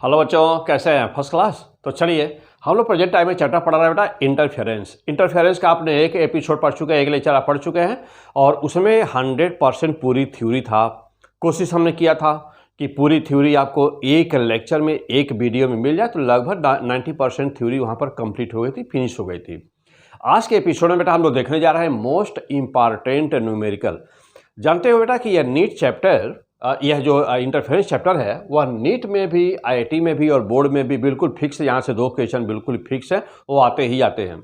Hello बच्चों, कैसे हैं? First class. तो चलिए हम लोग प्रेजेंट टाइम में चैप्टर पढ़ रहे हैं बेटा इंटरफेरेंस। इंटरफेरेंस का आपने एक एपिसोड पढ़ चुके हैं, एक लेक्चर आप पढ़ चुके हैं और उसमें 100% पूरी थ्योरी था। कोशिश हमने किया था कि पूरी थ्योरी आपको एक लेक्चर में एक वीडियो में मिल जाए, तो लगभग 90% थ्योरी वहाँ पर कंप्लीट हो गई थी, फिनिश हो गई थी। आज के एपिसोड में बेटा हम लोग देखने जा रहे हैं मोस्ट इम्पॉर्टेंट न्यूमेरिकल। जानते हो बेटा कि यह नीट चैप्टर, यह जो इंटरफेरेंस चैप्टर है वह नीट में भी, आईआईटी में भी और बोर्ड में भी बिल्कुल फिक्स है। यहाँ से 2 क्वेश्चन बिल्कुल फिक्स है, वो आते ही आते हैं।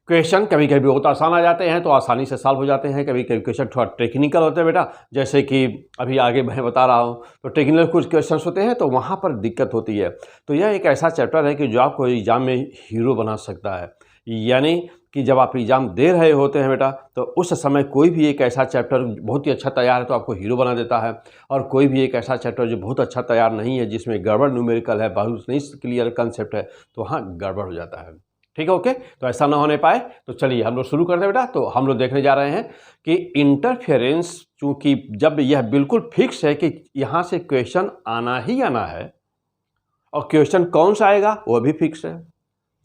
क्वेश्चन कभी कभी बहुत आसान आ जाते हैं तो आसानी से सॉल्व हो जाते हैं, कभी कभी क्वेश्चन थोड़ा टेक्निकल होते हैं बेटा, जैसे कि अभी आगे मैं बता रहा हूँ। तो टेक्निकल कुछ क्वेश्चन होते हैं तो वहाँ पर दिक्कत होती है। तो यह एक ऐसा चैप्टर है कि जो आपको एग्जाम में हीरो बना सकता है। यानी कि जब आप एग्जाम दे रहे होते हैं बेटा, तो उस समय कोई भी एक ऐसा चैप्टर बहुत ही अच्छा तैयार है तो आपको हीरो बना देता है, और कोई भी एक ऐसा चैप्टर जो बहुत अच्छा तैयार नहीं है, जिसमें गड़बड़ न्यूमेरिकल है, बहुत नहीं क्लियर कंसेप्ट है, तो वहाँ गड़बड़ हो जाता है। ठीक है, ओके। तो ऐसा ना होने पाए तो चलिए हम लोग शुरू करते हैं बेटा। तो हम लोग देखने जा रहे हैं कि इंटरफेरेंस, चूंकि जब यह बिल्कुल फिक्स है कि यहाँ से क्वेश्चन आना ही आना है, और क्वेश्चन कौन सा आएगा वह भी फिक्स है।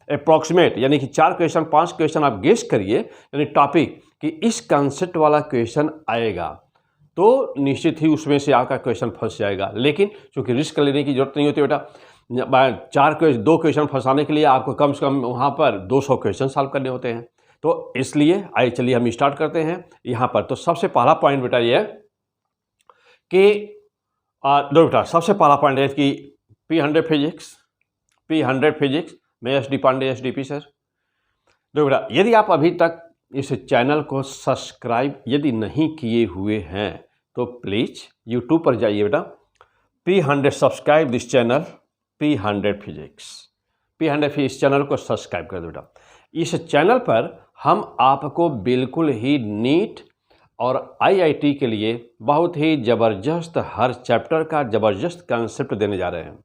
अप्रॉक्सीमेट यानी कि 4 क्वेश्चन 5 क्वेश्चन आप गेस करिए, यानी टॉपिक कि इस कंसेप्ट वाला क्वेश्चन आएगा, तो निश्चित ही उसमें से आपका क्वेश्चन फंस जाएगा। लेकिन चूंकि रिस्क लेने की जरूरत नहीं होती बेटा, 2 क्वेश्चन फंसाने के लिए आपको कम से कम वहाँ पर 200 क्वेश्चन सॉल्व करने होते हैं। तो इसलिए आइए चलिए हम स्टार्ट करते हैं यहाँ पर। तो सबसे पहला पॉइंट बेटा ये है कि दो बेटा, सबसे पहला पॉइंट है कि P100 फिजिक्स में S D Pandey, SDP sir. देखो बेटा, यदि आप अभी तक इस चैनल को सब्सक्राइब यदि नहीं किए हुए हैं तो प्लीज़ यूट्यूब पर जाइए बेटा, P100 subscribe this channel, P100 physics. P100 इस चैनल को सब्सक्राइब कर दो बेटा। इस चैनल पर हम आपको बिल्कुल ही नीट और आईआईटी के लिए बहुत ही ज़बरदस्त, हर चैप्टर का ज़बरदस्त कंसेप्ट देने जा रहे हैं।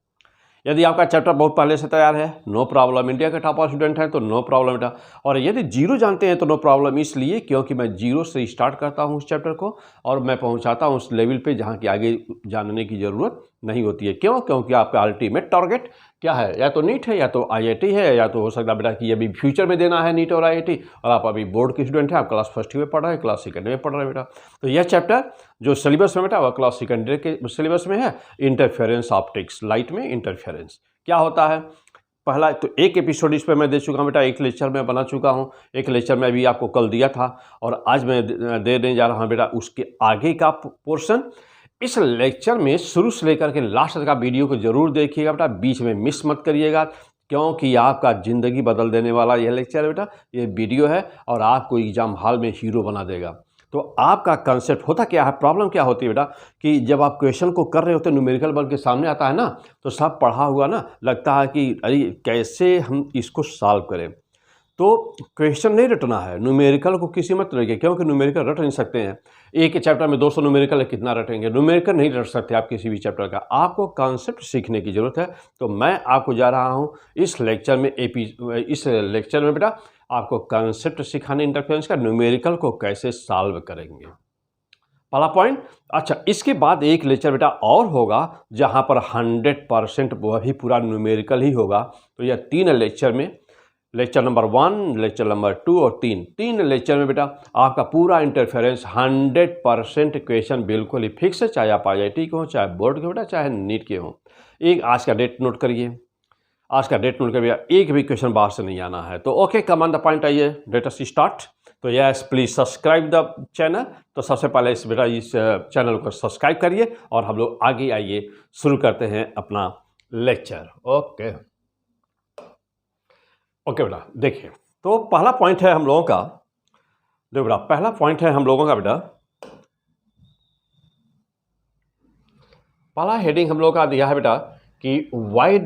यदि आपका चैप्टर बहुत पहले से तैयार है, नो प्रॉब्लम, इंडिया के टॉपर स्टूडेंट हैं तो नो प्रॉब्लम बेटा। और यदि जीरो जानते हैं तो नो प्रॉब्लम, इसलिए क्योंकि मैं जीरो से स्टार्ट करता हूं उस चैप्टर को और मैं पहुंचाता हूं उस लेवल पे जहां की आगे जानने की ज़रूरत नहीं होती है। क्यों? क्योंकि आपका अल्टीमेट टारगेट क्या है? या तो नीट है, या तो आईआईटी है, या तो हो सकता है बेटा कि अभी फ्यूचर में देना है नीट और आईआईटी, और आप अभी बोर्ड के स्टूडेंट हैं, आप क्लास फर्स्ट में पढ़ रहे हैं, क्लास सेकेंड में पढ़ रहे हैं बेटा। तो यह चैप्टर जो सिलेबस में बेटा वह क्लास सेकेंडरी के सिलेबस में है, इंटरफेरेंस ऑप्टिक्स, लाइट में इंटरफेरेंस क्या होता है। पहला तो एक एपिसोड इस पर मैं दे चुका हूँ बेटा, एक लेक्चर में बना चुका हूँ, एक लेक्चर में अभी आपको कल दिया था और आज मैं देने जा रहा हूँ बेटा उसके आगे का पोर्शन। इस लेक्चर में शुरू से लेकर के लास्ट तक का वीडियो को जरूर देखिएगा बेटा, बीच में मिस मत करिएगा, क्योंकि आपका ज़िंदगी बदल देने वाला यह लेक्चर है बेटा, ये वीडियो है और आपको एग्जाम हॉल में हीरो बना देगा। तो आपका कंसेप्ट होता क्या है, प्रॉब्लम क्या होती है बेटा, कि जब आप क्वेश्चन को कर रहे होते हैं, न्यूमेरिकल बन के सामने आता है ना, तो सब पढ़ा हुआ ना लगता है कि अरे कैसे हम इसको सॉल्व करें। तो क्वेश्चन नहीं रटना है, न्यूमेरिकल को किसी मत रखिए, क्योंकि न्यूमेरिकल रट नहीं सकते हैं। एक चैप्टर में 200 न्यूमेरिकल है, कितना रटेंगे? न्यूमेरिकल नहीं रट सकते आप किसी भी चैप्टर का, आपको कॉन्सेप्ट सीखने की ज़रूरत है। तो मैं आपको जा रहा हूँ इस लेक्चर में इस लेक्चर में बेटा आपको कॉन्सेप्ट सिखाने इंटरफेरेंस का, न्यूमेरिकल को कैसे सॉल्व करेंगे, पहला पॉइंट। अच्छा, इसके बाद एक लेक्चर बेटा और होगा जहाँ पर 100% वह भी पूरा न्यूमेरिकल ही होगा। तो यह 3 लेक्चर में, लेक्चर नंबर 1, लेक्चर नंबर 2 और 3 लेक्चर में बेटा आपका पूरा इंटरफेरेंस 100% क्वेश्चन बिल्कुल ही फिक्स है, चाहे आप आईआईटी के हो, चाहे बोर्ड के बेटा, चाहे नीट के हो। एक आज का डेट नोट करिए, आज का डेट नोट करिए, एक भी क्वेश्चन बाहर से नहीं आना है। तो okay, come on the point, आइए लेट अस स्टार्ट। तो yes, please subscribe the channel. तो सबसे पहले इस बेटा इस चैनल को सब्सक्राइब करिए और हम लोग आगे आइए शुरू करते हैं अपना लेक्चर। ओके ओके बेटा, देखिए तो पहला पॉइंट है हम लोगों का, देखो बेटा पहला पॉइंट है हम लोगों का बेटा, पहला हेडिंग हम लोगों का दिया है बेटा कि Y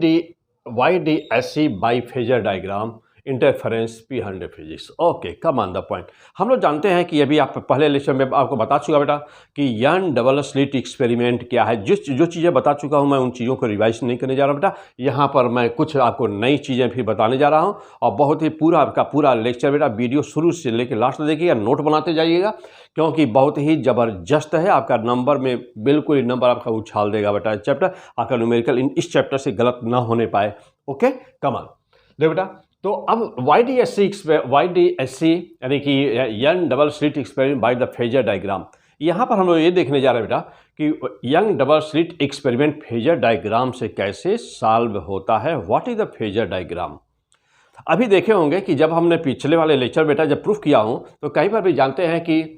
D S C biphasor diagram interference P100 physics. Okay, come on the point. हम लोग जानते हैं कि अभी आप पहले लेक्चर में आपको बता चुका बेटा कि यंग डबल स्लिट एक्सपेरिमेंट क्या है। जो चीज़ें बता चुका हूं मैं उन चीज़ों को रिवाइज नहीं करने जा रहा बेटा। यहाँ पर मैं कुछ आपको नई चीज़ें फिर बताने जा रहा हूँ और बहुत ही पूरा आपका पूरा लेक्चर बेटा वीडियो शुरू से लेकर लास्ट देखिएगा, नोट बनाते जाइएगा क्योंकि बहुत ही ज़बरदस्त है। आपका नंबर में बिल्कुल ही नंबर आपका उछाल देगा बेटा चैप्टर, आपका न्यूमेरिकल इस चैप्टर से गलत ना होने पाए। Okay, come on. देखो बेटा, तो अब YDSC यानी कि young double slit experiment by the phasor diagram, यहाँ पर हम लोग ये देखने जा रहे हैं बेटा कि young double slit experiment phasor diagram से कैसे सॉल्व होता है। What is the phasor diagram. अभी देखे होंगे कि जब हमने पिछले वाले लेक्चर बेटा जब प्रूफ किया हूँ तो कहीं पर भी जानते हैं कि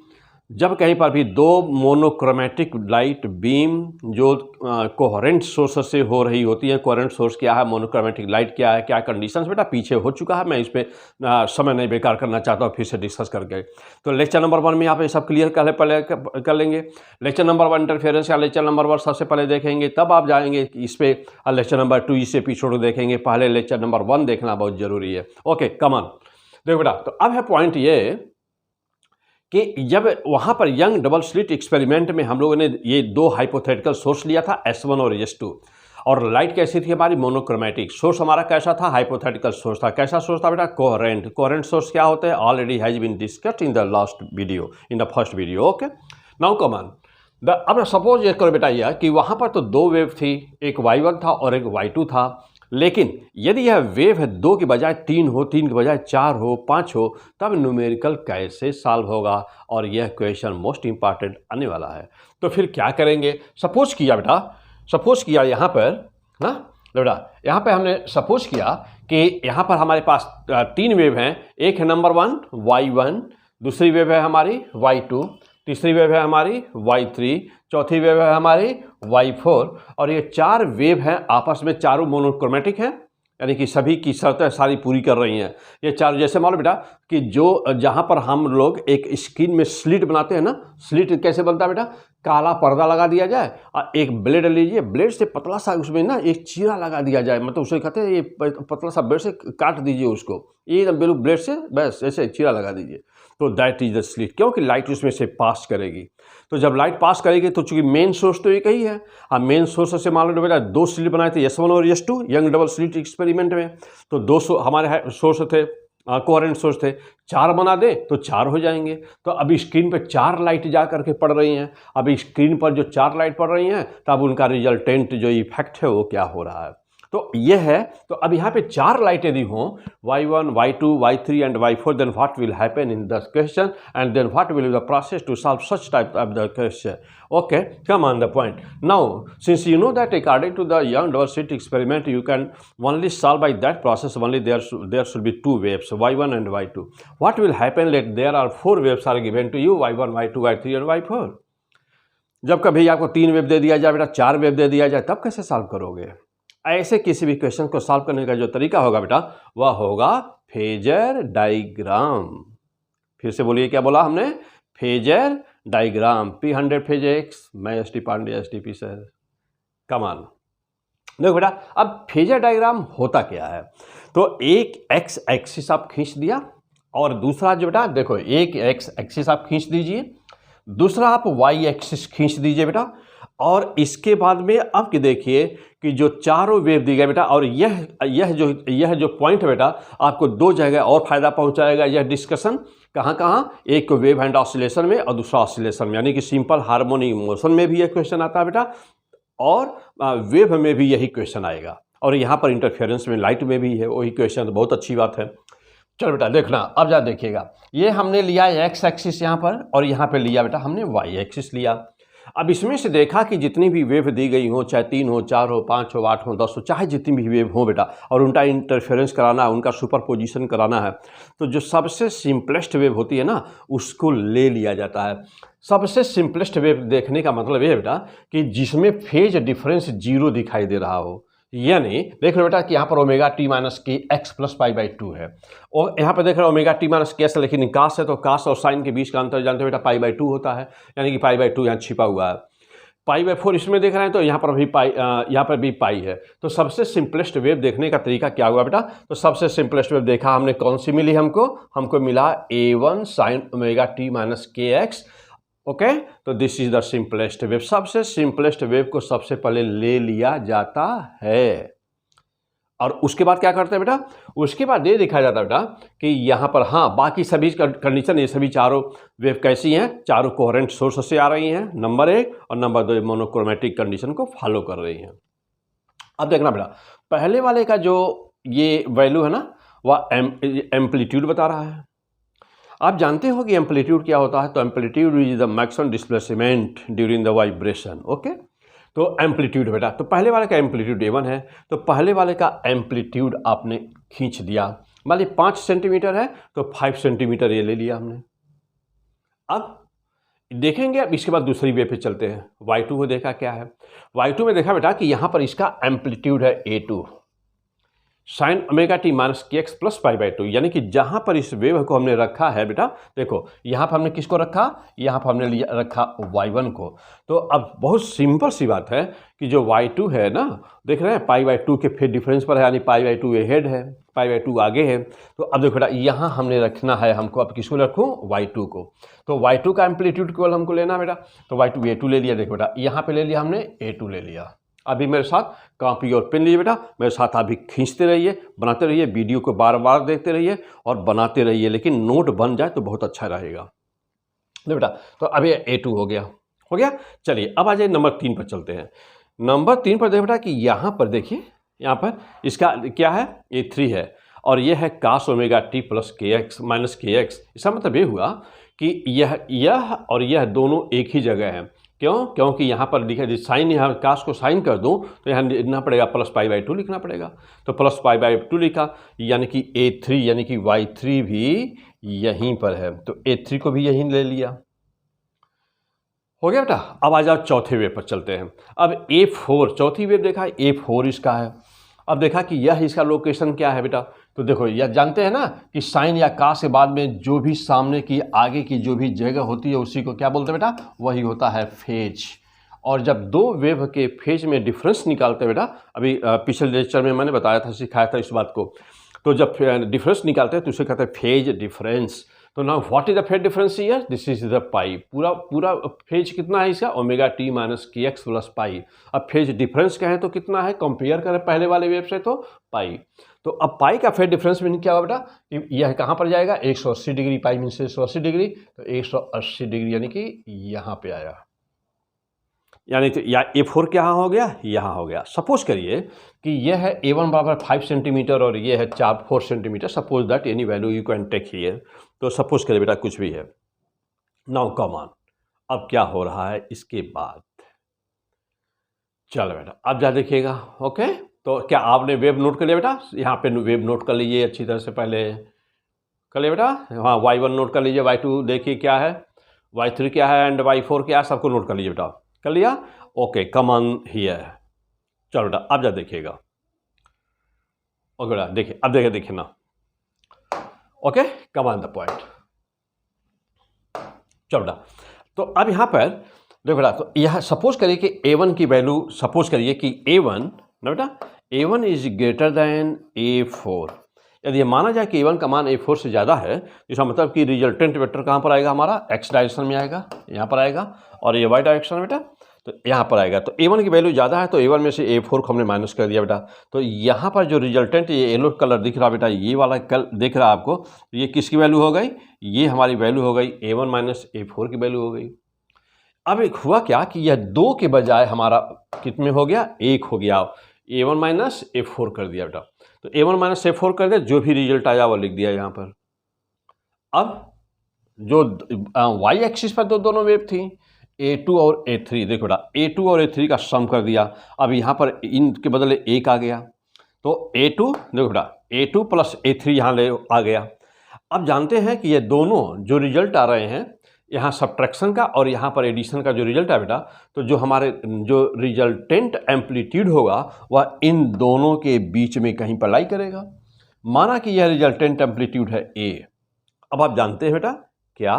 जब कहीं पर भी दो मोनोक्रोमेटिक लाइट बीम जो कोहेरेंट सोर्स से हो रही होती है, कोहेरेंट सोर्स क्या है, मोनोक्रोमेटिक लाइट क्या है, क्या कंडीशंस बेटा पीछे हो चुका है, मैं इस पर समय नहीं बेकार करना चाहता हूँ, फिर से डिस्कस करके। तो लेक्चर नंबर 1 में यहाँ पे सब क्लियर पहले कर लेंगे। लेक्चर नंबर 1 इंटरफेरेंस या लेक्चर नंबर 1 सबसे पहले देखेंगे, तब आप जाएंगे इस पर लेक्चर नंबर 2 इस एपिसोड देखेंगे। पहले लेक्चर नंबर 1 देखना बहुत जरूरी है। Okay, come on. देखो बेटा, तो अब है पॉइंट ये कि जब वहाँ पर यंग डबल स्लिट एक्सपेरिमेंट में हम लोगों ने ये दो हाइपोथेटिकल सोर्स लिया था S1 और S2, और लाइट कैसी थी हमारी, मोनोक्रोमेटिक। सोर्स हमारा कैसा था, हाइपोथेटिकल सोर्स था। कैसा सोर्स था बेटा, कोहेरेंट। कोहेरेंट सोर्स क्या होते हैं, already has been discussed in the last video, in the first video. Okay, now come on. अब सपोज ये करो बेटा यह कि वहाँ पर तो दो वेव थी, एक Y1 था और एक Y2 था, लेकिन यदि यह वेव है 2 की बजाय 3 हो, 3 की बजाय 4 हो, 5 हो, तब न्यूमेरिकल कैसे सॉल्व होगा। और यह क्वेश्चन मोस्ट इंपॉर्टेंट आने वाला है। तो फिर क्या करेंगे, सपोज किया बेटा, सपोज किया यहाँ पर ना बेटा, यहाँ पे हमने सपोज किया कि यहाँ पर हमारे पास 3 वेव हैं। एक है नंबर 1 Y1, दूसरी वेव है हमारी Y2, तीसरी वेव है हमारी Y3, चौथी वेव है हमारी Y4, और ये 4 वेव हैं आपस में, चारों मोनोक्रोमेटिक हैं, यानी कि सभी की शर्तें सारी पूरी कर रही हैं। ये चार, जैसे मान लो बेटा कि जो जहाँ पर हम लोग एक स्क्रीन में स्लिट बनाते हैं ना, स्लिट कैसे बनता है बेटा, काला पर्दा लगा दिया जाए और एक ब्लेड लीजिए, ब्लेड से पतला सा उसमें ना एक चीरा लगा दिया जाए, मतलब उसे कहते हैं ये पतला सा ब्लेड से काट दीजिए उसको, ये बिल्कुल ब्लेड से बस ऐसे चीरा लगा दीजिए, तो दैट इज द स्लिट, क्योंकि लाइट उसमें से पास करेगी। तो जब लाइट पास करेगी तो चूंकि मेन सोर्स तो एक ही है, हाँ मेन सोर्स से मान लो बेटा 2 स्लिट बनाए थे, S1 और S2 young double slit experiment में, तो 2 हमारे सोर्स थे, कोहेरेंट सोर्स थे, 4 बना दे तो 4 हो जाएंगे। तो अभी स्क्रीन पर 4 लाइट जा करके पड़ रही हैं, अभी स्क्रीन पर जो 4 लाइट पड़ रही हैं, तब उनका रिजल्टेंट जो इफेक्ट है वो क्या हो रहा है, तो ये है। तो अब यहाँ पे 4 लाइट यदि हों, Y1, Y2, Y3 and Y4, then what will happen in the question and then what will be the process to solve such type of the question. Okay, come on the point. Now, since you know that according to the young double slit experiment, you can only solve by that process, only there should be 2 waves, Y1 and Y2. What will happen, let there are 4 waves are given to you, Y1, Y2, Y3 and Y4. जब कभी आपको 3 wave दे दिया जाए बेटा, 4 wave दे दिया जाए, तब कैसे सॉल्व करोगे। ऐसे किसी भी क्वेश्चन को सॉल्व करने का जो तरीका होगा बेटा, वह होगा फेजर डायग्राम। फिर से बोलिए, क्या बोला हमने, फेजर डायग्राम। P100 फिजिक्स, मैं SD पांडे SDP सर, कमान। देखो बेटा, अब फेजर डायग्राम होता क्या है, तो एक एक्स एक्सिस आप खींच दिया और दूसरा जो बेटा देखो, एक एक्स एक्सिस आप खींच दीजिए, दूसरा आप वाई एक्सिस खींच दीजिए बेटा, और इसके बाद में अब कि देखिए कि जो चारों वेव दी गए बेटा, और यह जो पॉइंट है बेटा, आपको 2 जगह और फायदा पहुंचाएगा यह डिस्कशन। कहाँ, एक वेव हैंड ऑसिलेशन में और दूसरा ऑसिलेशन में, यानी कि सिंपल हार्मोनिक मोशन में भी यह क्वेश्चन आता है बेटा, और वेव में भी यही क्वेश्चन आएगा, और यहाँ पर इंटरफेरेंस में लाइट में भी है वही क्वेश्चन। तो बहुत अच्छी बात है। चलो बेटा देखना, अब जा देखिएगा, ये हमने लिया एक्स एक्सिस यहाँ पर, और यहाँ पे लिया बेटा हमने वाई एक्सिस लिया। अब इसमें से देखा कि जितनी भी वेव दी गई हो, चाहे 3 हो, 4 हो, 5 हो, 8 हो, 10 हो, चाहे जितनी भी वेव हो बेटा, और उनका इंटरफेरेंस कराना है, उनका सुपरपोजिशन कराना है, तो जो सबसे सिंपलेस्ट वेव होती है ना, उसको ले लिया जाता है। सबसे सिंपलेस्ट वेव देखने का मतलब ये है बेटा कि जिसमें फेज डिफरेंस 0 दिखाई दे रहा हो, यानी देख रहे बेटा कि यहाँ पर ओमेगा टी माइनस के एक्स प्लस पाई बाई 2 है, और यहाँ पर देख रहे हो ओमेगा टी माइनस के, लेकिन कास है तो कास और साइन के बीच का अंतर जानते हो बेटा पाई बाई 2 होता है, यानी कि पाई बाई 2 यहाँ छिपा हुआ है। π/4 इसमें देख रहे हैं, तो यहाँ पर भी यहाँ पर भी पाई है। तो सबसे सिंपलेस्ट वेव देखने का तरीका क्या हुआ बेटा? तो सबसे सिंपलेस्ट वेव देखा हमने, कौन सी मिली हमको मिला A1 sin omega t minus kx। Okay, तो this is the simplest wave. सबसे सिंपलेस्ट वेव को सबसे पहले ले लिया जाता है, और उसके बाद क्या करते हैं बेटा? उसके बाद ये देखा जाता है बेटा कि यहाँ पर हाँ बाकी सभी कंडीशन, ये सभी चारों वेव कैसी हैं? चारों कोहेरेंट सोर्स से आ रही हैं, नंबर 1, और नंबर 2 मोनोक्रोमेटिक कंडीशन को फॉलो कर रही हैं। अब देखना बेटा, पहले वाले का जो ये वैल्यू है ना, वह एम्पलीट्यूड बता रहा है। आप जानते हो कि एम्पलीट्यूड क्या होता है? तो amplitude is the maximum displacement during the vibration. Okay, तो एम्पलीट्यूड बेटा, तो पहले वाले का एम्पलीट्यूड A1 है, तो पहले वाले का एम्पलीट्यूड आपने खींच दिया। मान ली 5 सेंटीमीटर है, तो 5 सेंटीमीटर ये ले लिया हमने। अब देखेंगे, अब इसके बाद दूसरी वे पे चलते हैं। Y2 को देखा क्या है? Y2 में देखा बेटा कि यहाँ पर इसका एम्पलीट्यूड है A2 sine omega T minus kx plus π/2, यानी कि जहाँ पर इस वेव को हमने रखा है बेटा, देखो यहाँ पर हमने किसको रखा? यहाँ पर हमने रखा y1 को। तो अब बहुत सिंपल सी बात है कि जो y2 है ना, देख रहे हैं π/2 के फेज डिफरेंस पर है, यानी π/2 अहेड है, π/2 आगे है। तो अब देखो बेटा, यहाँ हमने रखना है हमको, अब किसको रखूँ? y2 को। तो y2 का एम्पलीट्यूड केवल हमको लेना बेटा, तो y2 A2 ले लिया। देखो बेटा, यहाँ पे ले लिया हमने A2 ले लिया। अभी मेरे साथ कॉपी और पेन लीजिए बेटा, मेरे साथ अभी खींचते रहिए, बनाते रहिए, वीडियो को बार बार देखते रहिए और बनाते रहिए, लेकिन नोट बन जाए तो बहुत अच्छा रहेगा। देखो बेटा, तो अभी A2 हो गया। चलिए अब आ जाइए नंबर 3 पर चलते हैं। नंबर 3 पर देखो बेटा कि यहाँ पर देखिए, यहाँ पर इसका क्या है? A3 है, और ये है cos omega T plus kx minus kx। इसका मतलब ये हुआ कि यह और यह दोनों एक ही जगह है। क्यों? क्योंकि यहाँ पर लिखा है साइन, यहाँ कास को साइन कर दूँ तो यहाँ लिखना पड़ेगा प्लस π/2 लिखना पड़ेगा। तो प्लस π/2 लिखा, यानी कि A3 यानी कि Y3 भी यहीं पर है, तो A3 को भी यहीं ले लिया। हो गया बेटा। अब आ जाओ चौथे वेव पर चलते हैं। अब A4 चौथी वेव देखा, A4 इसका है। अब देखा कि यह इसका लोकेशन क्या है बेटा, तो देखो यह जानते हैं ना कि साइन या कास के बाद में जो भी सामने की आगे की जो भी जगह होती है उसी को क्या बोलते हैं बेटा? वही होता है फेज। और जब दो वेव के फेज में डिफरेंस निकालते हैं बेटा, अभी पिछले लेक्चर में मैंने बताया था, सिखाया था इस बात को, तो जब डिफरेंस निकालते हैं तो उसे कहते हैं फेज डिफरेंस। तो now what is the phase difference here? This is the pi. पूरा फेज कितना है इसका? Omega T minus kx plus pi. अब फेज डिफरेंस कहें तो कितना है? कंपेयर करें पहले वाले वेव से तो पाई। तो अब पाई का फेज डिफरेंस मीन क्या होगा बेटा? कि यह कहाँ पर जाएगा? 180 डिग्री, पाई मीन से 180 डिग्री, तो 180 डिग्री यानी कि यहाँ पे आया। यानी तो या A4 क्या हो गया? यहाँ हो गया। सपोज करिए कि यह है A1 बराबर 5 सेंटीमीटर और ये है 4 centimetre. Suppose that any value you can take here. तो सपोज करिए बेटा कुछ भी है। नाउ कम ऑन, अब क्या हो रहा है इसके बाद? चलो बेटा अब जा देखिएगा। ओके, तो क्या आपने वेव नोट कर लिया बेटा? यहाँ पे वेव नोट कर लीजिए अच्छी तरह से, पहले कर लिया बेटा। हाँ, Y1 नोट कर लीजिए, Y2 देखिए क्या है, Y3 क्या है एंड Y4 क्या है, सबको नोट कर लीजिए बेटा। कर लिया? Okay, come on here. चलो बेटा अब जा देखिएगा। ओके बेटा देखिए, अब देखिए ना। Okay, come on the point. चलो बेटा, तो अब यहाँ पर देखो बेटा, तो यह सपोज करिए कि A1 की वैल्यू, सपोज करिए कि A1 ना बेटा, A1 is greater than A4। यदि ये माना जाए कि A1 का मान A4 से ज़्यादा है, इसका मतलब कि रिजल्टेंट वेक्टर कहाँ पर आएगा हमारा? x डायरेक्शन में आएगा, यहाँ पर आएगा, और ये y डायरेक्शन में बेटा तो यहाँ पर आएगा। तो A1 की वैल्यू ज़्यादा है, तो A1 में से A4 को हमने माइनस कर दिया बेटा। तो यहाँ पर जो रिजल्टेंट ये येलो कलर दिख रहा बेटा, ये वाला दिख रहा आपको, तो ये किसकी वैल्यू हो गई? ये हमारी वैल्यू हो गई A1 माइनस A4 की वैल्यू हो गई। अब एक हुआ क्या कि यह 2 के बजाय हमारा कितने हो गया? 1 हो गया। A1 माइनस A4 कर दिया बेटा। तो A1 माइनस A4 कर दिया, जो भी रिजल्ट आया वो लिख दिया यहाँ पर। अब जो y एक्सिस पर दोनों वेव थी, A2 और A3, देखो बेटा A2 और A3 का सम कर दिया। अब यहाँ पर इनके बदले 1 आ गया, तो A2 देखो बेटा A2 प्लस A3 यहाँ ले आ गया। अब जानते हैं कि ये दोनों जो रिजल्ट आ रहे हैं, यहाँ सब्ट्रैक्शन का और यहाँ पर एडिशन का जो रिजल्ट है बेटा, तो जो हमारे जो रिजल्टेंट एम्पलीट्यूड होगा वह इन दोनों के बीच में कहीं पर लाई करेगा। माना कि यह रिजल्टेंट एम्पलीट्यूड है A। अब आप जानते हैं बेटा क्या?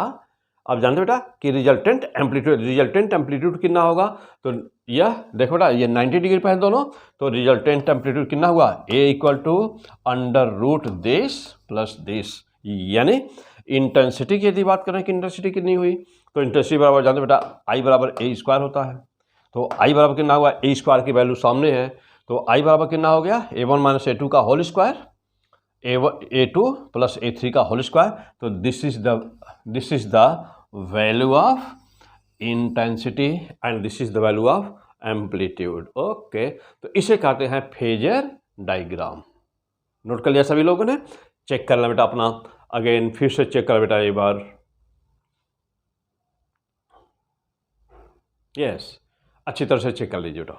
आप जानते बेटा कि रिजल्टेंट एम्पलीट्यूड कितना होगा, तो यह देखो बेटा ये 90 डिग्री पर है दोनों, तो रिजल्टेंट एम्पलीट्यूड कितना हुआ, A equal to under root this plus this. यानी इंटेंसिटी की यदि बात करें कि इंटेंसिटी कितनी हुई, तो इंटेंसिटी बराबर जानते बेटा आई बराबर ए स्क्वायर होता है, तो आई बराबर कितना हुआ, ए स्क्वायर की वैल्यू सामने है, तो आई बराबर कितना हो गया A1 माइनस A2 का whole square, A2 plus A3 का होल स्क्वायर। तो this is the value of intensity and this is the value of amplitude. Okay, तो इसे कहते हैं फेजर डायग्राम। नोट कर लिया सभी लोगों ने? चेक कर लेना बेटा अपना, अगेन फिर से चेक कर बेटा एक बार। यस, अच्छी तरह से चेक कर लीजिए बेटा।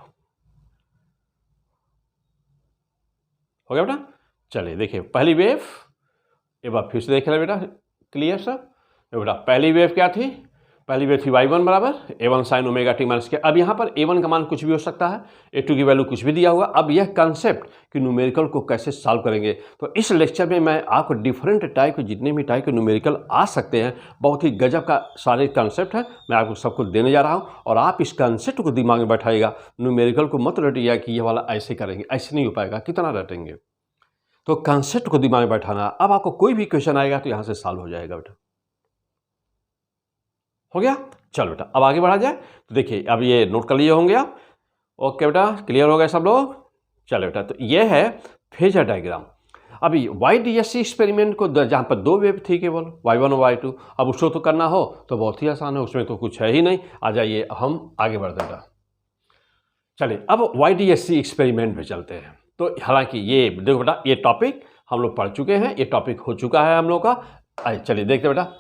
हो गया बेटा? चलिए देखिए पहली वेव, एक बार फिर से देख लें बेटा क्लियर सर। बेटा पहली वेव क्या थी, पहली वेव थी y1 बराबर A1 sine omega T minus के। अब यहाँ पर A1 का मान कुछ भी हो सकता है, A2 की वैल्यू कुछ भी दिया हुआ। अब यह कंसेप्ट कि न्यूमेरिकल को कैसे सॉल्व करेंगे, तो इस लेक्चर में मैं आपको डिफरेंट टाइप के जितने भी टाइप के न्यूमेरिकल आ सकते हैं, बहुत ही गजब का सारे कंसेप्ट है, मैं आपको सबको देने जा रहा हूँ। और आप इस कंसेप्ट को दिमाग में बैठाइएगा, न्यूमेरिकल को मत रटिएगा कि ये वाला ऐसे करेंगे, ऐसे नहीं हो पाएगा, कितना रटेंगे। तो कंसेप्ट को दिमाग में बैठाना। अब आपको कोई भी क्वेश्चन आएगा तो यहाँ से सॉल्व हो जाएगा बेटा। हो गया? चलो बेटा अब आगे बढ़ा जाए। तो देखिए अब ये नोट कर लिए होंगे आप। ओके बेटा, क्लियर हो गए सब लोग? चलो बेटा, तो ये है फेजर डायग्राम। अभी YDSC एक्सपेरिमेंट को जहाँ पर दो वेव थी केवल y1 और y2, अब उसको तो करना हो तो बहुत ही आसान है, उसमें तो कुछ है ही नहीं। आ जाइए हम आगे बढ़ देगा। चलिए अब YDSC एक्सपेरिमेंट में चलते हैं। तो हालांकि ये देखो बेटा ये टॉपिक हम लोग पढ़ चुके हैं, ये टॉपिक हो चुका है हम लोग का। चलिए देखते बेटा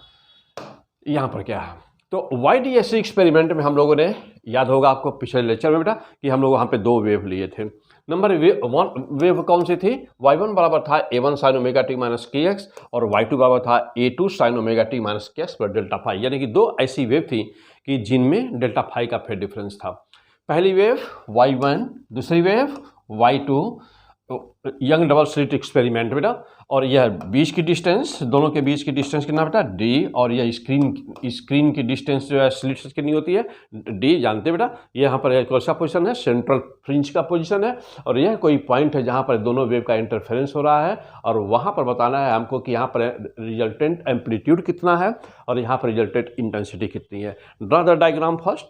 यहाँ पर क्या है। तो YDSC एक्सपेरिमेंट में हम लोगों ने, याद होगा आपको पिछले लेक्चर में बेटा, कि हम लोग वहाँ पे दो वेव लिए थे। नंबर वेव कौन सी थी, y1 बराबर था A1 sine omega T minus के एक्स और y2 बराबर था A2 sine omega T minus के एक्स पर डेल्टा फाई। यानी कि दो ऐसी वेव थी कि जिनमें डेल्टा फाई का फेज डिफरेंस था। पहली वेव y1, दूसरी wave y2, young double slit experiment बेटा। और यह बीच की डिस्टेंस, दोनों के बीच की डिस्टेंस कितना बेटा d, और यह स्क्रीन की डिस्टेंस जो है स्लिट से कितनी होती है d, जानते बेटा। ये यहाँ पर कौन सा पोजीशन है, सेंट्रल फ्रिंज का पोजीशन है। और यह कोई पॉइंट है जहाँ पर दोनों वेव का इंटरफेरेंस हो रहा है, और वहाँ पर बताना है हमको कि यहाँ पर रिजल्टेंट एम्पलीट्यूड कितना है और यहाँ पर रिजल्टेंट इंटेंसिटी कितनी है। Draw the diagram first.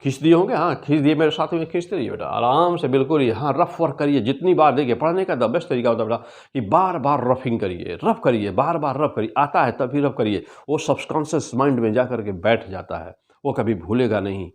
खींच दिए होंगे? हाँ खींच दिए, मेरे साथ में खींचते रहिए बेटा आराम से, बिल्कुल यहाँ रफ वर्क करिए। जितनी बार देखिए, पढ़ने का द बेस्ट तरीका होता है बेटा कि बार बार रफिंग करिए, रफ करिए, बार बार रफ करिए। आता है तभी रफ करिए, वो सबकॉन्शियस माइंड में जा करके बैठ जाता है, वो कभी भूलेगा नहीं।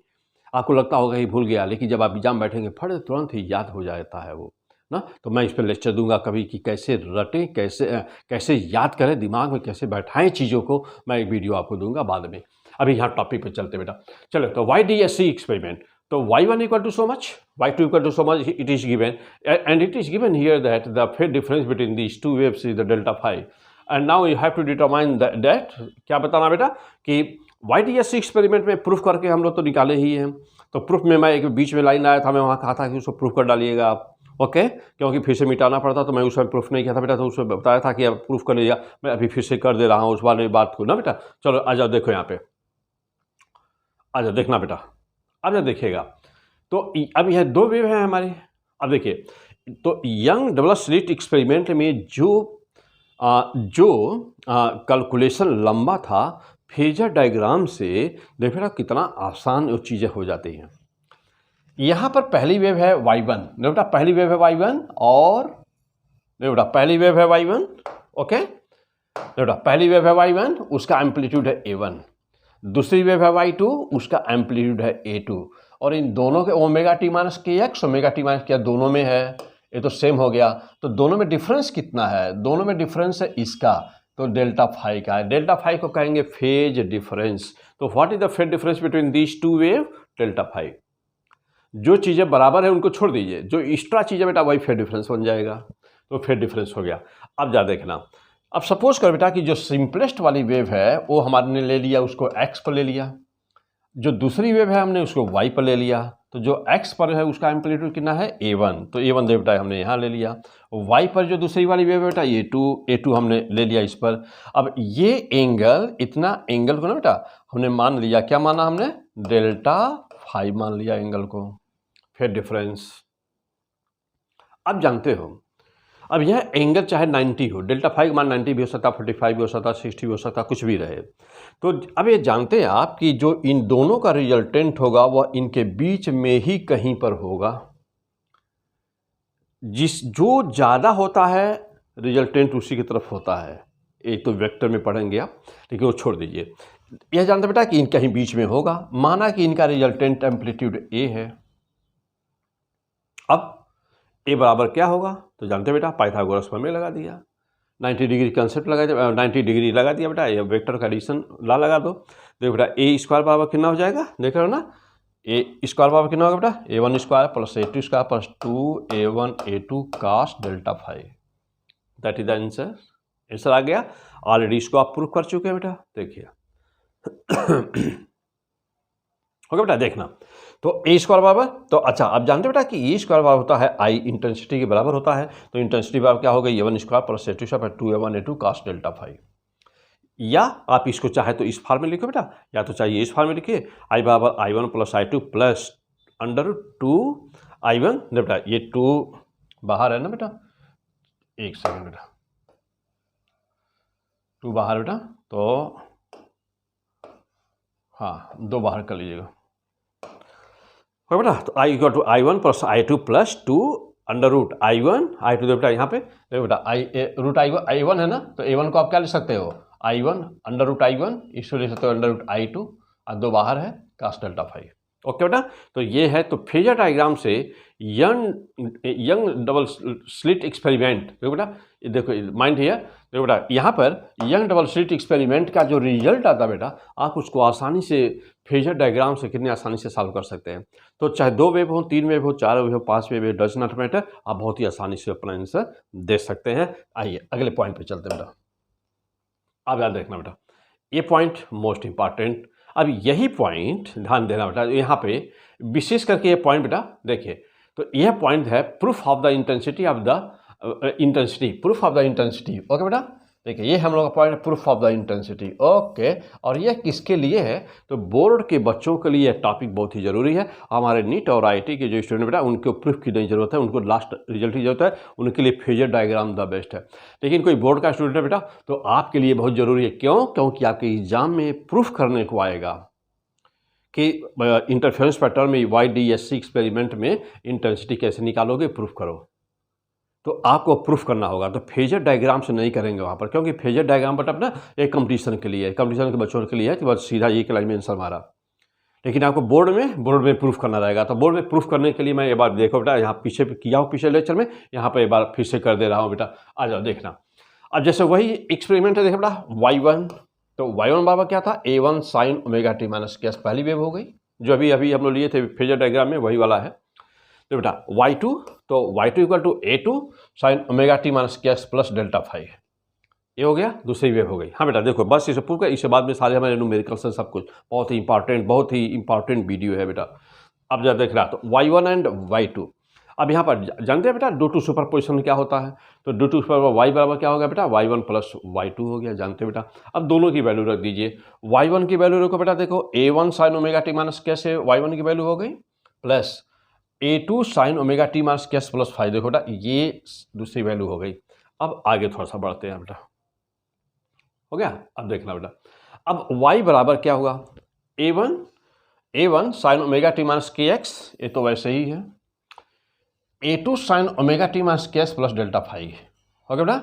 आपको लगता होगा कि भूल गया, लेकिन जब आप एग्जाम बैठेंगे फट तुरंत ही याद हो जाता है वो ना। तो मैं इस पर लेक्चर दूंगा कभी कि कैसे रटें, कैसे याद करें, दिमाग में कैसे बैठाएं चीज़ों को, मैं एक वीडियो आपको दूंगा बाद में। अभी यहाँ टॉपिक पे चलते बेटा। चलो तो YDSC एक्सपेरिमेंट, तो y1 equal to so much, y2 equal to so much, it is given and it is given here that the phase difference between these two waves is the delta phi. And now you have to determine that, क्या बताना बेटा कि YDSC experiment में proof करके हम लोग तो निकाले ही हैं। तो प्रूफ में मैं एक बीच में लाइन आया था, मैं वहाँ कहा था कि उसको प्रूफ कर डालिएगा आप। ओके क्योंकि फिर से मिटाना पड़ता, तो मैं उसमें प्रूफ नहीं किया था बेटा, तो उसमें बताया था कि अब प्रूफ कर लीजिएगा। मैं अभी फिर से कर दे रहा हूँ उस वाले बात को ना बेटा। चलो आ जाओ, देखो यहाँ पे आ जाओ, देखना बेटा, अब जब देखिएगा तो अब यह दो वेव हैं हमारे। अब देखिए तो यंग डबल स्लिट एक्सपेरिमेंट में जो कैलकुलेशन लंबा था, फेजर डायग्राम से देखो बेटा कितना आसान वो चीज़ें हो जाती हैं। यहाँ पर पहली वेव है y1, बेटा पहली वेव है y1, और बेटा पहली वेव है y1, ओके बेटा पहली वेव है y1, उसका एम्पलीट्यूड है a1। दूसरी वेव है y2, उसका एम्पलीट्यूड है a2। और इन दोनों के ओमेगा टी माइनस के एक्स, ओमेगा टी माइनस क्या दोनों में है, ये तो सेम हो गया। तो दोनों में डिफरेंस कितना है, दोनों में डिफरेंस है इसका, तो डेल्टा फाई का है। डेल्टा फाई को कहेंगे फेज डिफरेंस। तो what is the phase difference between these two wave, delta phi. जो चीज़ें बराबर है उनको छोड़ दीजिए, जो एक्स्ट्रा चीज़ें बेटा वही फेज डिफरेंस बन जाएगा। तो फेज डिफरेंस हो गया। अब जा देखना, अब सपोज कर बेटा कि जो सिंपलेस्ट वाली वेव है वो हमारे ने ले लिया, उसको x पर ले लिया। जो दूसरी वेव है हमने उसको y पर ले लिया। तो जो x पर है उसका एम्पलीट्यूड कितना है a1, तो a1 दे बेटा हमने यहाँ ले लिया। y पर जो दूसरी वाली वेव है बेटा a2 हमने ले लिया इस पर। अब ये एंगल, इतना एंगल को ना बेटा हमने मान लिया, क्या माना हमने, डेल्टा फाई मान लिया एंगल को। फिर डिफरेंस, अब जानते हो अब यह एंगल चाहे 90 हो, डेल्टा फाई मान 90 भी हो सकता, 45 भी हो सकता, 60 भी हो सकता, कुछ भी रहे। तो अब ये जानते हैं आप कि जो इन दोनों का रिजल्टेंट होगा वह इनके बीच में ही कहीं पर होगा। जो ज़्यादा होता है रिजल्टेंट उसी की तरफ होता है। एक तो वेक्टर में पढ़ेंगे आप, लेकिन वो छोड़ दीजिए। यह जानते बेटा कि इन कहीं बीच में होगा, माना कि इनका रिजल्टेंट एम्पलीट्यूड ए है। अब ए बराबर क्या होगा, तो जानते बेटा पाइथागोरस प्रमेय लगा दिया, 90 डिग्री कंसेप्ट लगा दिया, 90 डिग्री लगा दिया बेटा, ये वेक्टर का एडिशन लगा दो। देखो बेटा ए स्क्वायर बराबर कितना हो जाएगा, देख रहे हो ना, ए स्क्वायर बराबर कितना होगा बेटा, a1 square plus a2 square plus 2a1 a2 cos delta phi. That is the answer. Answer आ गया। ऑलरेडी इसको आप प्रूव कर चुके हैं बेटा, देखिए ओके बेटा, देखना तो ए स्क्वायर बराबर, तो अच्छा आप जानते बेटा कि ए स्क्वायर बराबर होता है आई इंटेंसिटी के बराबर होता है। तो इंटेंसिटी बराबर क्या होगा, a1 square plus a2 square 2a1 a2 cos delta phi. या आप इसको चाहे तो इस फॉर्म में लिखो बेटा, या तो चाहिए इस फॉर्म में लिखिए, आई बराबर i1 plus i2 plus under 2 i1। बेटा ये 2 बाहर है ना बेटा, एक सेकंड बेटा, 2 बाहर बेटा, तो हाँ 2 बाहर कर लीजिएगा बेटा। तो I equal to i1 plus i2 plus 2 under root i1 i2। बेटा यहाँ पे देखो बेटा रूट i1 है ना, तो a1 को आप क्या ले सकते हो, i1 अंडर रूट i1, इसको ले सकते हो अंडर रूट i2, और 2 बाहर है cos डेल्टा फाई। ओके बेटा, तो ये है। तो फेजर डायग्राम से यंग डबल स्लिट एक्सपेरिमेंट, देखो बेटा, देखो माइंड हियर, देखो बेटा यहाँ पर यंग डबल स्लिट एक्सपेरिमेंट का जो रिजल्ट आता बेटा, आप उसको आसानी से फेजर डायग्राम से कितनी आसानी से सॉल्व कर सकते हैं। तो चाहे 2 वेव हो, 3 वेव हो, 4 वेव हो, 5 वेव हो, डज नॉट मैटर, आप बहुत ही आसानी से अपना आंसर दे सकते हैं। आइए अगले पॉइंट पे चलते हैं बेटा। अब याद रखना बेटा, ये पॉइंट मोस्ट इंपॉर्टेंट। अब यही पॉइंट ध्यान देना बेटा, यहाँ पे विशेष करके ये पॉइंट बेटा देखिए, तो यह पॉइंट है proof of the intensity of the intensity, proof of the intensity. Okay बेटा, देखिए ये हम लोग का पॉइंट है proof of the intensity. Okay, और यह किसके लिए है, तो बोर्ड के बच्चों के लिए यह टॉपिक बहुत ही जरूरी है। हमारे नीट और आईआईटी के जो स्टूडेंट बेटा, उनको प्रूफ की नहीं जरूरत है, उनको लास्ट रिजल्ट की जरूरत है, उनके लिए फेजर डायग्राम द बेस्ट है। लेकिन कोई बोर्ड का स्टूडेंट है बेटा, तो आपके लिए बहुत जरूरी है। क्यों, क्योंकि आपके एग्जाम में प्रूफ करने को आएगा कि इंटरफेरेंस पैटर्न में YDSC एक्सपेरिमेंट में इंटेंसिटी कैसे निकालोगे, प्रूफ करो। तो आपको प्रूफ करना होगा, तो फेजर डायग्राम से नहीं करेंगे वहाँ पर, क्योंकि फेजर डायग्राम बट अपना एक कंपटीशन के लिए है, कंपटीशन के बच्चों के लिए है कि बस सीधा एक लाइन में आंसर मारा। लेकिन आपको बोर्ड में प्रूफ करना रहेगा। तो बोर्ड में प्रूफ करने के लिए मैं एक बार देखो बेटा, यहाँ पीछे किया हूँ पिछले लेक्चर में, यहाँ पर एक बार फिर से कर दे रहा हूँ बेटा, आ जाओ देखना। अब जैसे वही एक्सपेरिमेंट है, देखो बेटा y1, तो y1 बराबर क्या था, a1 sine omega T minus case, पहली वेव हो गई जो अभी हम लोग लिए थे फेजर डायग्राम में, वही वाला है। तो बेटा y2, तो y2 equal to a2 sine omega T minus k x plus delta phi, ये हो गया, दूसरी वेव हो गई। हाँ बेटा देखो, बस इसे प्रूव कर, इसके बाद में सारे हमारे न्यूमेरिकल्स हैं, सब कुछ बहुत ही इंपॉर्टेंट वीडियो है बेटा। अब जब देख रहा तो y1 एंड y2, अब यहाँ पर जानते हैं बेटा ड्यू टू सुपर पोजिशन क्या होता है, तो ड्यू टू सुपर y बराबर क्या होगा बेटा, y1 प्लस y2 हो गया, जानते हैं बेटा। अब दोनों की वैल्यू रख दीजिए, y1 की वैल्यू रखो बेटा, देखो a1 sine omega T minus कैसे y1 की वैल्यू हो गई, plus a2 sine omega T minus कैस प्लस फाइव, देखो बेटा ये दूसरी वैल्यू हो गई। अब आगे थोड़ा सा बढ़ते हैं बेटा, हो गया। अब देखना बेटा, अब y बराबर क्या होगा, a1 sine omega T minus के एक्स, ये तो वैसे ही है, a2 sine omega T minus k x plus delta phi, हो गया बेटा,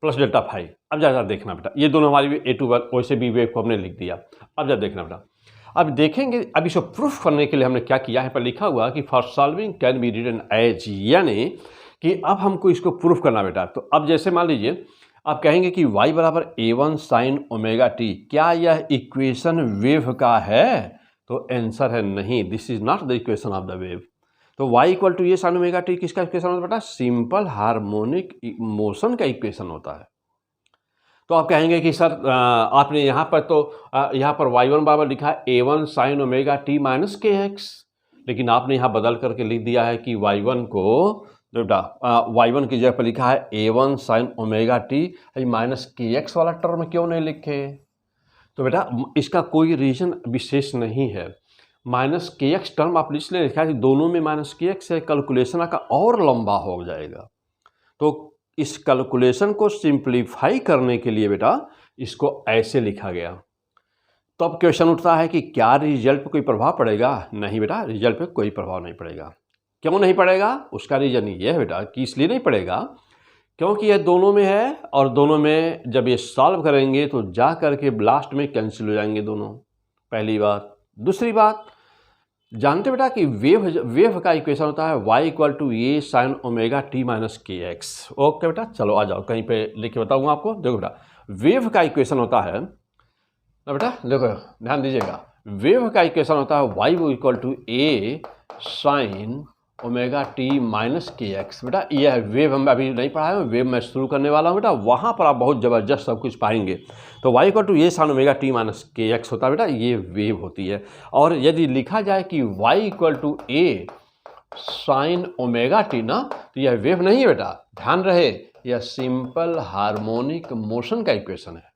प्लस डेल्टा फाई। अब ज़्यादा देखना बेटा, ये दोनों हमारी a2 वैसे भी वेव को हमने लिख दिया। अब ज़्यादा देखना बेटा, अब देखेंगे, अब इसको प्रूफ करने के लिए हमने क्या किया है, पर लिखा हुआ कि for solving can be written as, यानी कि अब हमको इसको प्रूफ करना बेटा। तो अब जैसे मान लीजिए आप कहेंगे कि y बराबर a1 साइन ओमेगा टी, क्या यह इक्वेशन वेव का है, तो आंसर है नहीं, this is not the equation of the wave. तो y इक्वल टू ये साइन ओमेगा टी किसका इक्वेशन होता है बेटा, सिंपल हार्मोनिक मोशन का इक्वेशन होता है। तो आप कहेंगे कि सर आपने यहाँ पर तो यहाँ पर y1 बराबर लिखा है a1 sine omega T minus के एक्स, लेकिन आपने यहाँ बदल करके लिख दिया है कि y1 को बेटा y1 की जगह पर लिखा है a1 sine omega T, minus के एक्स वाला टर्म क्यों नहीं लिखे? तो बेटा इसका कोई रीजन विशेष नहीं है। माइनस के एक्स टर्म आप इसलिए लिखा है कि दोनों में माइनस के एक्स है, कैलकुलेशन का और लंबा हो जाएगा। तो इस कैलकुलेशन को सिंप्लीफाई करने के लिए बेटा इसको ऐसे लिखा गया। तो अब क्वेश्चन उठता है कि क्या रिजल्ट पे कोई प्रभाव पड़ेगा? नहीं बेटा, रिजल्ट पे कोई प्रभाव नहीं पड़ेगा। क्यों नहीं पड़ेगा? उसका रीजन ये है बेटा कि इसलिए नहीं पड़ेगा क्योंकि ये दोनों में है और दोनों में जब ये सॉल्व करेंगे तो जा करके लास्ट में कैंसिल हो जाएंगे दोनों, पहली बात। दूसरी बात, जानते बेटा कि वेव का इक्वेशन होता है y equal to a sine omega T minus के एक्स। ओके बेटा, चलो आ जाओ, कहीं पे लिख के बताऊंगा आपको। देखो बेटा, वेव का इक्वेशन होता है ना बेटा, देखो ध्यान दीजिएगा, वेव का इक्वेशन होता है y equal to a sine omega T minus के एक्स। बेटा यह है वेव, हम अभी नहीं पढ़ाए हैं, वेव मैं शुरू करने वाला हूँ बेटा, वहाँ पर आप बहुत ज़बरदस्त सब कुछ पाएंगे। तो y equal to a sine omega T minus के एक्स होता है बेटा, ये वेव होती है। और यदि लिखा जाए कि y equal to a sine omega t ना, तो यह वेव नहीं है बेटा, ध्यान रहे, यह सिंपल हार्मोनिक मोशन का इक्वेशन है।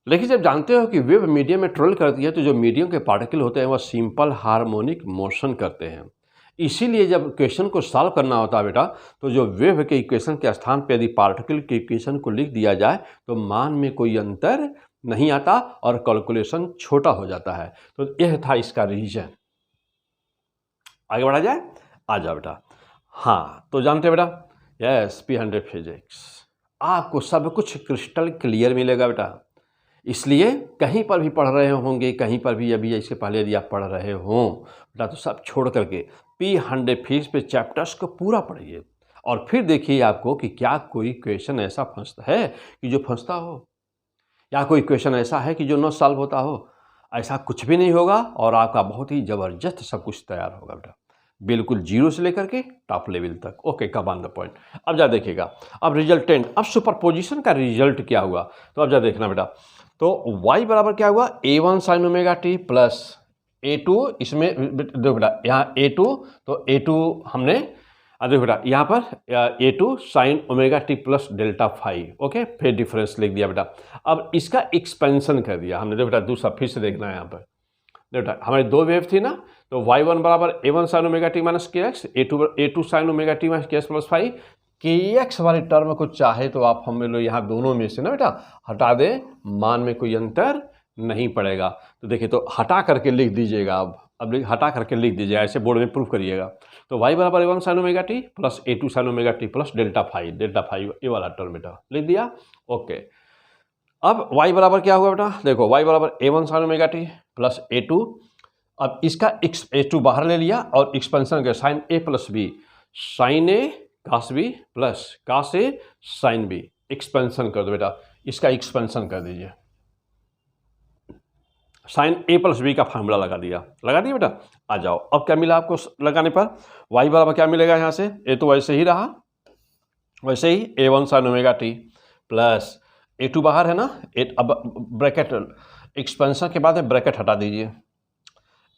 लेकिन जब जानते हो कि वेव मीडियम में ट्रेवल करती है तो जो मीडियम के पार्टिकल होते हैं वह सिंपल हार्मोनिक मोशन करते हैं। इसीलिए जब क्वेश्चन को सॉल्व करना होता है बेटा, तो जो वेव के इक्वेशन के स्थान पर यदि पार्टिकल के इक्वेशन को लिख दिया जाए तो मान में कोई अंतर नहीं आता और कैलकुलेशन छोटा हो जाता है। तो यह था इसका रीजन। आगे बढ़ा जाए, आ जाओ बेटा। हाँ, तो जानते बेटा, यस P100 फिजिक्स आपको सब कुछ क्रिस्टल क्लियर मिलेगा बेटा। इसलिए कहीं पर भी पढ़ रहे होंगे, कहीं पर भी अभी इसके पहले यदि आप पढ़ रहे हों बेटा, तो सब छोड़ करके P100 फिजिक्स पे चैप्टर्स को पूरा पढ़िए और फिर देखिए आपको कि क्या कोई क्वेश्चन ऐसा फंसता है कि जो फंसता हो, या कोई क्वेश्चन ऐसा है कि जो न सॉल्व होता हो। ऐसा कुछ भी नहीं होगा और आपका बहुत ही ज़बरदस्त सब कुछ तैयार होगा बेटा, बिल्कुल जीरो से लेकर के टॉप लेवल तक। Okay, come on the point. अब जा देखिएगा, अब रिजल्टेंट, अब सुपरपोजिशन का रिजल्ट क्या हुआ, तो अब जा देखना बेटा। तो y बराबर क्या हुआ, a1 sine omega T plus a2, इसमें देखो बेटा यहाँ a2, तो a2 हमने देखो बेटा यहाँ पर a2 sine omega T plus delta five. Okay, फिर डिफरेंस लिख दिया बेटा। अब इसका एक्सपेंशन कर दिया हमने। देखो बेटा दूसरा फिर से देखना है यहाँ पर। देखो बेटा हमारी दो वेव थी ना, तो y1 बराबर a1 sine omega T minus के X, a2 sine omega T minus के X plus five. K X वाली टर्म को चाहे तो आप हम लोग यहाँ दोनों में से ना बेटा हटा दें, मान में कोई अंतर नहीं पड़ेगा। तो देखिए, तो हटा करके लिख दीजिएगा। अब हटा करके लिख दीजिएगा, ऐसे बोर्ड में प्रूफ करिएगा। तो y बराबर a1 sine omega T plus a2 sine omega T plus delta five ये वाला टर्म बेटा लिख दिया। ओके, अब y बराबर क्या हुआ बेटा, देखो y बराबर a1 sine omega T plus a2। अब इसका a2 बाहर ले लिया और एक्सपेंशन कर sine a plus b, sine a cos b plus cos a sine b, expansion कर दो बेटा, इसका एक्सपेंशन कर दीजिए। साइन ए प्लस बी का फार्मूला लगा दिया बेटा। आ जाओ, अब क्या मिला आपको लगाने पर, y बराबर क्या मिलेगा यहाँ से, a तो वैसे ही रहा, वैसे ही a1 sine omega T plus a2 बाहर है ना, अब ब्रैकेट एक्सपेंशन के बाद ब्रैकेट हटा दीजिए।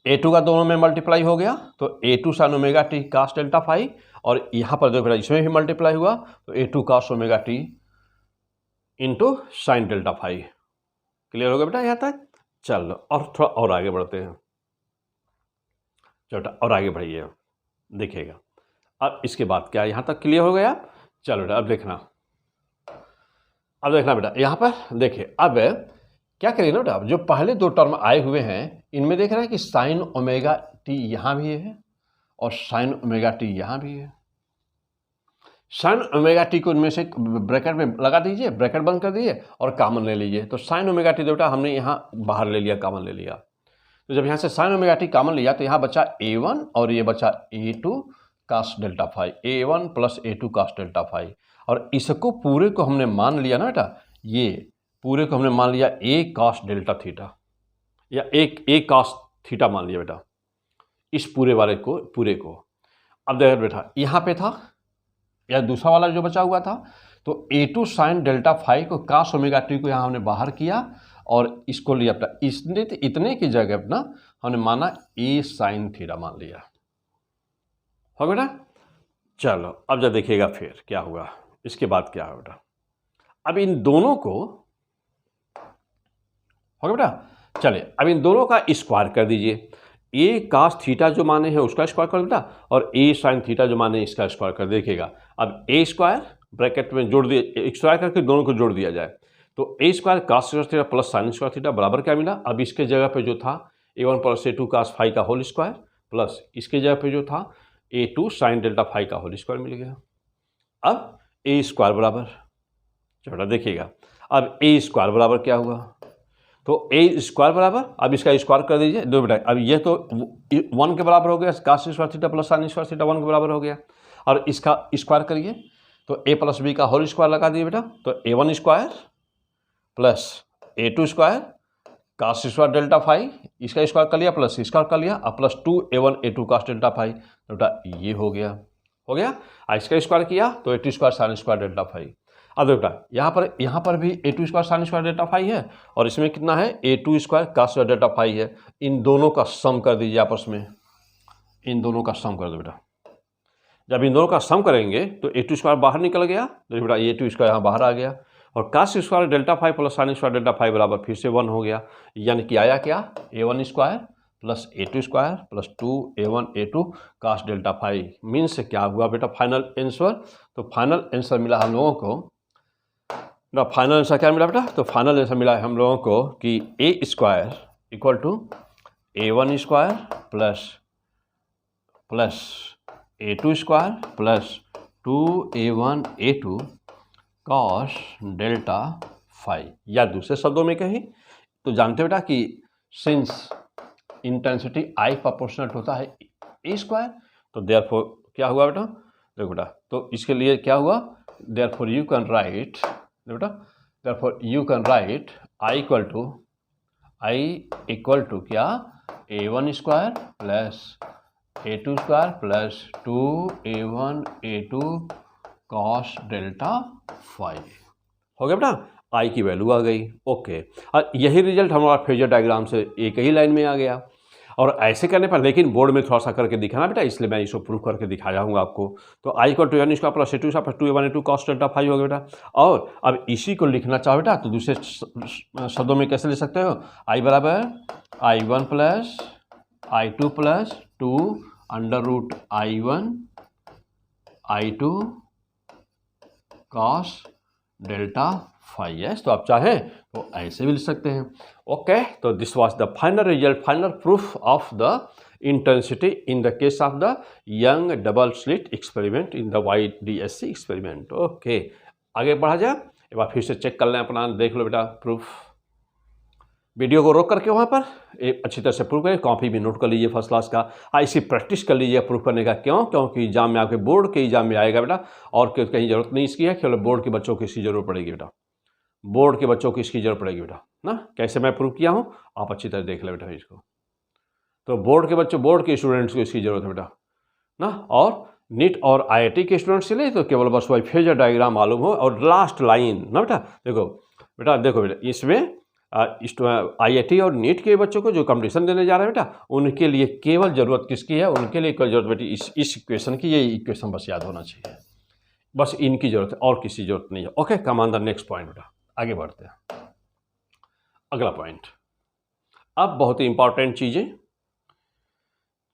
a2 का दोनों में मल्टीप्लाई हो गया तो a2 साइन ओमेगा टी कास डेल्टा फाइव, और यहाँ पर देखो इसमें भी मल्टीप्लाई हुआ तो a2 cos omega t into sine delta five. Clear हो गया बेटा यहाँ तक? चलो और थोड़ा और आगे बढ़ते हैं। चलो और आगे बढ़िए, देखिएगा। अब इसके बाद क्या यहाँ तक क्लियर हो गया? चलो बेटा अब देखना बेटा, यहाँ पर देखिए अब क्या करिए ना बेटा, जो पहले दो टर्म आए हुए हैं इनमें देख रहे हैं कि साइन ओमेगा टी यहाँ भी है और साइन ओमेगा टी यहाँ भी है। साइन ओमेगा टी को इनमें से ब्रैकेट में लगा दीजिए, ब्रैकेट बंद कर दीजिए और कॉमन ले लीजिए। तो साइन ओमेगा टी बेटा हमने यहाँ बाहर ले लिया, कॉमन ले लिया। तो जब यहाँ से साइन ओमेगा टी कॉमन लिया तो यहाँ बचा a1 और ये बचा a2 cos delta five, a1 plus a2 cos delta five. और इसको पूरे को हमने मान लिया ना बेटा, ये पूरे को हमने मान लिया a कास डेल्टा थीटा या a कास थीटा मान लिया बेटा, इस पूरे वाले को पूरे को। अब देखो बेटा यहाँ पे था या दूसरा वाला जो बचा हुआ था, तो a2 साइन डेल्टा फाइव को कास ओमेगा टी को यहाँ हमने बाहर किया और इसको लिया अपना इतने की जगह अपना हमने माना ए साइन थीटा मान लिया। हो बेटा, चलो अब जब देखिएगा फिर क्या हुआ, इसके बाद क्या है बेटा, अब इन दोनों को हो गया बेटा, चलिए अब इन दोनों का स्क्वायर कर दीजिए। ए कास थीटा जो माने हैं उसका स्क्वायर कर बेटा, और ए साइन थीटा जो माने इसका स्क्वायर कर देखिएगा। अब ए स्क्वायर ब्रैकेट में जोड़ दिए, स्क्वायर करके दोनों को जोड़ दिया जाए तो A square cos square theta plus sine square theta बराबर क्या मिला। अब इसके जगह पे जो था a1 plus a2 cos phi का होल स्क्वायर प्लस इसके जगह पे जो था a2 साइन डेल्टा फाई का होल स्क्वायर मिल गया। अब ए स्क्वायर बराबर, चलो देखिएगा, अब ए स्क्वायर बराबर क्या हुआ, तो ए स्क्वायर बराबर, अब इसका स्क्वायर कर दीजिए दो बेटा। अब ये तो 1 के बराबर हो गया, cos square theta plus sine square theta 1 के बराबर हो गया, और इसका स्क्वायर करिए तो a प्लस बी का होल स्क्वायर लगा दिए बेटा, तो a1 square plus a2 square cos square delta phi, इसका स्क्वायर कर लिया प्लस स्क्वायर कर लिया, और plus 2a1 a2 cos delta phi, तो बेटा ये हो गया। इसका स्क्वायर किया तो a2 square sine square delta phi. अब बेटा यहाँ पर भी a2 square sine square delta phi है, और इसमें कितना है a2 square cos square delta phi है। इन दोनों का सम कर दीजिए आपस में, इन दोनों का सम कर दो बेटा। जब इन दोनों का सम करेंगे तो a2 स्क्वायर बाहर निकल गया, तो बेटा a2 स्क्वायर यहाँ बाहर आ गया, और cos square delta phi plus sine square delta phi बराबर फिर से 1 हो गया, यानी कि आया क्या, a1 square plus a2 square plus 2a1 a2 cos delta phi. Means क्या हुआ बेटा फाइनल आंसर, तो फाइनल आंसर मिला हम लोगों को, फाइनल आंसर क्या मिला बेटा, तो फाइनल आंसर मिला हम लोगों को कि A square equal to a1 square plus a2 square plus 2a1 a2 cos delta phi. या दूसरे शब्दों में कहें तो जानते बेटा कि सिंस इंटेंसिटी आई प्रोपोर्शनल होता है ए स्क्वायर, तो देयरफॉर क्या हुआ बेटा, देखो बेटा, तो इसके लिए क्या हुआ, देयरफॉर यू कैन राइट बेटा, therefore you can write I equal to क्या, a1 square plus a2 square plus 2a1 a2 cos delta phi. हो गया बेटा, आई की वैल्यू आ गई। ओके, और यही रिजल्ट हमारा फेजर डायग्राम से एक ही लाइन में आ गया। और ऐसे करने पर लेकिन बोर्ड में थोड़ा सा करके दिखाना बेटा, इसलिए मैं इसको प्रूफ करके दिखाया हूँ आपको। तो I equal to a1 square plus a2 square plus 2a1 a2 cos delta phi हो गया बेटा। और अब इसी को लिखना चाहो बेटा तो दूसरे शब्दों में कैसे लिख सकते हो, आई बराबर i1 plus i2 plus 2 under root i1 i2 cos delta phi. Yes, तो आप चाहें तो ऐसे भी लिख सकते हैं। ओके, तो this was the final result, final proof of the intensity in the case of the young double slit experiment in the YDSC experiment. Okay, आगे बढ़ा जाए, एक बार फिर से चेक कर लें अपना, देख लो बेटा प्रूफ। वीडियो को रोक करके वहाँ पर एक अच्छी तरह से प्रूफ करें, कॉपी भी नोट कर लीजिए फर्स्ट क्लास का, ऐसी प्रैक्टिस कर लीजिए प्रूफ करने का। क्यों, क्योंकि एग्जाम में आपके बोर्ड के एग्जाम में आएगा बेटा, और कहीं जरूरत नहीं इसकी है, केवल बोर्ड के बच्चों को इसकी जरूरत पड़ेगी बेटा, बोर्ड के बच्चों को इसकी जरूरत पड़ेगी बेटा ना। कैसे मैं प्रूफ किया हूँ आप अच्छी तरह देख ले बेटा इसको, तो बोर्ड के बच्चों, बोर्ड के स्टूडेंट्स को इसकी जरूरत है बेटा ना, और नीट और IIT के स्टूडेंट्स के लिए तो केवल बस वही फेजर डायग्राम मालूम हो और लास्ट लाइन ना बेटा। देखो बेटा इसमें IIT और नीट के बच्चों को जो कंपटीशन देने जा रहे हैं बेटा, उनके लिए केवल ज़रूरत किसकी है, उनके लिए कोई जरूरत बेटी इस इक्वेशन की, ये इक्वेशन बस याद होना चाहिए, बस इनकी जरूरत है और किसी जरूरत नहीं है। Okay, come on the next point बेटा, आगे बढ़ते हैं। अगला पॉइंट, अब बहुत ही इंपॉर्टेंट चीज़ें,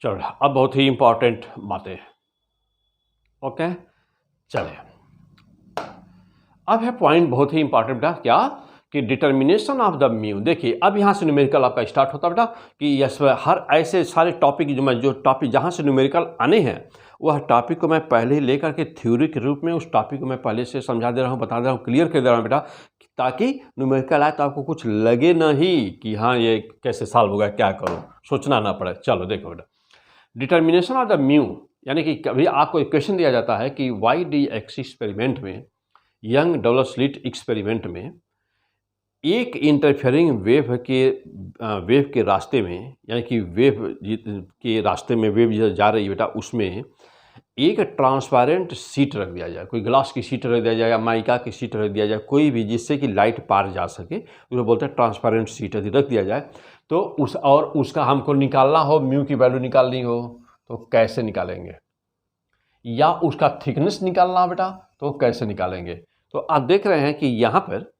चलो अब बहुत ही इंपॉर्टेंट बातें। ओके, चलिए अब है पॉइंट बहुत ही इंपॉर्टेंट बेटा, क्या कि डिटर्मिनेशन ऑफ द म्यू। देखिए अब यहाँ से न्यूमेरिकल आपका स्टार्ट होता बेटा कि यस, हर ऐसे सारे टॉपिक जो टॉपिक जहाँ से न्यूमेरिकल आने हैं वह टॉपिक को मैं पहले ही लेकर के थ्योरी के रूप में उस टॉपिक को मैं पहले से समझा दे रहा हूँ, बता दे रहा हूँ, क्लियर कर दे रहा हूँ बेटा, ताकि न्यूमेरिकल आए तो आपको कुछ लगे नहीं कि हाँ ये कैसे सॉल्व होगा, क्या करो, सोचना ना पड़े। चलो देखो बेटा, डिटर्मिनेशन ऑफ द म्यू, यानी कि कभी आपको एक क्वेश्चन दिया जाता है कि YDX एक्सपेरिमेंट में, यंग डबल स्लिट एक्सपेरिमेंट में, एक इंटरफेयरिंग वेव के रास्ते में, यानी कि वेव के रास्ते में वेव जा रही है बेटा, उसमें एक ट्रांसपेरेंट शीट रख दिया जाए, कोई ग्लास की शीट रख दिया जाए या माइका की शीट रख दिया जाए, कोई भी जिससे कि लाइट पार जा सके, उसको बोलते हैं ट्रांसपेरेंट शीट यदि रख दिया जाए तो उसका हमको निकालना हो, म्यू की वैल्यू निकालनी हो तो कैसे निकालेंगे, या उसका थिकनेस निकालना हो बेटा तो कैसे निकालेंगे। तो आप देख रहे हैं कि यहाँ पर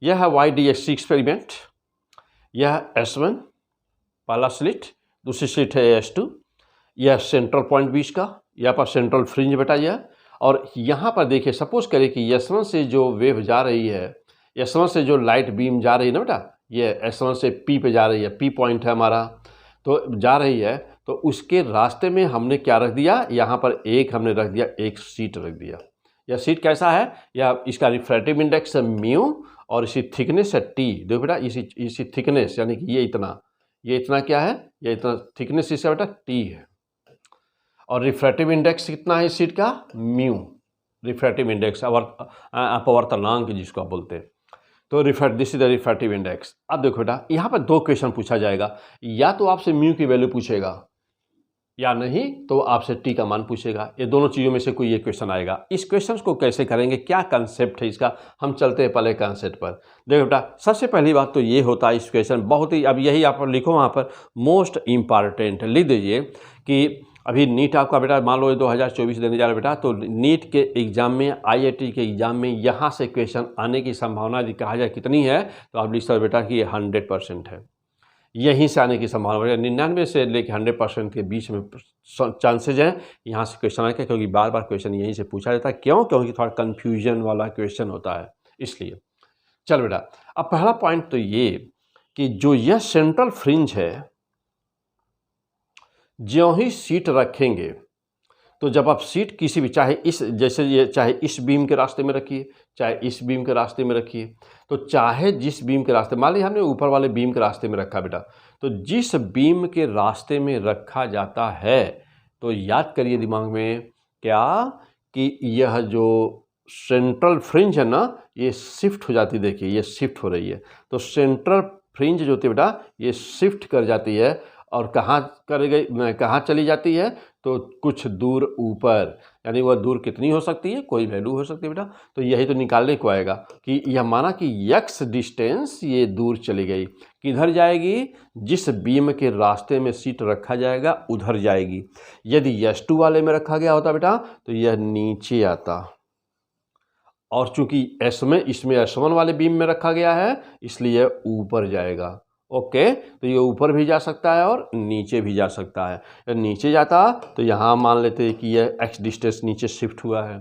यह है YDXC एक्सपेरिमेंट, यह S1 पहला स्लिट, दूसरी स्लिट है S2, यह सेंट्रल पॉइंट बीच का, यहाँ पर सेंट्रल फ्रिंज बेटा यह, और यहाँ पर देखिए सपोज करें कि S1 से जो वेव जा रही है, S1 से जो लाइट बीम जा रही है ना बेटा, ये S1 से P पे जा रही है, P पॉइंट है हमारा, तो जा रही है, तो उसके रास्ते में हमने क्या रख दिया, यहाँ पर हमने रख दिया, एक सीट रख दिया। यह सीट कैसा है, या इसका रिफ्रैक्टिव इंडेक्स है म्यू और इसी थिकनेस है टी। देखो बेटा इसी थिकनेस यानी कि ये इतना क्या है, ये इतना थिकनेस इसका बेटा टी है, और रिफ्रैक्टिव इंडेक्स कितना है इस सीट का, म्यू, रिफ्रैक्टिव इंडेक्स अपवर्तनांक जिसको आप बोलते हैं। तो this is the refractive index. अब देखो बेटा यहाँ पर दो क्वेश्चन पूछा जाएगा, या तो आपसे म्यू की वैल्यू पूछेगा या नहीं तो आपसे टी का मान पूछेगा, ये दोनों चीज़ों में से कोई एक क्वेश्चन आएगा। इस क्वेश्चन को कैसे करेंगे, क्या कंसेप्ट है इसका, हम चलते हैं पहले कंसेप्ट पर। देखो बेटा सबसे पहली बात तो ये होता है इस क्वेश्चन बहुत ही, अब यही आप लिखो वहाँ पर मोस्ट इम्पॉर्टेंट लिख दीजिए कि अभी नीट आपका बेटा मान लो 2024 देने जा रहा है बेटा, तो नीट के एग्जाम में, IIT के एग्जाम में यहाँ से क्वेश्चन आने की संभावना यदि कहा जाए कितनी है, तो आप लिख सकते बेटा कि ये 100% है, यहीं से आने की संभावना 99 से लेकर 100% के बीच में चांसेज हैं यहाँ से क्वेश्चन आने के, क्योंकि बार बार क्वेश्चन यहीं से पूछा जाता है। क्यों? क्योंकि थोड़ा कन्फ्यूजन वाला क्वेश्चन होता है, इसलिए। चल बेटा अब पहला पॉइंट तो ये कि जो यह सेंट्रल फ्रिंज है, ज्यों ही सीट रखेंगे तो जब आप सीट किसी भी, चाहे इस जैसे ये, चाहे इस बीम के रास्ते में रखिए, चाहे इस बीम के रास्ते में रखिए, तो चाहे जिस बीम के रास्ते, मान लीजिए हमने ऊपर वाले बीम के रास्ते में रखा बेटा, तो जिस बीम के रास्ते में रखा जाता है तो याद करिए दिमाग में क्या कि यह जो सेंट्रल फ्रिंज है ना, ये शिफ्ट हो जाती है। देखिए ये शिफ्ट हो रही है, तो सेंट्रल फ्रिंज जो होती है बेटा ये शिफ्ट कर जाती है, और कहाँ चली जाती है, तो कुछ दूर ऊपर, यानी वह दूर कितनी हो सकती है, कोई वैल्यू हो सकती है बेटा। तो यही तो निकालने को आएगा कि यह माना कि x डिस्टेंस ये दूर चली गई, किधर जाएगी, जिस बीम के रास्ते में सीट रखा जाएगा उधर जाएगी। यदि S2 वाले में रखा गया होता बेटा तो यह नीचे आता, और चूंकि इसमें S1 वाले बीम में रखा गया है इसलिए ऊपर जाएगा। ओके, तो ये ऊपर भी जा सकता है और नीचे भी जा सकता है। यदि नीचे जाता तो यहाँ मान लेते हैं कि यह x डिस्टेंस नीचे शिफ्ट हुआ है,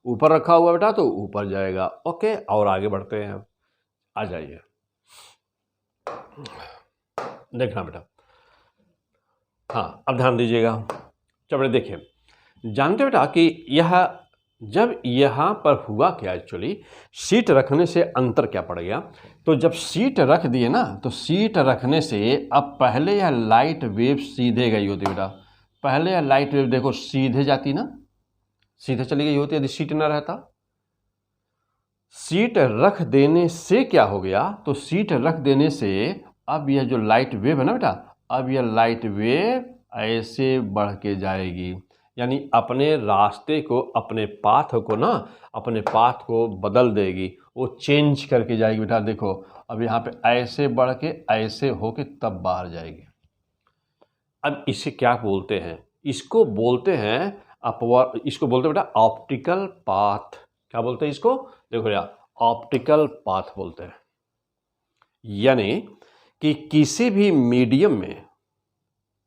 ऊपर रखा हुआ बेटा तो ऊपर जाएगा। ओके, और आगे बढ़ते हैं, आ जाइए देखना बेटा। हाँ अब ध्यान दीजिएगा, चलो देखिए जानते बेटा कि यह जब यहाँ पर हुआ क्या, एक्चुअली सीट रखने से अंतर क्या पड़ गया, तो जब सीट रख दिए ना, तो सीट रखने से अब पहले यह लाइट वेव सीधे गई होती बेटा, पहले यह लाइट वेव देखो सीधे जाती ना, सीधे चली गई होती यदि सीट न रहता। सीट रख देने से क्या हो गया, तो सीट रख देने से अब यह जो लाइट वेव है ना बेटा, अब यह लाइट वेव ऐसे बढ़ के जाएगी, यानी अपने रास्ते को, अपने पाथ को बदल देगी, वो चेंज करके जाएगी बेटा। देखो अब यहाँ पे ऐसे बढ़ के ऐसे होके तब बाहर जाएगी। अब इसे क्या बोलते हैं, इसको बोलते हैं अपवर्ड, इसको बोलते हैं बेटा ऑप्टिकल पाथ। क्या बोलते हैं इसको, देखो यार ऑप्टिकल पाथ बोलते हैं, यानी कि किसी भी मीडियम में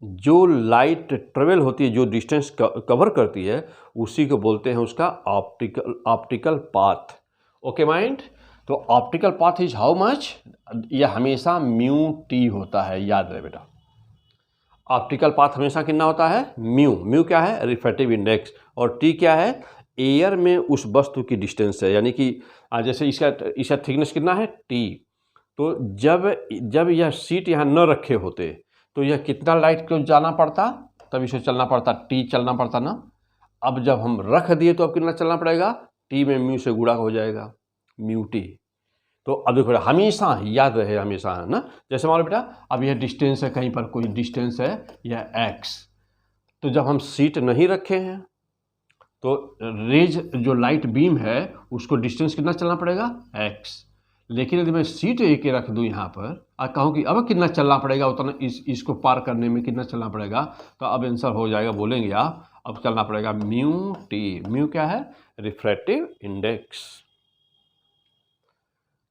जो लाइट ट्रेवल होती है, जो डिस्टेंस कवर करती है, उसी को बोलते हैं उसका ऑप्टिकल पाथ। ओके माइंड, तो optical path is how much, यह हमेशा म्यू टी होता है, याद रहे बेटा। ऑप्टिकल पाथ हमेशा कितना होता है, म्यू क्या है, रिफ्रैक्टिव इंडेक्स, और टी क्या है, एयर में उस वस्तु की डिस्टेंस है, यानी कि जैसे इसका थिकनेस कितना है, टी। तो जब यह सीट यहाँ न रखे होते तो यह कितना लाइट को जाना पड़ता, तब इसे चलना पड़ता, टी चलना पड़ता ना। अब जब हम रख दिए तो अब कितना चलना पड़ेगा, टी में म्यू से गुणा हो जाएगा, म्यू टी। तो अब देखो हमेशा याद रहे, हमेशा है ना, जैसे मान लो बेटा अब यह डिस्टेंस है, कहीं पर कोई डिस्टेंस है यह x, तो जब हम सीट नहीं रखे हैं तो रेज जो लाइट बीम है उसको डिस्टेंस कितना चलना पड़ेगा x। लेकिन यदि मैं सीट ए के रख दूं यहाँ पर और कहूँ कि अब कितना चलना पड़ेगा उतना इसको पार करने में कितना चलना पड़ेगा, तो अब आंसर हो जाएगा, बोलेंगे आप अब चलना पड़ेगा म्यू टी। म्यू क्या है? Refractive index.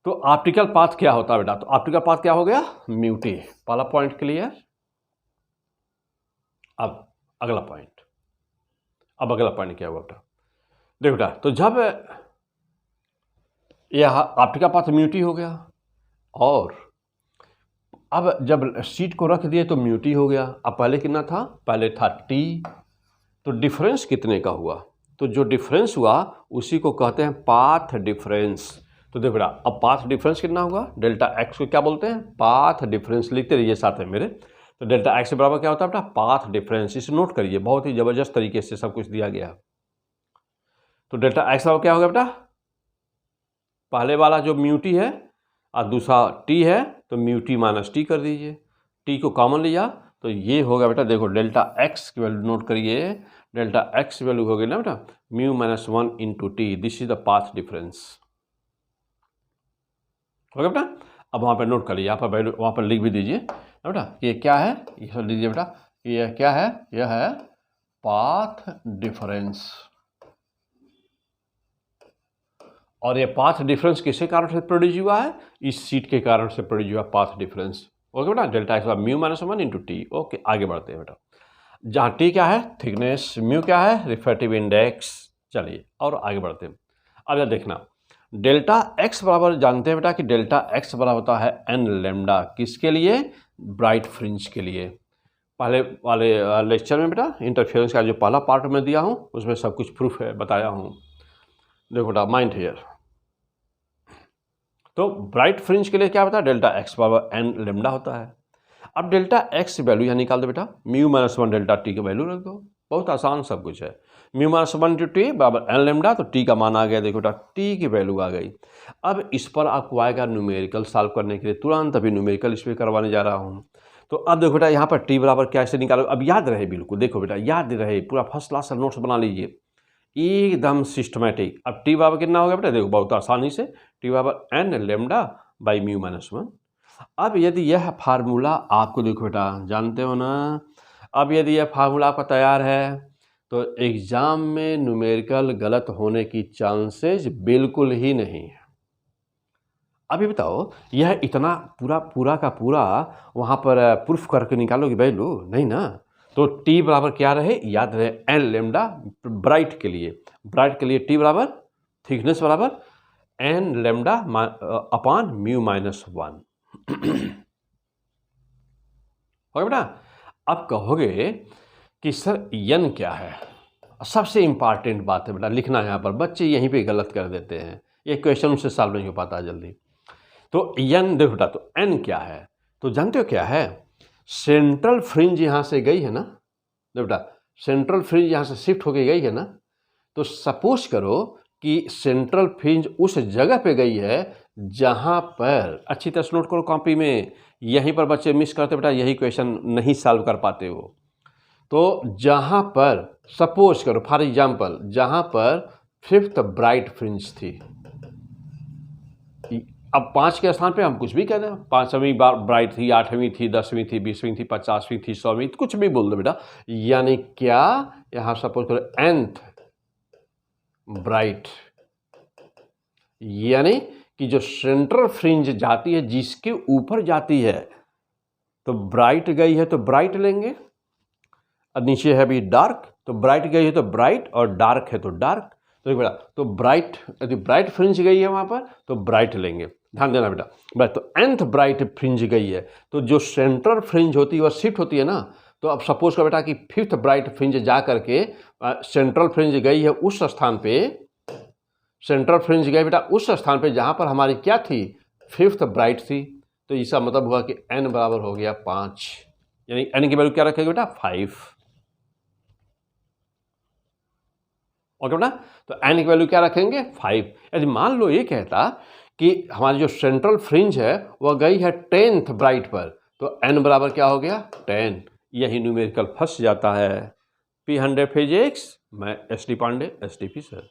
तो ऑप्टिकल पाथ क्या होता है बेटा? तो ऑप्टिकल पाथ क्या हो गया? Mu T. पहला पॉइंट क्लियर। अब अगला पॉइंट क्या हुआ बेटा? देखो बेटा, तो जब यह ऑप्टिकल पाथ म्यू टी हो गया और अब जब सीट को रख दिए तो म्यू टी हो गया। अब पहले कितना था? पहले था टी। तो डिफरेंस कितने का हुआ? तो जो डिफरेंस हुआ उसी को कहते हैं पाथ डिफरेंस। तो देखो बेटा, अब पाथ डिफरेंस कितना होगा? डेल्टा एक्स को क्या बोलते हैं? Path difference. लिखते रहिए साथ में मेरे। तो डेल्टा एक्स के बराबर क्या होता है बेटा? Path difference. इसे नोट करिए, बहुत ही जबरदस्त तरीके से सब कुछ दिया गया। तो डेल्टा एक्स बराबर क्या होगा बेटा? पहले वाला जो म्यू टी है और दूसरा टी है, तो म्यू टी माइनस टी कर दीजिए। टी को कॉमन लिया तो ये होगा बेटा, देखो डेल्टा एक्स की वैल्यू नोट करिए। डेल्टा एक्स वैल्यू हो गई ना बेटा mu minus 1 into T. This is the path difference. हो गया बेटा? अब वहाँ पर नोट करिए, यहाँ पर वैल्यू वहाँ पर लिख भी दीजिए बेटा। ये क्या है? ये सब लीजिए बेटा, ये क्या है? यह है पाथ डिफरेंस। और ये पाथ डिफरेंस किसके कारण से प्रोड्यूस हुआ है? इस सीट के कारण से प्रोड्यूस हुआ पाथ डिफरेंस। ओके बेटा, delta x mu minus 1 into T. Okay, आगे बढ़ते हैं बेटा। जहाँ टी क्या है? थिकनेस। म्यू क्या है? Refractive index. चलिए और आगे बढ़ते हैं। अब यह देखना, डेल्टा एक्स बराबर जानते हैं बेटा कि डेल्टा एक्स बराबर होता है एन लेमडा। किसके लिए? ब्राइट फ्रिंज के लिए। पहले वाले लेक्चर में बेटा इंटरफेरेंस का जो पहला पार्ट में दिया हूँ उसमें सब कुछ प्रूफ है, बताया हूँ। देखो बेटा, माइंड हियर। तो ब्राइट फ्रिंज के लिए क्या होता है? डेल्टा एक्स बराबर एन लेमडा होता है। अब डेल्टा एक्स वैल्यू यहाँ निकाल दो बेटा, म्यू माइनस 1 डेल्टा टी की वैल्यू रख दो। बहुत आसान सब कुछ है। म्यू माइनस 1 इंटू टी बराबर एन लेमडा, तो टी का मान आ गया। देखो बेटा, टी की वैल्यू आ गई। अब इस पर आपको आएगा न्यूमेरिकल सॉल्व करने के लिए, तुरंत अभी न्यूमेरिकल इस पर करवाने जा रहा हूँ। तो अब देखो बेटा, यहाँ पर टी बराबर क्या ऐसे निकालो। अब याद रहे बिल्कुल, देखो बेटा याद रहे, पूरा फर्स्ट क्लास नोट्स बना लीजिए एकदम सिस्टमेटिक। अब टी बराबर कितना हो गया बेटा? देखो बहुत आसानी से, टी बराबर N lambda by mu minus 1। अब यदि यह फार्मूला आपको, देखो बेटा जानते हो ना, अब यदि यह फार्मूला आपका तैयार है तो एग्ज़ाम में न्यूमेरिकल गलत होने की चांसेस बिल्कुल ही नहीं है। अभी बताओ, यह इतना पूरा का पूरा वहाँ पर प्रूफ करके निकालोगे वैल्यू? नहीं ना। तो टी बराबर क्या रहे? याद रहे एन लेमडा ब्राइट के लिए टी बराबर थिकनेस बराबर N lambda upon mu minus 1। हो गया बेटा? अब कहोगे कि सर यन क्या है? सबसे इंपॉर्टेंट बात है बेटा, लिखना यहाँ पर। बच्चे यहीं पे गलत कर देते हैं, ये क्वेश्चन से सॉल्व नहीं हो पाता जल्दी। तो यन देखो बेटा, तो एन क्या है? तो जानते हो क्या है? सेंट्रल फ्रिंज यहाँ से गई है ना। देखो बेटा, सेंट्रल फ्रिंज यहाँ से शिफ्ट होके गई है ना। तो सपोज करो कि सेंट्रल फ्रिंज उस जगह पे गई है जहाँ पर, अच्छी तरह से नोट करो कॉपी में, यहीं पर बच्चे मिस करते बेटा, यही क्वेश्चन नहीं सॉल्व कर पाते हो। तो जहाँ पर सपोज करो फॉर एग्जांपल, जहाँ पर 5th ब्राइट फ्रिंज थी, अब 5 के स्थान पे हम कुछ भी कह दें, 5वीं बार ब्राइट थी, 8वीं थी, 10वीं थी, 20वीं थी, 50वीं थी, 100वीं, कुछ भी बोल दो बेटा। यानी क्या? यहाँ सपोज करो nth ब्राइट, यानी कि जो सेंट्रल फ्रिंज जाती है जिसके ऊपर जाती है, तो ब्राइट गई है तो ब्राइट लेंगे, और नीचे है भी डार्क, तो ब्राइट गई है तो ब्राइट और डार्क है तो डार्क। तो बेटा, तो ब्राइट, यदि ब्राइट फ्रिंज गई है वहाँ पर तो ब्राइट लेंगे, ध्यान देना बेटा। तो nth ब्राइट फ्रिंज गई है तो जो सेंट्रल फ्रिंज होती है वह शिफ्ट होती है ना। तो अब सपोज करो बेटा कि 5th ब्राइट फ्रिंज जा करके सेंट्रल फ्रिंज गई है उस स्थान पे, सेंट्रल फ्रिंज गई बेटा उस स्थान पे जहाँ पर हमारी क्या थी? 5th ब्राइट थी। तो इसका मतलब हुआ कि n बराबर हो गया 5, यानी n की वैल्यू क्या रखेगा बेटा? 5। ओके बेटा, तो n की वैल्यू क्या रखेंगे? 5। यदि मान लो ये कहता कि हमारी जो सेंट्रल फ्रिंज है वह गई है 10th ब्राइट पर, तो n बराबर क्या हो गया? 10। यही न्यूमेरिकल फंस जाता है। P100 फिजिक्स, मैं SD Pandey SDP sir.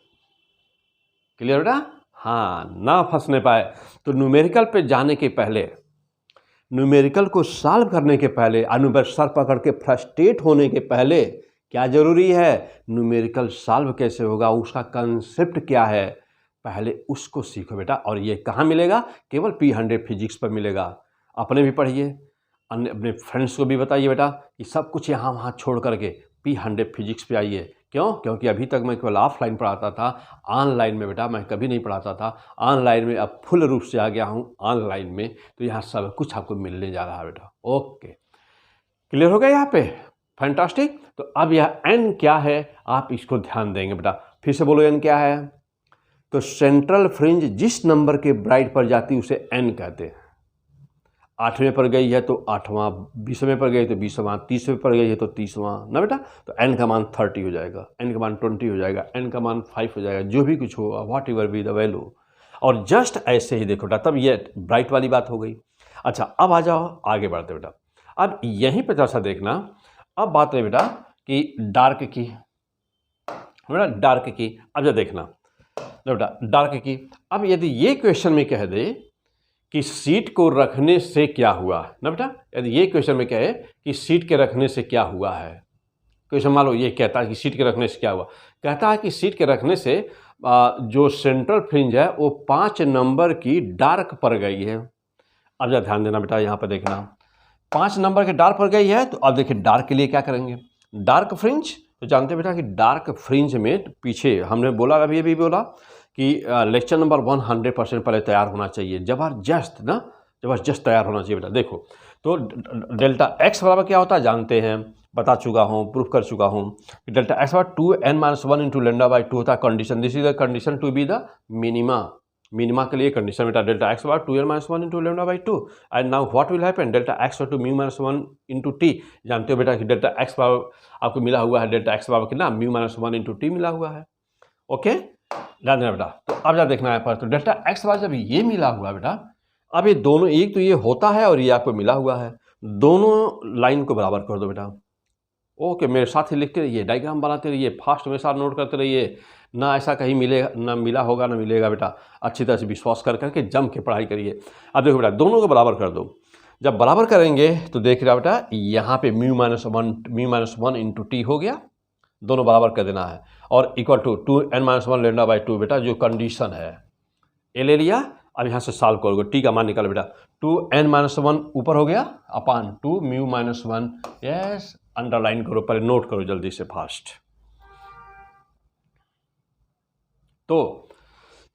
Clear बेटा? हाँ, ना फंसने पाए। तो न्यूमेरिकल पे जाने के पहले, न्यूमेरिकल को सॉल्व करने के पहले, सर पकड़ के फ्रस्ट्रेट होने के पहले क्या जरूरी है, न्यूमेरिकल सॉल्व कैसे होगा, उसका कंसेप्ट क्या है, पहले उसको सीखो बेटा। और ये कहाँ मिलेगा? केवल P100 फिजिक्स पर मिलेगा। अपने भी पढ़िए, अन्य अपने फ्रेंड्स को भी बताइए बेटा कि सब कुछ यहाँ वहाँ छोड़ करके P100 फिजिक्स पे आइए। क्यों? क्योंकि अभी तक मैं केवल ऑफलाइन पढ़ाता था, ऑनलाइन में बेटा मैं कभी नहीं पढ़ाता था। ऑनलाइन में अब फुल रूप से आ गया हूँ ऑनलाइन में, तो यहाँ सब कुछ आपको मिलने जा रहा है बेटा। ओके, क्लियर हो गया यहाँ पे? फैंटास्टिक। तो अब यह n क्या है, आप इसको ध्यान देंगे बेटा। फिर से बोलो n क्या है? तो सेंट्रल फ्रिंज जिस नंबर के ब्राइट पर जाती उसे n कहते हैं। 8वें पर गई है तो 8वां, 20वें पर गई तो 20वां, 30वें पर गई है तो 30वां ना बेटा। तो n का मान 30 हो जाएगा, n का मान 20 हो जाएगा, n का मान 5 हो जाएगा, जो भी कुछ होगा, what ever be the value. और जस्ट ऐसे ही देखो बेटा, तब ये ब्राइट वाली बात हो गई। अच्छा, अब आ जाओ आगे बढ़ते बेटा। अब यहीं पर थोड़ा सा देखना, अब बात है बेटा कि डार्क की, बेटा डार्क की। अब जो देखना बेटा डार्क की, अब यदि ये क्वेश्चन में कह दे कि सीट को रखने से क्या हुआ ना बेटा, यदि ये क्वेश्चन में कहे कि सीट के रखने से क्या हुआ है, क्वेश्चन मान लो ये कहता है कि सीट के रखने से क्या हुआ, कहता है कि सीट के रखने से जो सेंट्रल फ्रिंज है वो 5 नंबर की डार्क पर गई है। अब जरा ध्यान देना बेटा, यहाँ पर देखना 5 नंबर के डार्क पर गई है। तो अब देखिए डार्क के लिए क्या करेंगे, डार्क फ्रिंज। तो जानते हैं बेटा कि डार्क फ्रिंज में पीछे हमने बोला, अभी अभी बोला कि लेक्चर नंबर 100% पहले तैयार होना चाहिए, जबरदस्त ना, जबरदस्त तैयार होना चाहिए बेटा। देखो तो डेल्टा एक्स बराबर क्या होता है जानते हैं, बता चुका हूँ, प्रूफ कर चुका हूँ कि डेल्टा एक्स बराबर 2n-1 इंटू λ/2 होता है condition. This is the condition to be the minima. Minima के लिए कंडीशन बेटा डेल्टा एक्स बराबर 2n-1 into λ/2। And now what will happen, delta X बराबर μ-1 इंटू टी। जानते हो बेटा कि डेल्टा एक्स बराबर आपको मिला हुआ है, डेल्टा एक्स बराबर कितना, μ-1 इंटू टी मिला हुआ है। ओके, ध्यान देना बेटा। तो अब क्या देखना है पर, तो डेल्टा एक्स बराबर जब ये मिला हुआ है बेटा, अब ये दोनों, एक तो ये होता है और ये आपको मिला हुआ है, दोनों लाइन को बराबर कर दो बेटा। ओके, मेरे साथ ही लिखते रहिए, डायग्राम बनाते रहिए, फास्ट मेरे साथ नोट करते रहिए, ना ऐसा कहीं मिलेगा, ना मिला होगा ना मिलेगा बेटा। अच्छी तरह से विश्वास कर करके जम के पढ़ाई करिए। अब देखो बेटा, दोनों को बराबर कर दो। जब बराबर करेंगे तो देख रहा बेटा यहाँ पे μ-1 इंटू टी हो गया, दोनों बराबर कर देना है, और इक्वल टू 2n-1 λ/2 बेटा जो कंडीशन है ये ले लिया। अब यहाँ से सॉल्व करोगे, टी का मान निकालो बेटा, 2n-1 ऊपर हो गया अपान 2 μ-1। यस, अंडरलाइन करो, पहले नोट करो जल्दी से फास्ट। तो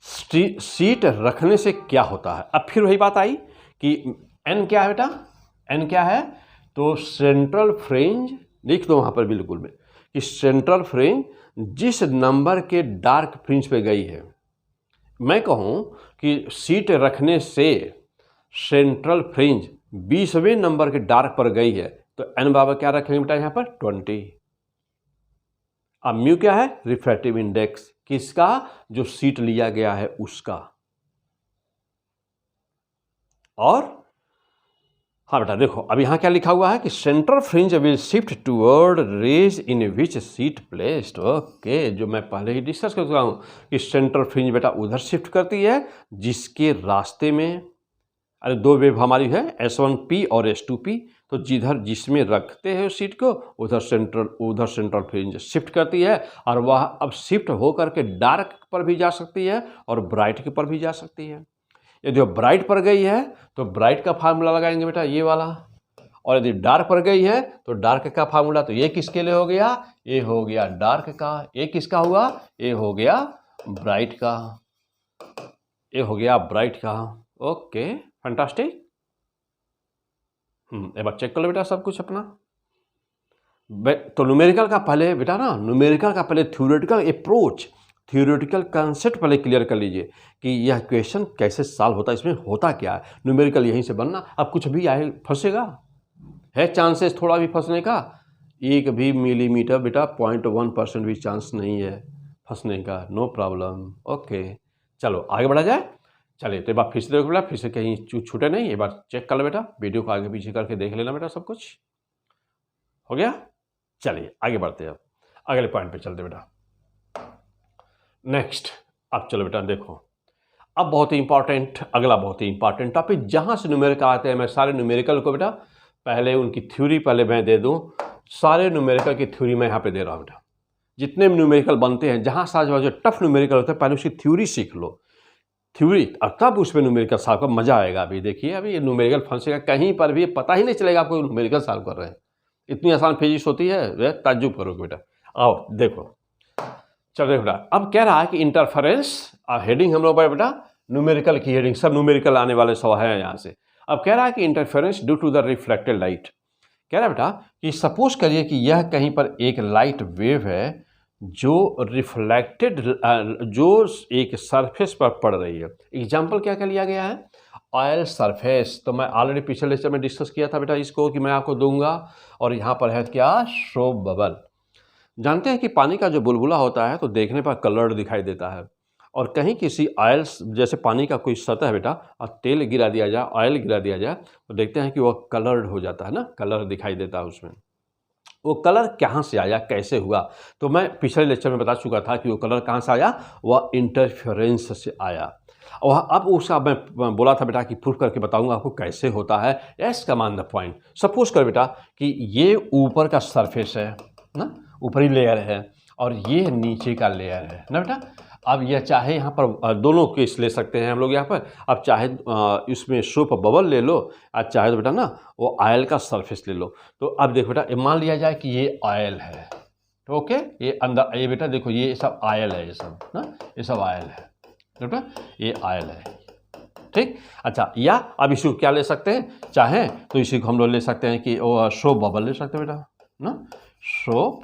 सीट रखने से क्या होता है, अब फिर वही बात आई कि n क्या है बेटा, n क्या है, तो सेंट्रल फ्रिंज लिख दो वहाँ पर बिल्कुल में कि सेंट्रल फ्रिंज जिस नंबर के डार्क फ्रिंज पे गई है। मैं कहूँ कि सीट रखने से सेंट्रल फ्रिंज 20वें नंबर के डार्क पर गई है, तो n बराबर क्या रखेंगे बेटा यहाँ पर 20। अब म्यू क्या है, रिफ्रैक्टिव इंडेक्स, किसका, जो सीट लिया गया है उसका। और हाँ बेटा देखो, अब यहाँ क्या लिखा हुआ है कि central fringe will shift toward rays in which sheet placed. Okay, जो मैं पहले ही डिस्कस कर चुका हूँ कि सेंट्रल फ्रिंज बेटा उधर शिफ्ट करती है जिसके रास्ते में, अरे दो वेव हमारी है S1P और S2P, तो जिसमें रखते हैं उस सीट को उधर सेंट्रल फ्रिंज शिफ्ट करती है, और वह अब शिफ्ट हो करके डार्क पर भी जा सकती है और ब्राइट के पर भी जा सकती है। यदि ब्राइट पर गई है तो ब्राइट का फार्मूला लगाएंगे बेटा ये वाला, और यदि डार्क पर गई है तो डार्क का फार्मूला, तो ये किसके लिए हो गया, ये हो गया डार्क का, ये किसका हुआ, ये हो गया ब्राइट का, ये हो गया ब्राइट का। Okay, fantastic. एक बार चेक कर लो बेटा सब कुछ अपना। तो न्यूमेरिकल का पहले बेटा ना, न्यूमेरिकल का पहले थ्योरेटिकल अप्रोच, थ्योरेटिकल कंसेप्ट पहले क्लियर कर लीजिए कि यह क्वेश्चन कैसे सॉल्व होता है, इसमें होता क्या है। न्यूमेरिकल यहीं से बनना, अब कुछ भी आए फंसेगा, है चांसेस थोड़ा भी फंसने का, एक भी मिलीमीटर बेटा 0.1% भी चांस नहीं है फंसने का, नो प्रॉब्लम। ओके, चलो आगे बढ़ा जाए। चलिए तो एक बार फिर से देखो बेटा, फिर से कहीं छूटे नहीं, एक बार चेक कर लो बेटा, वीडियो को आगे पीछे करके देख लेना बेटा, सब कुछ हो गया। चलिए आगे बढ़ते हैं। अगले पॉइंट पे चलते बेटा। नेक्स्ट, अब चलो बेटा देखो, अब बहुत ही इंपॉर्टेंट, अगला बहुत ही इंपॉर्टेंट टॉपिक, जहाँ से न्यूमेरिकल आते हैं। मैं सारे न्यूमेरिकल को बेटा पहले उनकी थ्योरी पहले मैं दे दूँ। सारे न्यूमेरिकल की थ्योरी मैं यहाँ पे दे रहा हूँ बेटा। जितने भी न्यूमेरिकल बनते हैं, जहाँ जो टफ न्यूमेरिकल होते हैं, पहले उसकी थ्योरी सीख लो, थ्योरी, और तब उसमें न्यूमेरिकल सॉल्व का मजा आएगा। अभी देखिए, अभी ये न्यूमेरिकल फंसेगा कहीं पर भी, पता ही नहीं चलेगा आपको न्यूमेरिकल सॉल्व कर रहे हैं। इतनी आसान फिजिक्स होती है, ताज्जुब करोगे बेटा। आओ देखो, चलो बेटा, अब कह रहा है कि इंटरफेरेंस, हेडिंग हम लोग बेटा न्यूमेरिकल की हेडिंग, सब न्यूमेरिकल आने वाले सवाल है यहाँ से। अब कह रहा है कि interference due to the reflected light. कह रहा है बेटा कि सपोज करिए कि यह कहीं पर एक लाइट वेव है जो रिफ्लेक्टेड, जो एक सरफेस पर पड़ रही है। एग्जाम्पल क्या क्या लिया गया है? Oil surface. तो मैं ऑलरेडी पिछले लेक्चर में डिस्कस किया था बेटा इसको, कि मैं आपको दूंगा। और यहाँ पर है क्या? Shop bubble. जानते हैं कि पानी का जो बुलबुला होता है तो देखने पर कलर्ड दिखाई देता है, और कहीं किसी ऑयल, जैसे पानी का कोई सतह है बेटा, और तेल गिरा दिया जाए, ऑयल गिरा दिया जाए, तो देखते हैं कि वह कलर्ड हो जाता है ना, कलर दिखाई देता है उसमें। वो कलर कहाँ से आया, कैसे हुआ? तो मैं पिछले लेक्चर में बता चुका था कि वो कलर कहाँ से आया, वह इंटरफेरेंस से आया। और अब उसका मैं बोला था बेटा कि प्रूफ करके बताऊंगा आपको कैसे होता है। Yes, command the point. Suppose कर बेटा कि ये ऊपर का सरफेस है ना, ऊपरी लेयर है, और ये नीचे का लेयर है ना बेटा। अब यह चाहे यहाँ पर दोनों केस ले सकते हैं हम लोग यहाँ पर। अब चाहे इसमें सोप बबल ले लो, आज चाहे तो बेटा ना वो ऑयल का सरफेस ले लो। तो अब देखो बेटा, मान लिया जाए कि ये ऑयल है, तो ओके, ये अंदर ये बेटा देखो, ये सब ऑयल है, ये सब ना, ये सब ऑयल है बेटा, ये ऑयल है, ठीक। अच्छा, या अब इसको क्या ले सकते हैं, चाहे तो इसी को हम लोग ले सकते हैं कि वो सोप बबल ले सकते हैं बेटा ना, सोप।